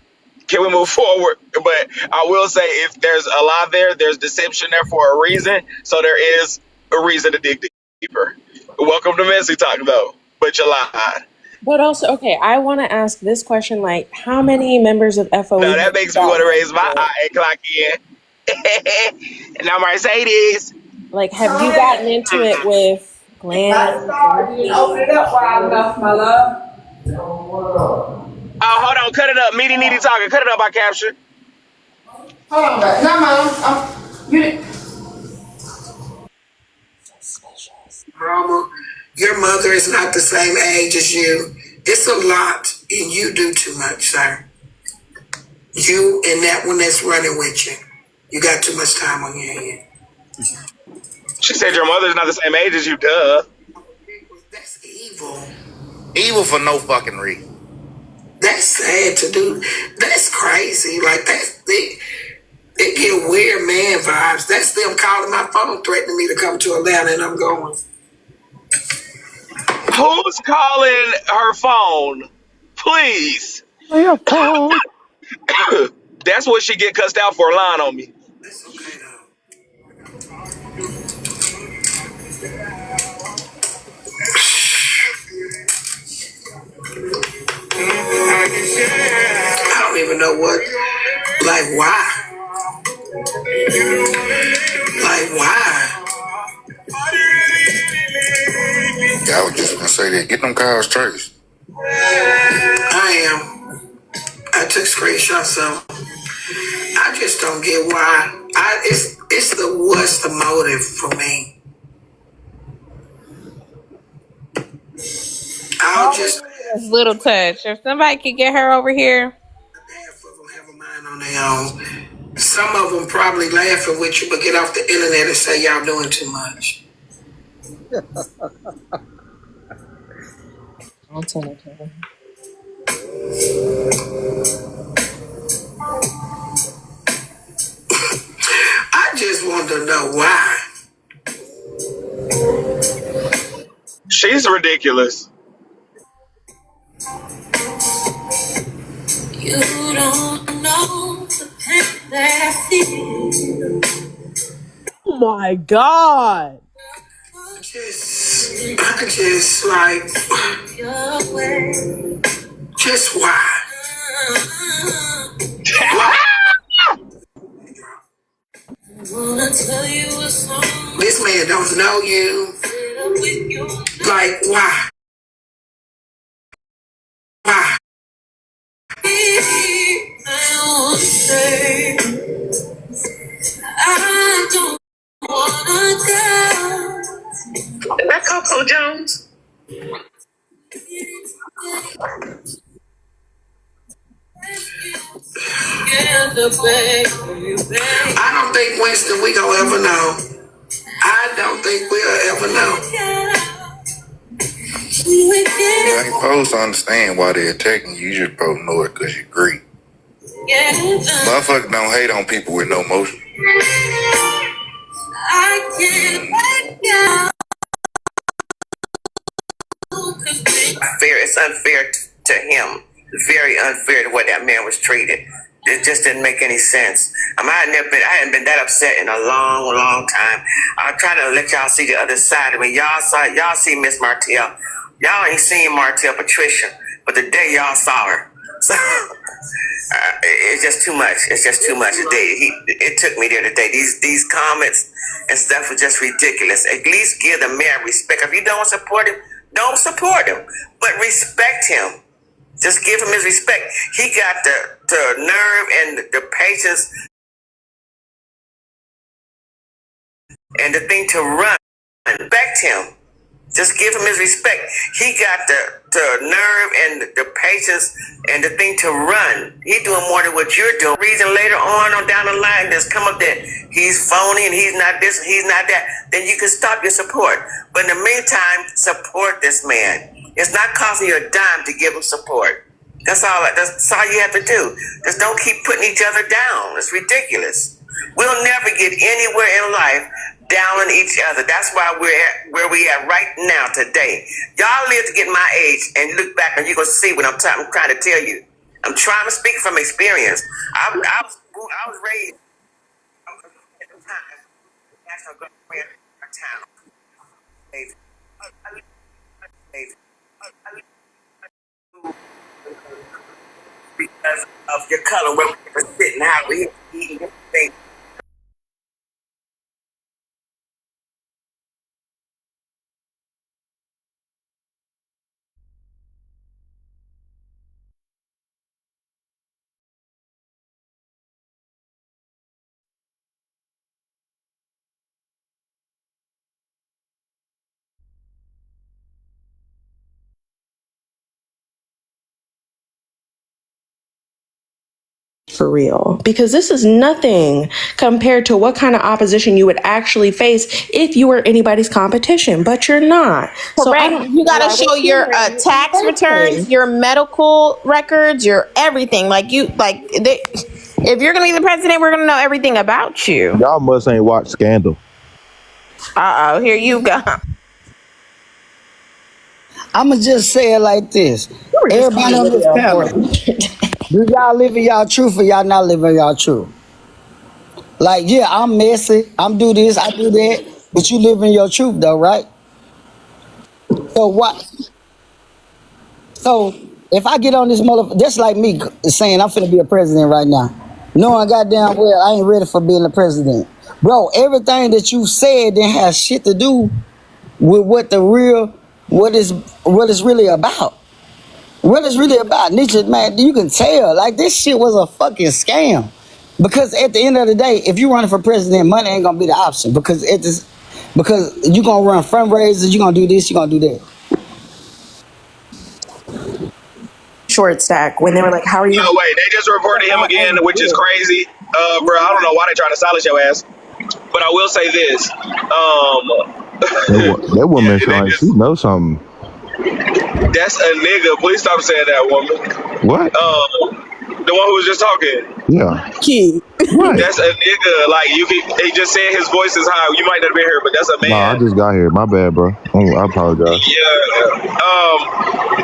Can we move forward? But I will say, if there's a lie there, there's deception there for a reason. So there is a reason to dig deeper. Welcome to Messytok, though. But you lied. But also, okay, I want to ask this question: like, how many members of FOE? Now that makes me want to raise my eye and clock in. Now Mercedes. Like, have you gotten into it with Glenn? Open it up wide enough, my love. Oh, hold on, cut it up. Meaty needy talking. Cut it up, I captured. Hold on, guys. No, Mom. You didn't. Mama, your mother is not the same age as you. It's a lot, and you do too much, sir. You and that one that's running with you. You got too much time on your hands. She said your mother's not the same age as you, duh. That's evil. Evil for no fucking reason. That's sad to do. That's crazy. Like, that's the It get weird man vibes. That's them calling my phone, threatening me to come to Atlanta, and I'm going. Who's calling her phone? Please. Your phone. That's what she get cussed out for, lying on me. That's okay though. I don't even know what. Like why? Like why? Yeah, I was just gonna say that. Get them cars traced. I am. I took screenshots of them. I just don't get why. It's the what's the motive for me? I'll just Little touch. If somebody could get her over here. half of them have a mind on their own. Some of them probably laughing with you, but get off the internet and say y'all doing too much. Don't tell her. I just want to know why. She's ridiculous. You don't know the pain that I feel. Oh my God. I just like, just why? Why? This man don't know you. Like, why? Why? I don't wanna go. Is that Coco Jones? I don't think, Winston, we gonna ever know. I don't think we'll ever know. You ain't supposed to understand why they're attacking you. You just supposed to know it because you're Greek. Motherfuckers don't hate on people with no motion. I can't let go. It's unfair to him. Very unfair to what that man was treated. It just didn't make any sense. I hadn't been that upset in a long, long time. I'm trying to let y'all see the other side of me. Y'all see Miss Martell. Y'all ain't seen Martell Patricia, but the day y'all saw her. So it's just too much. It's just too much. It took me there today. These comments and stuff were just ridiculous. At least give the man respect. If you don't support him, don't support him, but respect him. Just give him his respect. He got the nerve and the patience and the thing to run. Respect him. Just give him his respect. He got the nerve and the patience and the thing to run. He doing more than what you're doing. Reason later on down the line, just come up there. He's phony and he's not this, he's not that. Then you can stop your support. But in the meantime, support this man. It's not costing you a dime to give him support. That's all you have to do. Just don't keep putting each other down. It's ridiculous. We'll never get anywhere in life down on each other. That's why we're at where we are right now today. Y'all live to get my age and look back and you're going to see what I'm trying to tell you. I'm trying to speak from experience. I was raised at the time. National Guard in our town. Because of your color, where we were sitting, how we eating things. For real, because this is nothing compared to what kind of opposition you would actually face if you were anybody's competition, but you're not. So You got to show your tax returns, your medical records, your everything. If you're gonna be the president, we're gonna know everything about you. Y'all must ain't watch Scandal. Here you go. I'ma just say it like this. Everybody on this panel, do y'all live in y'all truth or y'all not living in y'all truth? Like, yeah, I'm messy. I'm do this, I do that. But you live in your truth though, right? So what? So if I get on this motherfucker, that's like me saying I'm finna be a president right now. Knowing goddamn well I ain't ready for being a president. Bro, everything that you said didn't have shit to do with what is really about. What it's really about, Nietzsche, man, you can tell. Like, this shit was a fucking scam. Because at the end of the day, if you running for president, money ain't gonna be the option. Because you gonna run fundraisers, you gonna do this, you gonna do that. Short stack when they were like, "How are you?" No, wait, they just reported him again, which is crazy. Bro, I don't know why they trying to silence your ass. But I will say this. That woman sounds like she knows something. That's a nigga. Please stop saying that, woman. What? The one who was just talking. Yeah. Key. What? That's a nigga. Like, he just said his voice is high. You might not be here, but that's a man. Nah, I just got here. My bad, bro. I apologize. Yeah.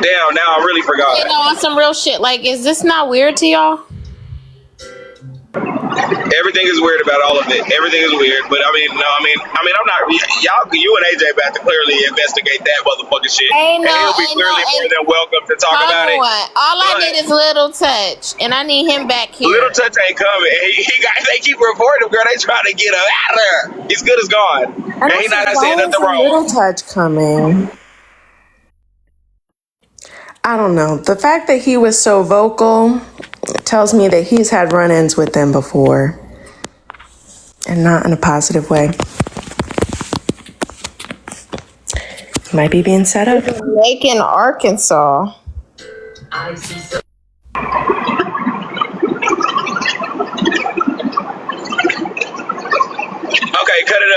Damn, now I really forgot. You know, on some real shit. Like, is this not weird to y'all? Everything is weird about all of it. Everything is weird, but I'm not. Y'all, you and AJ about to clearly investigate that motherfucking shit, and he'll be clearly more than welcome to talk about it. All I need is Little Touch, and I need him back here. Little Touch ain't coming. They keep reporting him, girl. They trying to get him out of there. He's good as gone, and he's not saying nothing wrong. Little Touch coming. I don't know. The fact that he was so vocal tells me that he's had run-ins with them before, and not in a positive way. Might be being set up. Macon, Arkansas. Okay, cut it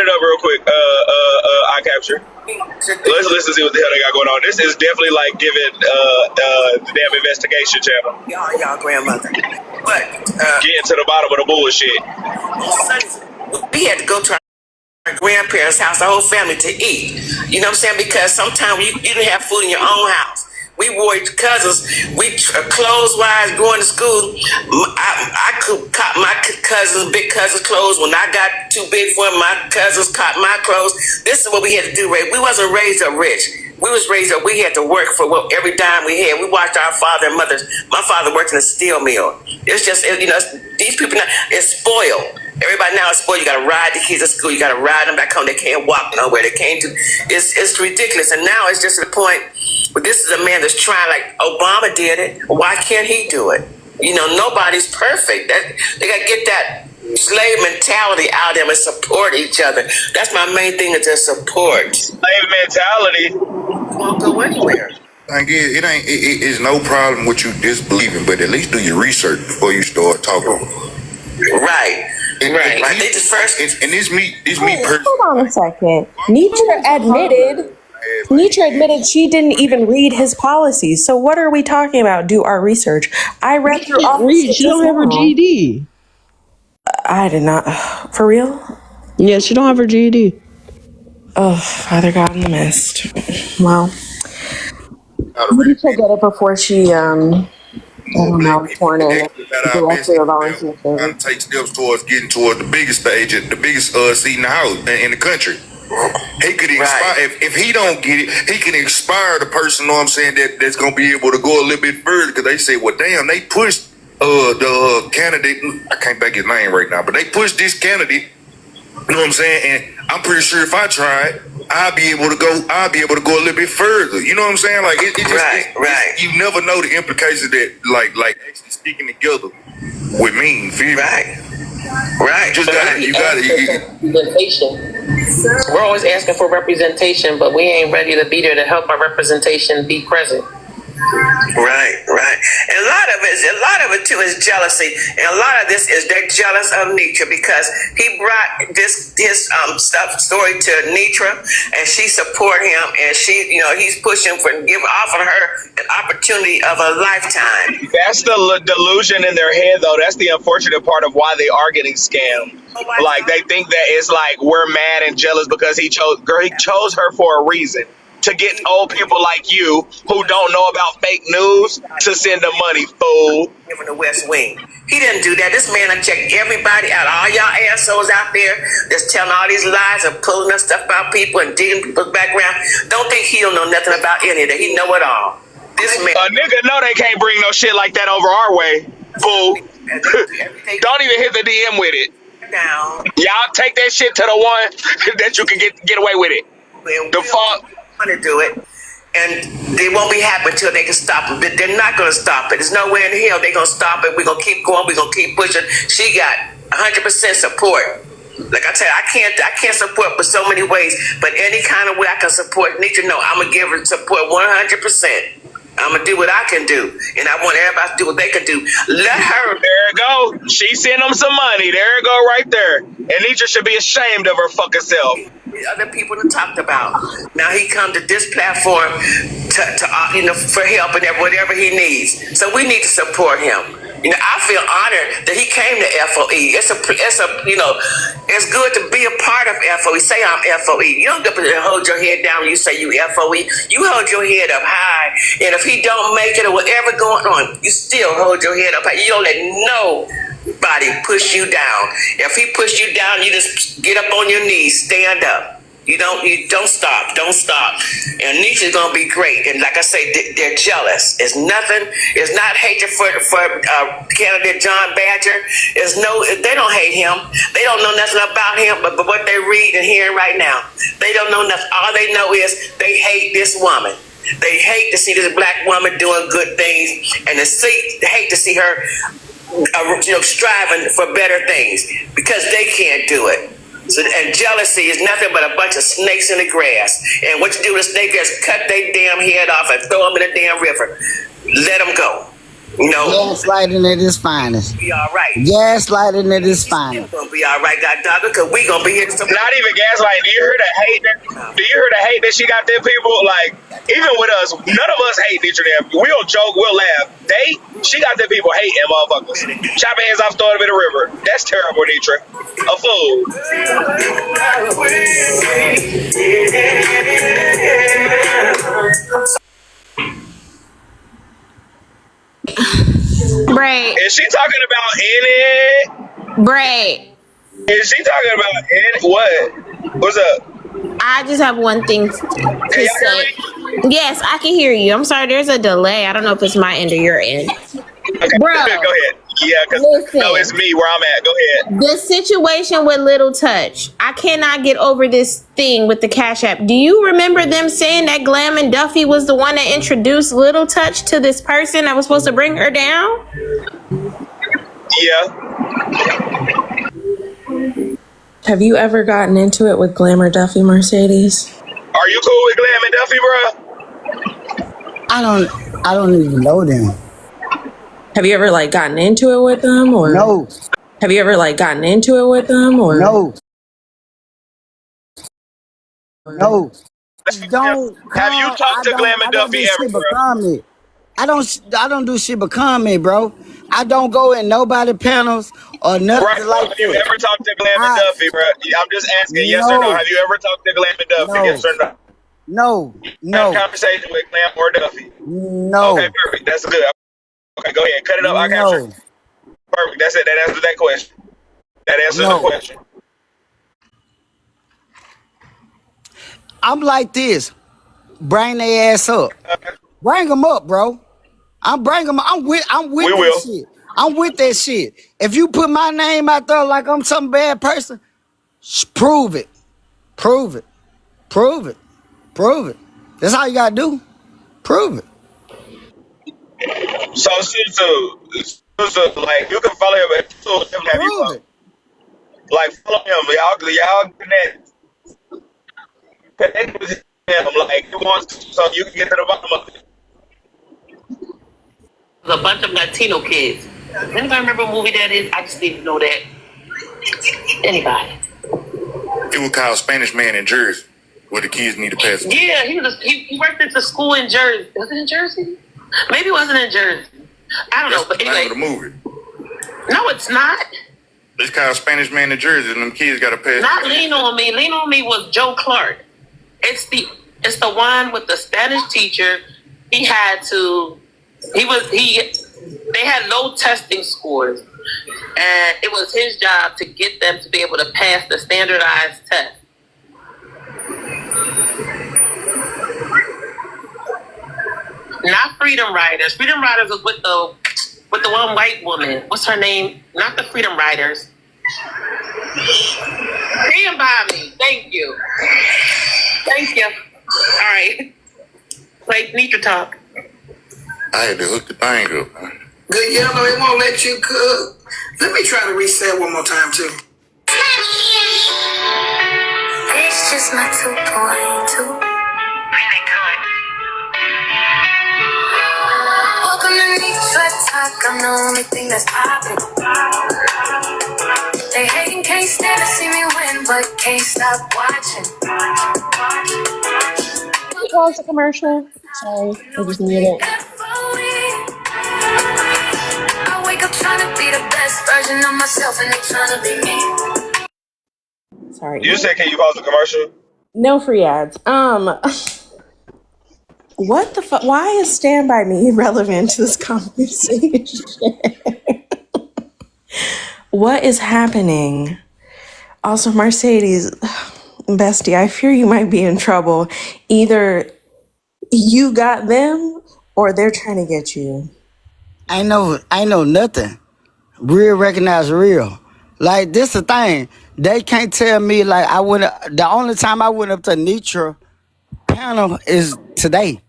up real quick. Eye capture. Let's listen to see what the hell they got going on. This is definitely like giving the damn investigation channel. Y'all grandmother. But getting to the bottom of the bullshit. We had to go to our grandparents' house, the whole family, to eat. You know what I'm saying? Because sometimes you didn't have food in your own house. We wore cousins. We clothes-wise going to school. I could cop my big cousins' clothes. When I got too big for them, my cousins caught my clothes. This is what we had to do, Ray. We wasn't raised up rich. We was raised up. We had to work for every dime we had. We watched our father and mothers. My father worked in a steel mill. It's just, these people now, it's spoiled. Everybody now is spoiled. You got to ride the kids to school. You got to ride them back home. They can't walk nowhere. They can't do. It's ridiculous. And now it's just to the point. But this is a man that's trying, like Obama did it. Why can't he do it? Nobody's perfect. They got to get that slave mentality out of them and support each other. That's my main thing, is to support. Slave mentality won't go anywhere. It's no problem with you disbelieving, but at least do your research before you start talking. Right. Right. They just first. And this me personally. Hold on a second. Nietzsche admitted she didn't even read his policies. So what are we talking about? Do our research. I read through all the shit. She don't have her GED. I did not. For real? Yeah, she don't have her GED. Oh, Father God in the mist. Well, maybe she'll get it before she, torn in. Take steps towards getting towards the biggest stage, the biggest seat in the house in the country. He could inspire, if he don't get it, he can inspire the person, know what I'm saying, that's going to be able to go a little bit further, because they say, well, damn, they pushed the candidate, I can't think his name right now, but they pushed this candidate, you know what I'm saying, and I'm pretty sure if I tried, I'll be able to go a little bit further, you know what I'm saying, like, you never know the implications that, like actually sticking together would mean, feel me? Right. You got it. Representation. We're always asking for representation, but we ain't ready to be there to help our representation be present. Right, right. And a lot of it too is jealousy, and a lot of this is they're jealous of Nitra because he brought his story to Nitra, and she support him, and she, he's pushing for offering her an opportunity of a lifetime. That's the delusion in their head, though. That's the unfortunate part of why they are getting scammed. Like they think that it's like we're mad and jealous because he chose her for a reason. To get old people like you who don't know about fake news to send them money, fool. From the West Wing. He didn't do that. This man done checked everybody out. All y'all assholes out there that's telling all these lies and pulling us stuff about people and digging people's background. Don't think he don't know nothing about any of that. He know it all. This man. A nigga know they can't bring no shit like that over our way, fool. Don't even hit the DM with it. Down. Y'all take that shit to the one that you can get away with it. The fuck. To do it, and they won't be happy until they can stop it. But they're not going to stop it. There's nowhere in hell they're going to stop it. We're going to keep going. We're going to keep pushing. She got 100% support. Like I tell you, I can't support for so many ways, but any kind of way I can support Nitra, no, I'm going to give her support 100%. I'm going to do what I can do, and I want everybody to do what they can do. Let her. There it go. She sent them some money. There it go right there. And Nitra should be ashamed of her fucking self. Other people have talked about. Now he come to this platform to for help and whatever he needs. So we need to support him. I feel honored that he came to FOE. It's it's good to be a part of FOE. Say I'm FOE. You don't get to hold your head down when you say you FOE. You hold your head up high, and if he don't make it or whatever going on, you still hold your head up high. You don't let nobody push you down. If he push you down, you just get up on your knees, stand up. You don't stop. And Nietzsche's gonna be great. And like I say, they're jealous. It's nothing. It's not hatred for candidate John Badger. They don't hate him. They don't know nothing about him. But what they read and hearing right now, they don't know nothing. All they know is they hate this woman. They hate to see this black woman doing good things, and they hate to see her, striving for better things because they can't do it. So, and jealousy is nothing but a bunch of snakes in the grass. And what you do with a snake is cut their damn head off and throw them in the damn river. Let them go. Gaslighting at its finest. Be all right. Gaslighting at its finest. It's gonna be all right, God, because we gonna be here. Not even gaslighting. Do you hear the hate? Do you hear the hate that she got there, people? Like, even with us, none of us hate each other. We'll joke, we'll laugh. She got them people hating motherfuckers. Chopping hands off, throwing them in the river. That's terrible, Nitra. A fool. Bray. Is she talking about any? Bray. Is she talking about any? What? What's up? I just have one thing to say. Yes, I can hear you. I'm sorry, there's a delay. I don't know if it's my end or your end. Okay, bro. Go ahead. Yeah, because no, it's me where I'm at. Go ahead. The situation with Little Touch, I cannot get over this thing with the Cash App. Do you remember them saying that Glam and Duffy was the one that introduced Little Touch to this person that was supposed to bring her down? Yeah. Have you ever gotten into it with Glam or Duffy, Mercedes? Are you cool with Glam and Duffy, bro? I don't even know them. Have you ever gotten into it with them or no? Have you ever gotten into it with them or no? No. Don't. Have you talked to Glam and Duffy ever, bro? I don't do shit but comment, bro. I don't go in nobody panels or nothing right, like have you that. ever talked to Glam and Duffy, bro? I'm just asking, yes or no. Have you ever talked to Glam and Duffy, yes or no? No. Have a conversation with Glam or Duffy? No. Okay, perfect. That's good. Okay, go ahead. Cut it up. I got you. Perfect. That's it. That answers that question. That answers the question. I'm like this. Bring their ass up. Bring them up, bro. I'm with that shit. I'm with that shit. If you put my name out there like I'm some bad person, prove it. Prove it. Prove it. Prove it. That's all you gotta do. Prove it. So, Susu, like, you can follow him at Prove it. Like, follow him. Y'all connect with him. Like, you want, so you can get to the bottom of it. There's a bunch of Latino kids. Does anybody remember what movie that is? I just need to know that. Anybody? It was called Spanish Man in Jersey, where the kids need to pass. Yeah, he worked at the school in Jersey. Was it in Jersey? Maybe it wasn't in Jersey. I don't know, but anyway. The movie. No, it's not. It's called Spanish Man in Jersey, and them kids got to pass. Not Lean On Me. Lean On Me was Joe Clark. It's the one with the Spanish teacher. They had low testing scores, and it was his job to get them to be able to pass the standardized test. Not Freedom Riders. Freedom Riders was with the one white woman. What's her name? Not the Freedom Riders. Stand by me. Thank you. Thank you. All right. Play TicTok. I had to hook the thing up. Good Yellow, it won't let you cook. Let me try to reset one more time, too. It's just my 2.2. Welcome to TicTok. I'm the only thing that's popping. They hating, can't stand to see me win, but can't stop watching. Pause the commercial. Sorry, I just needed it. I wake up trying to be the best version of myself, and they trying to be me. Sorry. You said, can you pause the commercial? No free ads. What the fuck? Why is Stand By Me relevant to this conversation? What is happening? Also, Mercedes, bestie, I fear you might be in trouble. Either you got them or they're trying to get you. I know nothing. Real recognize real. Like, this the thing. They can't tell me, like, the only time I went up to Nitra panel is today.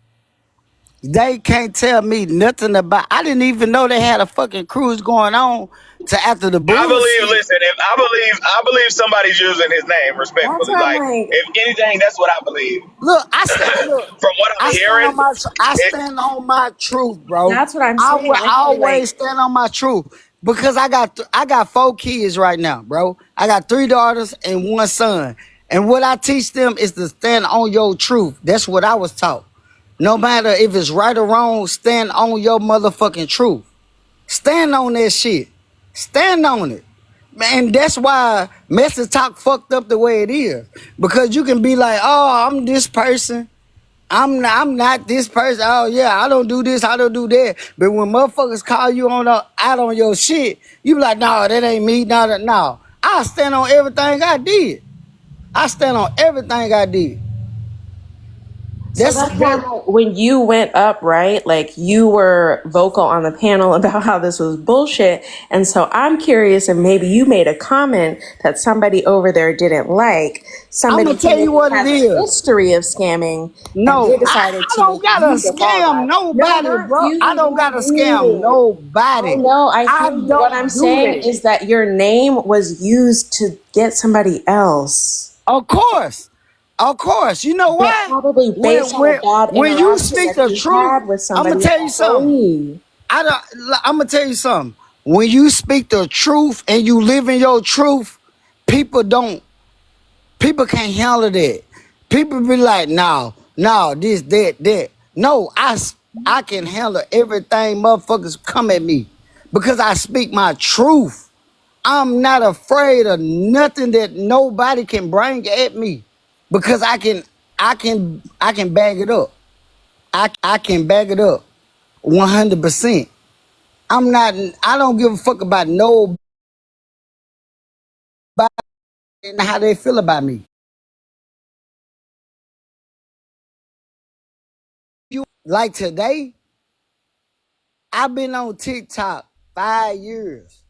They can't tell me nothing about. I didn't even know they had a fucking cruise going on to after the bullshit. I believe somebody's using his name respectfully. Like, if anything, that's what I believe. Look, from what I'm hearing, I stand on my truth, bro. That's what I'm saying. I will always stand on my truth because I got 4 kids right now, bro. I got 3 daughters and 1 son, and what I teach them is to stand on your truth. That's what I was taught. No matter if it's right or wrong, stand on your motherfucking truth. Stand on that shit. Stand on it. Man, that's why Messytok fucked up the way it is. Because you can be like, oh, I'm this person. I'm not this person. Oh, yeah, I don't do this, I don't do that. But when motherfuckers call you out on your shit, you be like, no, that ain't me. No. I stand on everything I did. I stand on everything I did. That's why when you went up, right, like you were vocal on the panel about how this was bullshit. And so I'm curious if maybe you made a comment that somebody over there didn't like. Somebody I'm gonna tell you what it is. History of scamming. No, I don't gotta scam nobody, bro. I don't gotta scam nobody. No, I hear you. What I'm saying is that your name was used to get somebody else. Of course. You know why? Probably based on a bad when you speak the truth, with I'm somebody. gonna tell you something. I'm gonna tell you something. When you speak the truth and you live in your truth, people can't handle that. People be like, no, this, that. No, I can handle everything motherfuckers come at me because I speak my truth. I'm not afraid of nothing that nobody can bring at me because I can bag it up. I can bag it up 100%. I don't give a fuck about nobody and how they feel about me. Like today, I've been on TikTok 5 years.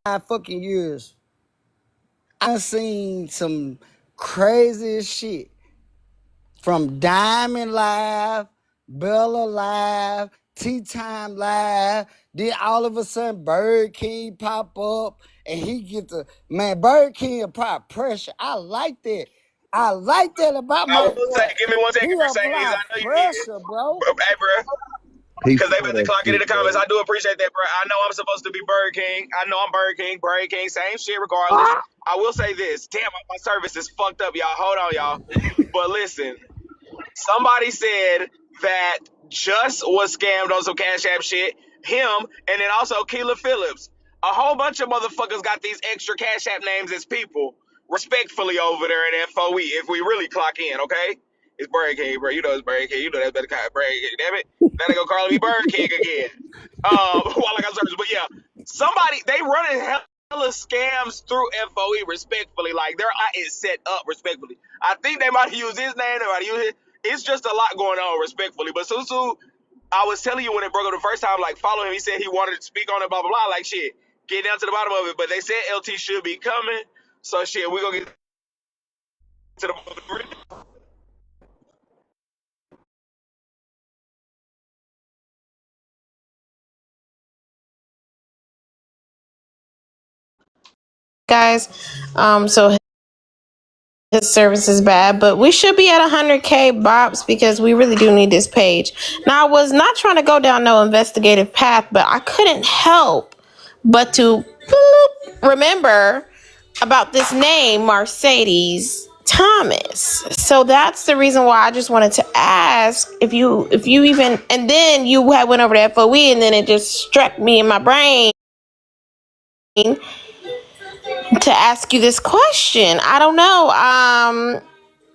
5 fucking years. I've seen some crazy shit. From Diamond Live, Bella Live, Tea Time Live. Then all of a sudden Bird King pop up and he get the, man, Bird King apply pressure. I like that. I like that about I my will say, boy. give me 1 second, He Mercedes. apply I know you need it. pressure, bro. Hey, bro. He Because they for about to that clock it in shit, the comments. bro. I do appreciate that, bro. I know I'm supposed to be Burger King. I know I'm Burger King, same shit regardless. Ah, I will say this. Damn, my service is fucked up, y'all. Hold on, y'all. But listen, somebody said that Just was scammed on some Cash App shit. Him, and then also Keela Phillips. A whole bunch of motherfuckers got these extra Cash App names as people, respectfully over there in FOE, if we really clock in, okay? It's Burger King, bro. You know it's Burger King. You know that's better kind of Burger King. Damn it. Now they go calling me Burger King again. While I got service. But yeah, somebody, they running hella scams through FOE respectfully. Like their eye is set up respectfully. I think they might use his name. They might use it. It's just a lot going on respectfully. But Susu, I was telling you when it broke up the first time, like follow him. He said he wanted to speak on it, blah blah blah. Like shit, get down to the bottom of it. But they said LT should be coming. So shit, we gonna get to the bottom of it. Guys. So his service is bad, but we should be at 100K bops because we really do need this page. Now, I was not trying to go down no investigative path, but I couldn't help but to remember about this name, Mercedes Thomas. So that's the reason why I just wanted to ask if you even, and then you had went over to FOE and then it just struck me in my brain to ask you this question. I don't know.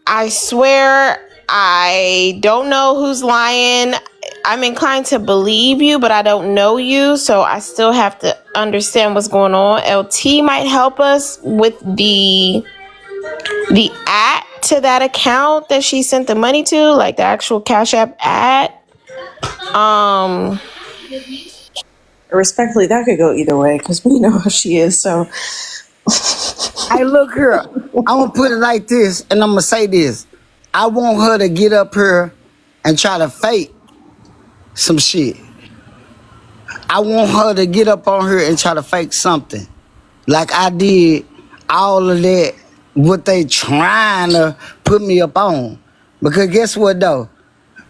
I swear I don't know who's lying. I'm inclined to believe you, but I don't know you, so I still have to understand what's going on. LT might help us with the at to that account that she sent the money to, like the actual Cash App at. Respectfully, that could go either way because we know how she is. So hey, look here. I'm gonna put it like this, and I'm gonna say this. I want her to get up here and try to fake some shit. I want her to get up on here and try to fake something. Like I did all of that, what they trying to put me up on. Because guess what though?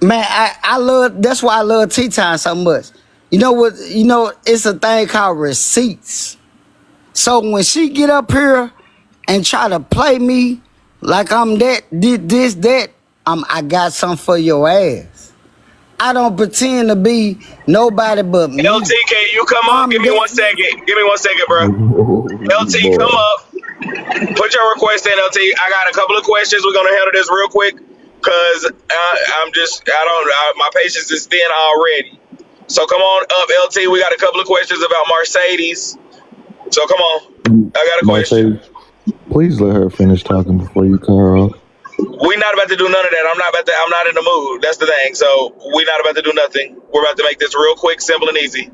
Man, I love, that's why I love Tea Time so much. You know what, it's a thing called receipts. So when she get up here and try to play me like I'm that, did this, that, I got something for your ass. I don't pretend to be nobody but me. LT, can you come up? Give me 1 second. Give me 1 second, bro. LT, come Boy. up. Put your request in, LT. I got a couple of questions. We're gonna handle this real quick because my patience is thin already. So come on up, LT. We got a couple of questions about Mercedes. So come on. I got a question. Mercedes, please let her finish talking before you cut her off. We're not about to do none of that. I'm not in the mood. That's the thing. So we're not about to do nothing. We're about to make this real quick, simple, and easy.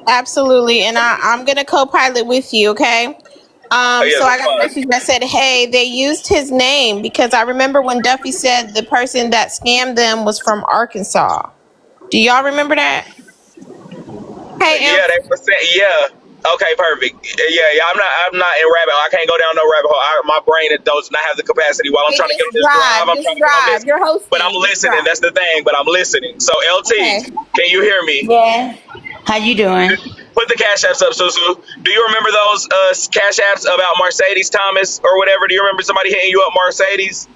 Absolutely, and I'm gonna co-pilot with you, okay? Yes, So I that's got a fine. message that said, hey, they used his name because I remember when Duffy said the person that scammed them was from Arkansas. Do y'all remember that? Hey, Yeah, they were saying, yeah. Okay, perfect. Yeah. I'm not in rabbit hole. I can't go down no rabbit hole. My brain does not have the capacity. While I'm trying to get on this drive, I'm trying just to get on drive. this. You're But I'm hosting. Just listening. drive. That's the thing. But I'm listening. So Okay. LT, can you hear me? Yeah. How you doing? Put the cash apps up, Susu. Do you remember those cash apps about Mercedes Thomas or whatever? Do you remember somebody hitting you up, Mercedes?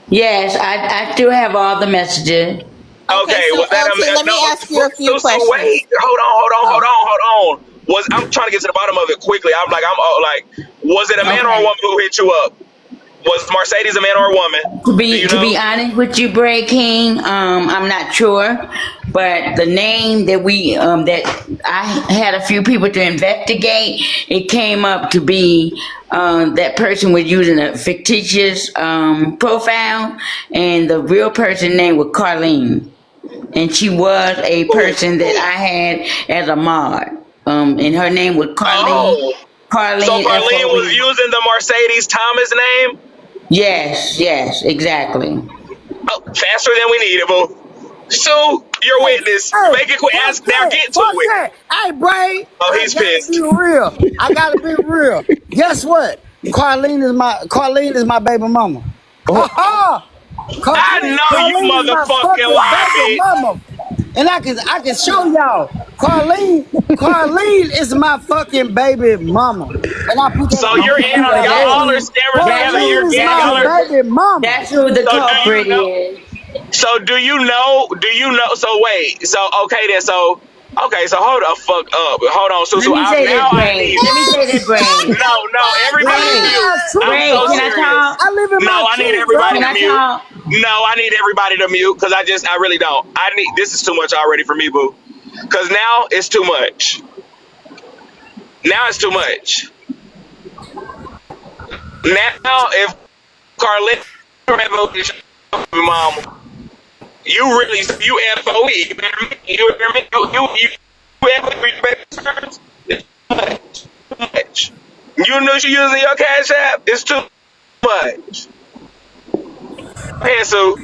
Yes, I still have all the messages. Okay, Okay, so was that LT, let me ask you a few so questions. wait, hold Oh, on. I'm trying to get to the bottom of it quickly. Was it a man or a okay. woman who hit you up? Was Mercedes a man or a woman? Do you To know? be honest with you, Bray King, I'm not sure, but the name that that I had a few people to investigate, it came up to be that person was using a fictitious profile, and the real person name was Carlene, and she was a Ooh. person that I had as a mod, and her name was Carlene. Oh, so Carlene Carlene was FOE. using the Mercedes Thomas name. Yes, exactly. Oh, faster than we needed, boo. Sue, your Hey, witness. hey, Make it quick. fuck Ask now. that. Get to Fuck it. that. Hey, Bray, Oh, I he's gotta be pissed. real. I gotta be real. Guess what? Carlene is my baby mama. Oh, I know you Carlene is my motherfucking fucking lie, baby bitch. mama. And I can show y'all. Carlene is my fucking baby mama. And I put that So on you're the in Okay, on so y'all PTR. all are that's scammers together. that's You're Carlene is getting that's my y'all are. who baby mama. that's who the So do you culprit know? is. So do you know? Do you know? So wait. So okay then. So okay. So hold the fuck up. Hold on, Let Susu. me say Now this, I Braid. need. Let me say this, Braid. No. Everybody Braid, mute. I'm Braid, so can I serious. talk? I live in No, my I need truth, everybody Can bro. to I mute. talk? No, I need everybody to mute because I really don't. I need. This is too much already for me, boo. Because now it's too much. Now it's too much. Now if Carlin mama, you really you FOE. You hear me? You hear me? You FOE. It's too much. Too much. You know she using your cash app. It's too much. Hey, so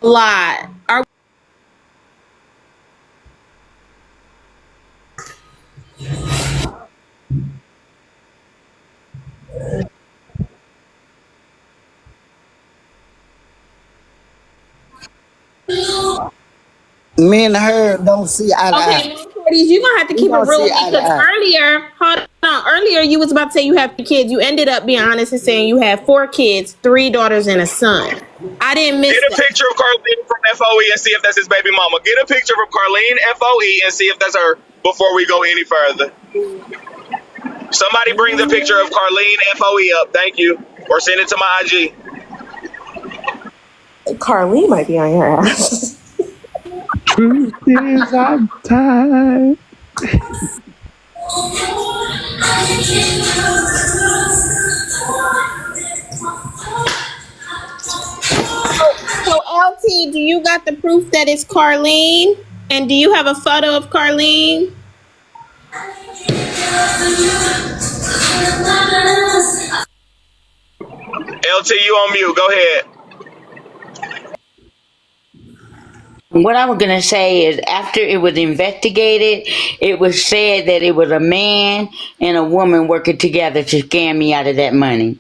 Lot. Are Me and her don't see eye to okay, eye. Miss Cordy's, you're gonna have to We keep it don't real see with me eye to because eye. earlier you was about to say you have 3 kids. You ended up being honest and saying you have 4 kids, 3 daughters, and a son. I didn't get miss a that. picture of Carlene from FOE and see if that's his baby mama. Get a picture from Carlene FOE and see if that's her before we go any further. Somebody bring the picture of Carlene FOE up. Thank you. Or send it to my IG. Carly might be on your ass. truth is, I'm tired. So LT, do you got the proof that it's Carlene? And do you have a photo of Carlene? LT, you on mute. Go ahead. What I was gonna say is, after it was investigated, it was said that it was a man and a woman working together to scam me out of that money.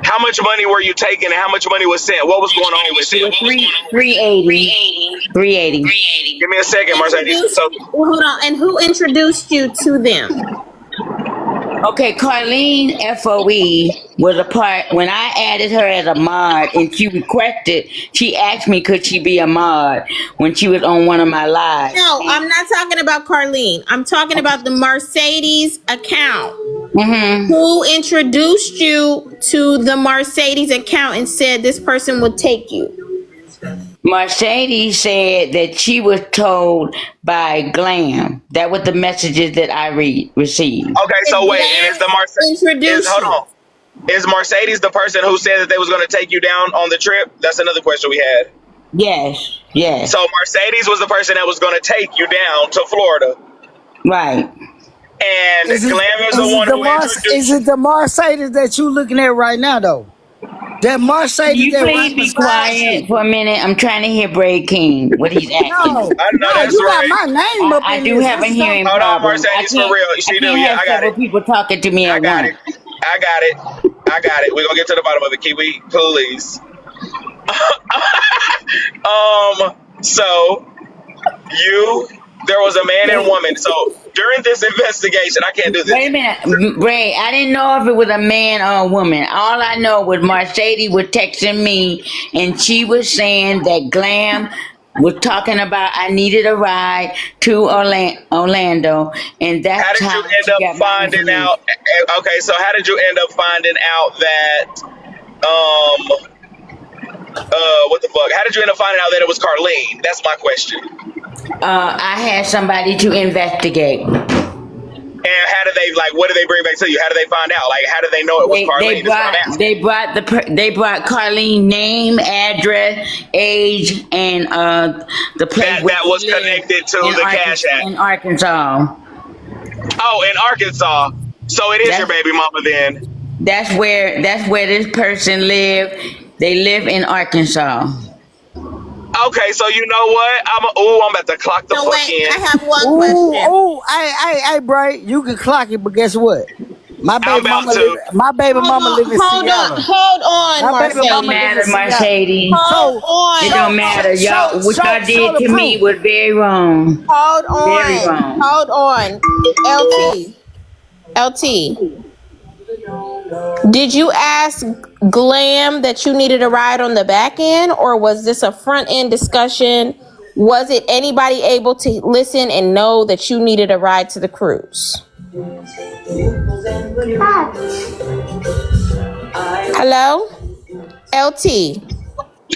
How much money were you taking and how much money was sent? What was going on with It it? was 380. 380. Give me a Who second, Mercedes. introduced? So, Hold on. And who introduced you to them? Okay, Carlene FOE was a part when I added her as a mod, and she asked me could she be a mod when she was on one of my lives. No, I'm not talking about Carlene. I'm talking about the Mercedes account. Mm-hmm. Who introduced you to the Mercedes account and said this person would take you? Mercedes said that she was told by Glam. That was the messages that I received. okay, so Did wait, and is the Glam introduce hold you? on. Is Mercedes the person who said that they was going to take you down on the trip? That's another question we had. Yes, yes. So Mercedes was the person that was going to take you down to Florida. Right. And Glam is the one who Is introduced you. it the Mercedes that you looking at right now though? That Can Mercedes you that right please be beside quiet you. for a minute? I'm trying to hear Braid King, what he's asking No, me. I know no, that's you got right. my name up I in do this. have a This is hearing Hold on, problem. Mercedes, for real. I She do. can't Yeah, have I got several it. people talking to me I at got once. it. I got it. I got it. We're going to get to the bottom of it. Kiwi, please. So there was a man and woman. So during this investigation, I can't do Wait this. a minute, Ray. I didn't know if it was a man or a woman. All I know was Mercedes was texting me, and she was saying that Glam was talking about I needed a ride to Orlando, and How that's did you how end she up got my finding information. out? Okay, so how did you end up finding out that um what the fuck? How did you end up finding out that it was Carlene? That's my question. I had somebody to investigate. And how did they what did they bring back to you? How did they find out? Like how did they know it was They Carlene? Is what I'm brought asking. they brought Carlene name, address, age, and the place where That she was lived connected to the Cash App. In Arkansas. Oh, in Arkansas. So it is your That's baby mama then. that's where this person lived. They live in Arkansas. Okay, so you know what? I'm about to clock the So fuck wait, in. I have one Ooh, question. ooh, hey, Bray, you can clock it, but guess what? My I'm baby about mama live. to. My baby mama live in Seattle. Hold on, My baby It don't mama Mercedes. live in matter, Seattle. Mercedes. Hold So It on. don't matter. Y'all, what y'all show did the to me proof. was very wrong. Hold Very on. wrong. Hold on. LT. LT. Did you ask Glam that you needed a ride on the back end, or was this a front end discussion? Was it anybody able to listen and know that you needed a ride to the cruise? Hello? LT.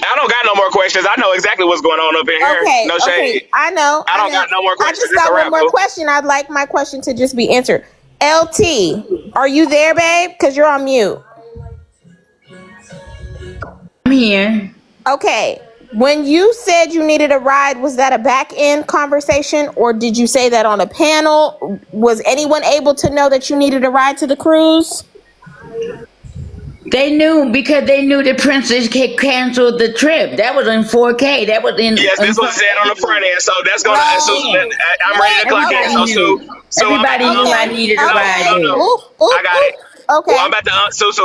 I don't got no more questions. I know exactly what's going on up in here. Okay, No okay. shade. I know. I don't got no more I questions. just It's a got one wrap, more boo. question. I'd like my question to just be answered. LT, are you there, babe? Because you're on mute. I'm here. Okay. When you said you needed a ride, was that a back end conversation, or did you say that on a panel? Was anyone able to know that you needed a ride to the cruise? They knew because they knew the princess had canceled the trip. That was in 4K. That was Yes, in this was front of said on the front everyone. end, so that's gonna. So Yeah. I'm ready to clock in. Everybody So knew. I'm about Everybody to knew I Okay. needed a no, ride Okay. there. Oop, I oop, got it. oop. Well, I'm Okay. about to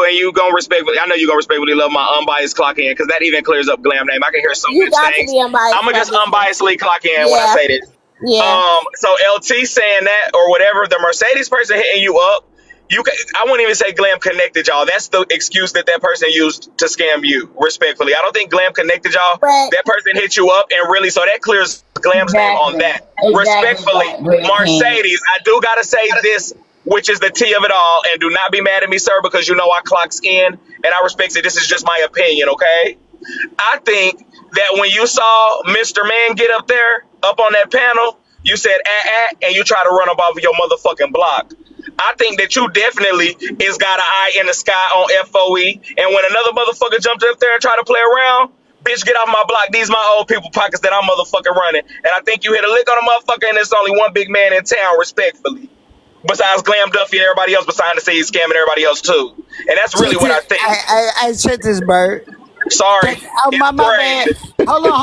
and you gonna respectfully. I know you gonna respectfully love my unbiased clock in because that even clears up Glam name. I can hear so You much got to things. be unbiased, I'm gonna just obviously. unbiasedly clock in when I Yeah. say this. Yeah. So LT saying that or whatever, the Mercedes person hitting you up, you can, I wouldn't even say Glam connected y'all. That's the excuse that person used to scam you. Respectfully, I don't think Glam connected y'all. But That person hit you up and really, so that clears Glam's name on Exactly. that. Exactly Respectfully, right, Greg King. Mercedes, I do gotta say this, which is the tea of it all, and do not be mad at me, sir, because you know I clocks in and I respect it. This is just my opinion, okay? I think that when you saw Mr. Man get up there, up on that panel, you said and you try to run up off of your motherfucking block. I think that you definitely is got an eye in the sky on FOE. And when another motherfucker jumped up there and tried to play around, bitch, get off my block. These my old people pockets that I'm motherfucking running. And I think you hit a lick on a motherfucker and there's only one big man in town, respectfully. Besides Glam Duffy and everybody else behind the scenes scamming everybody else too. And that's really Check what I this. think. I check this, bird. Sorry. Oh, It's my bad. braid. Hold on.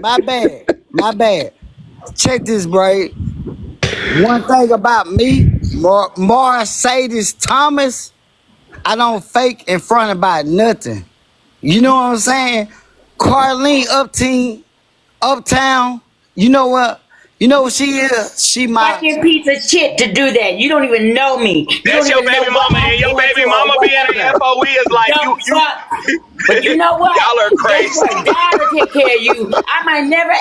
My bad. Check this, Bray. One thing about me, Mercedes Thomas, I don't fake in front about nothing. You know what I'm saying? Carlene Uptown, you know what? You know what she is? She my Fucking piece of shit to do that. You don't even know me. You don't That's your even know baby what mama, I'm and your going baby through or mama being whatever. an FOE is like Don't you fuck. But you know what? y'all are Guess crazy. what? God will take care of you. I might never,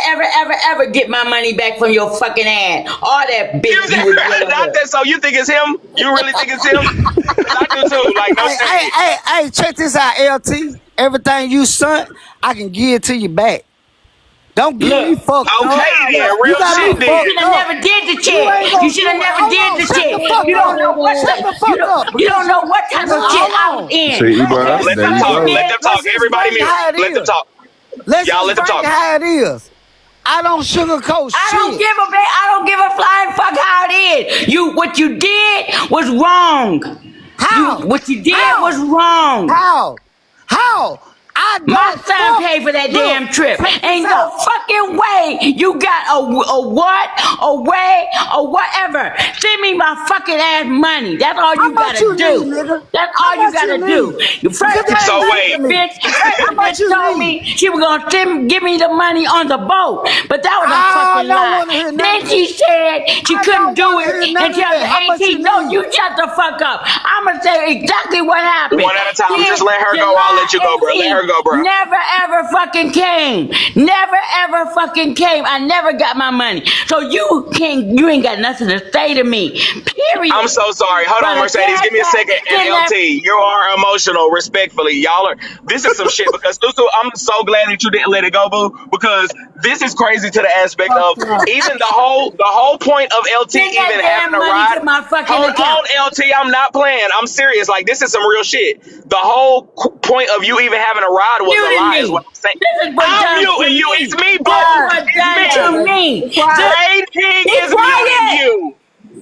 ever get my money back from your fucking ass. All that bitch you was dealing Not with. that, so you think it's him? You really think it's him? Because I do too. Like, no shade. hey, check this out, LT. Everything you sent, I can give it to you back. Don't get me Look, fucked Okay up. then, look, You real got me shit no, you then. should fucked have up. never did the You ain't shit. You gonna should get have what. never Hold did on, the shut the shit. fuck You don't up. know what Shut the you fuck up don't because know what type of shit I was hold on. in. See, Okay, Ebon, Let there them you this talk. go. Let man, them Let's talk. just Everybody bring it mute. how it Let them is. talk. Let's Y'all just let them bring talk. it how it is. I don't sugarcoat shit. I don't give a flying fuck how it is. What you did was wrong. How? What you did was How? wrong. How? How? I My don't son fuck. paid for that Look, damn trip. check this Ain't no out. fucking way you got a what, a way, or whatever. Send me my fucking ass money. That's all How you much gotta you need, do. nigga? That's How all you much you gotta do. need? Because First, that So ain't shit to wait. me. How the much bitch you told need? me she was gonna give me the money on the boat, but that was a I fucking don't lie. want to hear none of Then that. she said she I couldn't don't do want to it hear none of until that. the How much you 18th. No, need? you shut the fuck up. I'ma say exactly what happened. One at a time. Then Just let her go. I'll July let you go, bro. Let 18th her go, bro. never ever fucking came. Never ever fucking came. I never got my money. So you ain't got nothing to say to me. I'm Period. so sorry. Hold on, Brother Mercedes. Give Cash me a App, second. And send that. LT, you are emotional, respectfully. Y'all are. This is some shit because Susu, I'm so glad that you didn't let it go, boo. Because this is crazy to the aspect of even the whole point of LT Send that even having damn a money ride. to my fucking Hold account. on, LT. I'm not playing. I'm serious. Like this is some real shit. The whole point of you even having a ride was a Muted lie, is what me. I'm saying. This is what I'm done to muting you. It's me. me, This is boo. what It's done me. to me. Be quiet. Braid King Be is muting quiet. you.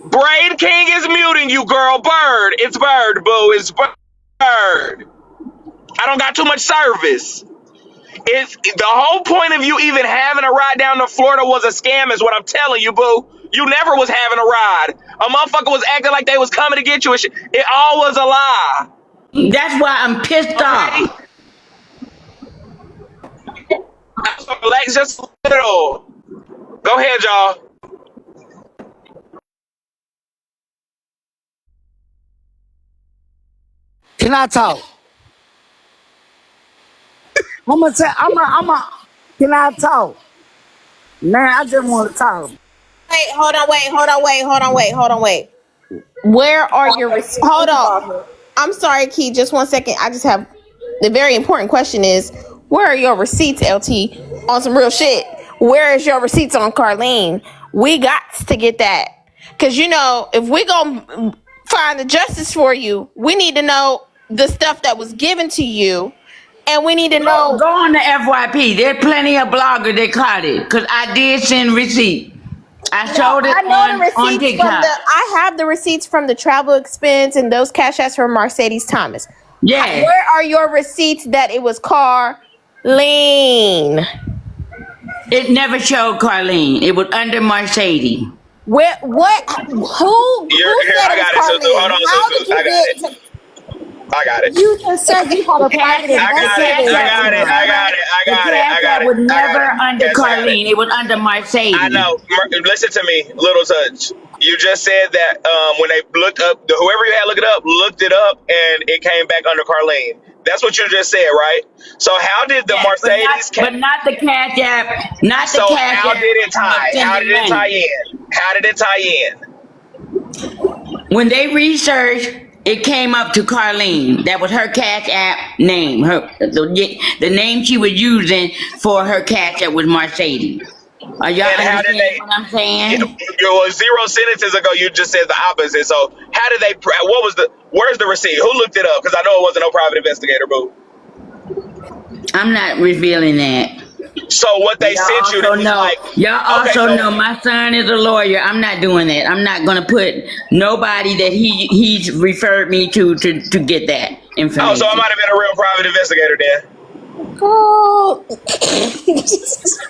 Braid King is muting you, girl. Bird. It's Bird, boo. It's Bird. I don't got too much service. It's the whole point of you even having a ride down to Florida was a scam, is what I'm telling you, boo. You never was having a ride. A motherfucker was acting like they was coming to get you and shit. It all was a lie. That's why I'm pissed Okay? off. So relax just a little. Go ahead, y'all. Can I talk? I'm gonna tell. Can I talk? Now I just want to talk. Wait, hold on, wait. Where are your receipts? Hold on. I'm sorry, Key. Just 1 second. I just have the very important question is, where are your receipts, LT? On some real shit. Where is your receipts on Carlene? We got to get that. Because, you know, if we gonna find the justice for you, we need to know the stuff that was given to you. And we need to know. Go on the FYP. There's plenty of bloggers that caught it. Because I did send receipt. I showed it I know the on receipts from TikTok. I have the receipts from the travel expense and those cash apps from Mercedes Thomas. Yes. Where are your receipts that it was Carlene? It never showed Carlene. It was under Mercedes. Where? What? Who said I it was got it, Susu. Carlene? Hold on, How Susu. did you I got get it. to? I got it. You just said you had a private I got it. investigator. The cash app was never under Yes, I got it. Carlene. It was under Mercedes. I know. Listen to me, Little Touch. You just said that when they looked up, whoever you had looked it up, and it came back under Carlene. That's what you just said, right? So how did the Mercedes? But not the cash app. Not the So cash how app. did it tie? How did it tie Money. in? How did it tie in? When they researched, it came up to Carlene. That was her cash app name. The name she was using for her cash app was Mercedes. Are y'all And how did understand they? what I'm saying? Well, 0 sentences ago, you just said the opposite. So how did they? What was the? Where's the receipt? Who looked it up? Because I know it wasn't no private investigator, boo. I'm not revealing that. So what they sent you? Y'all also know my son is a lawyer. I'm not doing that. I'm not gonna put nobody that he's referred me to get that information. Oh, so I might have been a real private investigator then. Girl.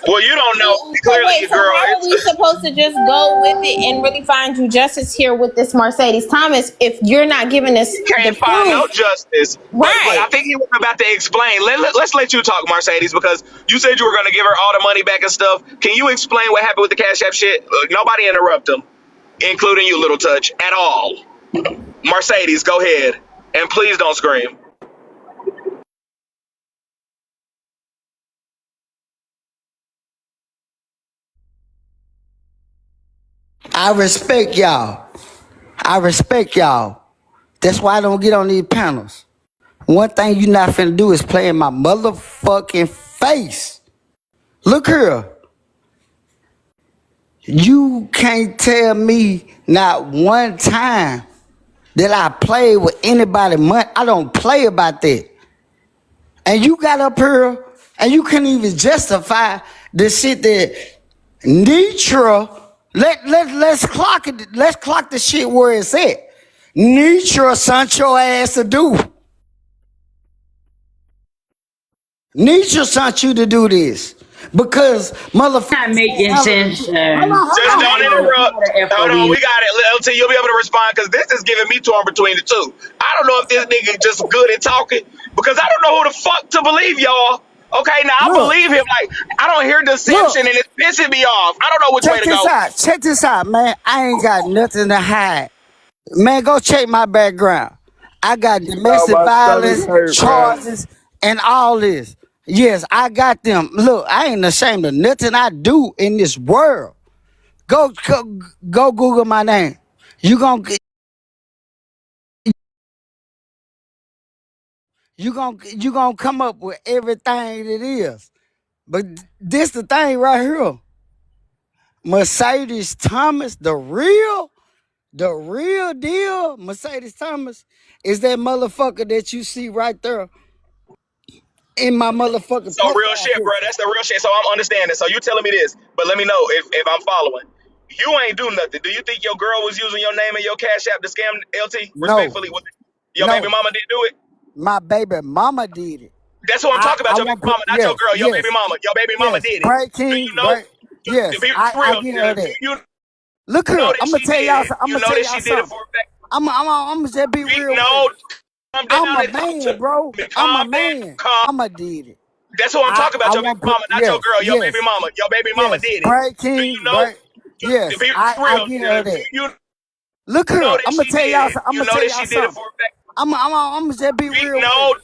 Well, you don't know. Clearly, Wait, so girl. how are we supposed to just go with it and really find you justice here with this Mercedes Thomas if you're not giving us Can't find no justice. Right. But I think he was about to explain. Let's let you talk, Mercedes, because you said you were going to give her all the money back and stuff. Can you explain what happened with the Cash App shit? Nobody interrupt him, including you, Little Touch, at all. Mercedes, go ahead. And please don't scream. I respect y'all. That's why I don't get on these panels. One thing you not finna do is play in my motherfucking face. Look here. You can't tell me not one time that I played with anybody money. I don't play about that. And you got up here and you couldn't even justify the shit that Nitra. Let's clock it. Let's clock the shit where it's at. Nitra sent your ass to do. Nitra sent you to do this. Because motherfucker. Not making sense. Just don't interrupt. Hold on, we got it. LT, you'll be able to respond because this is giving me torn between the two. I don't know if this nigga just good at talking because I don't know who the fuck to believe, y'all. Okay, now I believe him. Like, I don't hear deception and it's pissing me off. I don't know which way to go. Check this out, man. I ain't got nothing to hide. Man, go check my background. I got domestic violence charges and all this. Yes, I got them. Look, I ain't ashamed of nothing I do in this world. Go Google my name. You gonna come up with everything it is. But this the thing right here. Mercedes Thomas, the real deal, Mercedes Thomas, is that motherfucker that you see right there in my motherfucking So real shit, bro. That's the real shit. So I'm understanding. So you telling me this, but let me know if I'm following. You ain't do nothing. Do you think your girl was using your name and your Cash App to scam LT? Respectfully, your baby mama didn't do it? My baby mama did it. That's what I'm talking about. I Your baby won't put mama, not your yes, girl. Your baby yes, mama. Your baby mama yes. did it. Do Breaking, you know? break. To Yes, be I real, get her do that. you Look know here, that I'm gonna she tell did y'all. it? I'm You gonna know tell that y'all she did it something. for a fact. I'm gonna just be real with No, it. calm I'm down a and talk to man, bro. me. I'm a Calm down. man. Calm. I'ma did it. That's what I'm talking about. I Your baby won't put mama, not your yes, girl. Your baby yes, mama. Your baby mama yes. did it. Do you Breaking, know? break. To Yes, be I real, get her do that. you Look know here, that she did it? I'm You gonna know tell that y'all she did it something. for a fact. I'm just be real with No, it.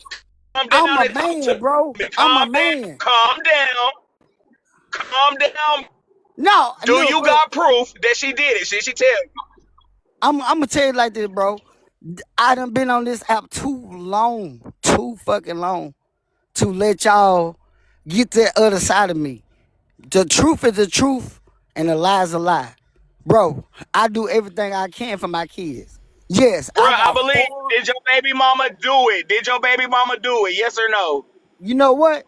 calm I'm down a and talk to man, bro. me. I'm a Calm down. man. Calm down. Calm down. No, Do you look. got proof that she did it? Should she tell you? I'm gonna tell you like this, bro. I done been on this app too fucking long, to let y'all get that other side of me. The truth is the truth, and the lie is a lie, bro. I do everything I can for my kids. Yes, Bro, I I got believe. four. Did your baby mama do it? Did your baby mama do it? Yes or no? You know what?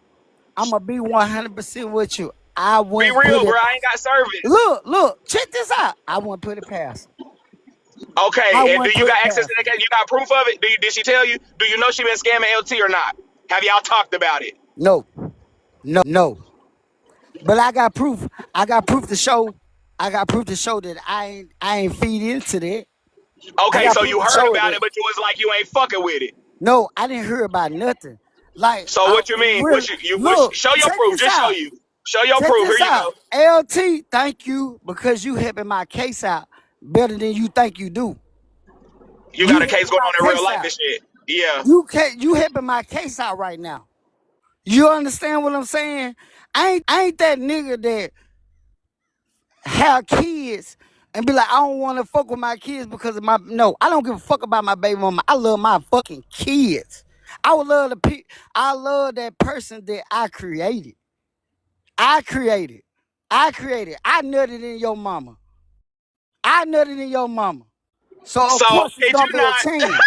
I'm gonna be 100% with you. I Be wouldn't put real, bro. it. I ain't got service. Look, check this out. I wouldn't put it past. I Okay, and do wouldn't you put got it access to past that? them. You got proof of it? Did she tell you? Do you know she been scamming LT or not? Have y'all talked about it? No, no. But I got proof. I got proof to show. I got proof to show that I ain't feed into that. I Okay, got so proof you to heard show about that. it, but you was like you ain't fucking with it. No, I didn't hear about nothing. Like So I what you mean? really look. Show your Check proof? this Just show out. you. Show your Check proof. Here this you out. go. LT, thank you because you helping my case out better than you think you do. You You got a case helping going my on in real case life out. and shit. Yeah. You helping my case out right now. You understand what I'm saying? I ain't that nigga that have kids and be like, I don't want to fuck with my kids because of my no. I don't give a fuck about my baby mama. I love my fucking kids. I would love I love that person that I created. I created. I nutted in your mama. I nutted in your mama. So So of course it's did you gonna be a not? chance.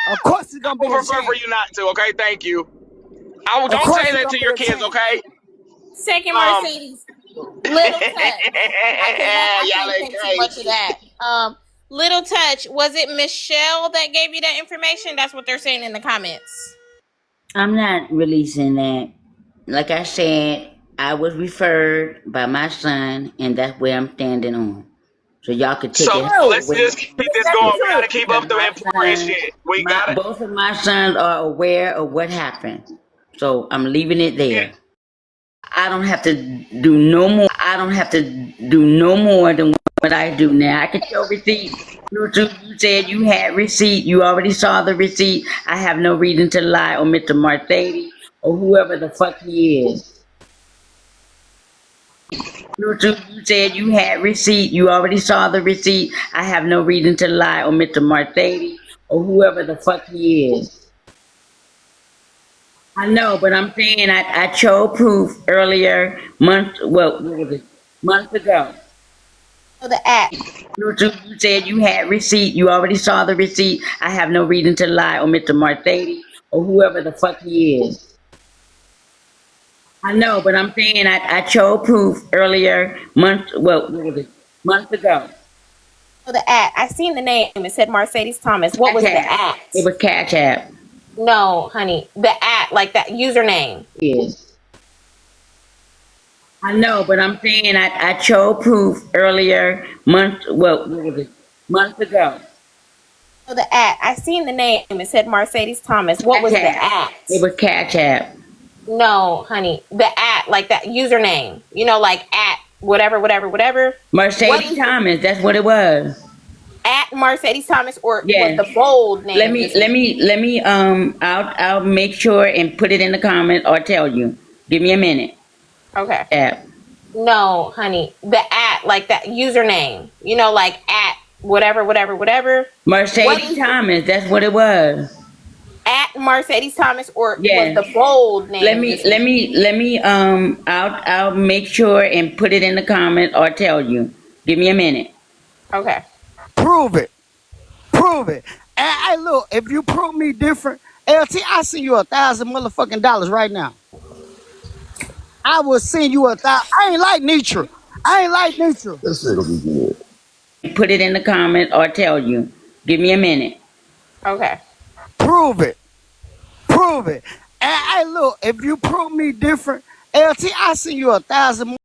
Of course it's I gonna be would a prefer for chance. you not to. Okay, thank you. Of Don't course say it's that gonna to be your a kids, chance. okay? Second Um, Mercedes, little touch. I y'all can't ain't think too much of crazy. that. Little touch. Was it Michelle that gave you that information? That's what they're saying in the comments. I'm not releasing that. Like I said, I was referred by my son, and that's where I'm standing on. So y'all could So take it True. let's away. just keep Is this that the going. We gotta truth? keep Because up the my important son, shit. We gotta. both of my sons are aware of what happened. So I'm leaving it there. I don't have to do no more. I don't have to do no more than what I do now. I can show receipt. You said you had receipt. You already saw the receipt. I have no reason to lie on Mr. Marthady or whoever the fuck he is. You said you had receipt. You already saw the receipt. I have no reason to lie on Mr. Marthady or whoever the fuck he is. I know, but I'm saying I showed proof earlier, what was it? Months ago. Oh, the app. You said you had receipt. You already saw the receipt. I have no reason to lie on Mr. Marthady or whoever the fuck he is. I know, but I'm saying I showed proof earlier, what was it? Months ago. Oh, the app. I seen the name. It said Mercedes Thomas. What was Cash the App. at? It was Cash App. No, honey. The at, like that username. Yes. I know, but I'm saying I showed proof earlier, what was it? Months ago. Oh, the at. I seen the name. It said Mercedes Thomas. What Cash was the App. at? It was Cash App. No, honey. The at, like that username. You know, like at whatever, whatever, whatever. What Mercedes is it? Thomas. That's what it was. At Mercedes Thomas, or was Yes. the bold name just Let me I'll make sure and put it in the comment or tell you. Give me a minute. okay? App. No, honey. The at, like that username. You know, like at whatever, whatever, whatever. What Mercedes is it? Thomas, that's what it was. At Mercedes Thomas, or was the Yes. bold name just Let me I'll make sure and put it in the comment or tell you. Give me a minute. okay? Prove it. Prove it. And hey, look, if you prove me different, LT, I send you $1,000 right now. I will send you 1,000. I ain't like Nitra. I ain't like Nitra. This shit'll be good. Put it in the comment or tell you. Give me a minute. Okay. Prove it. Prove it. hey, look, if you prove me different, LT, I see you 1,000 more.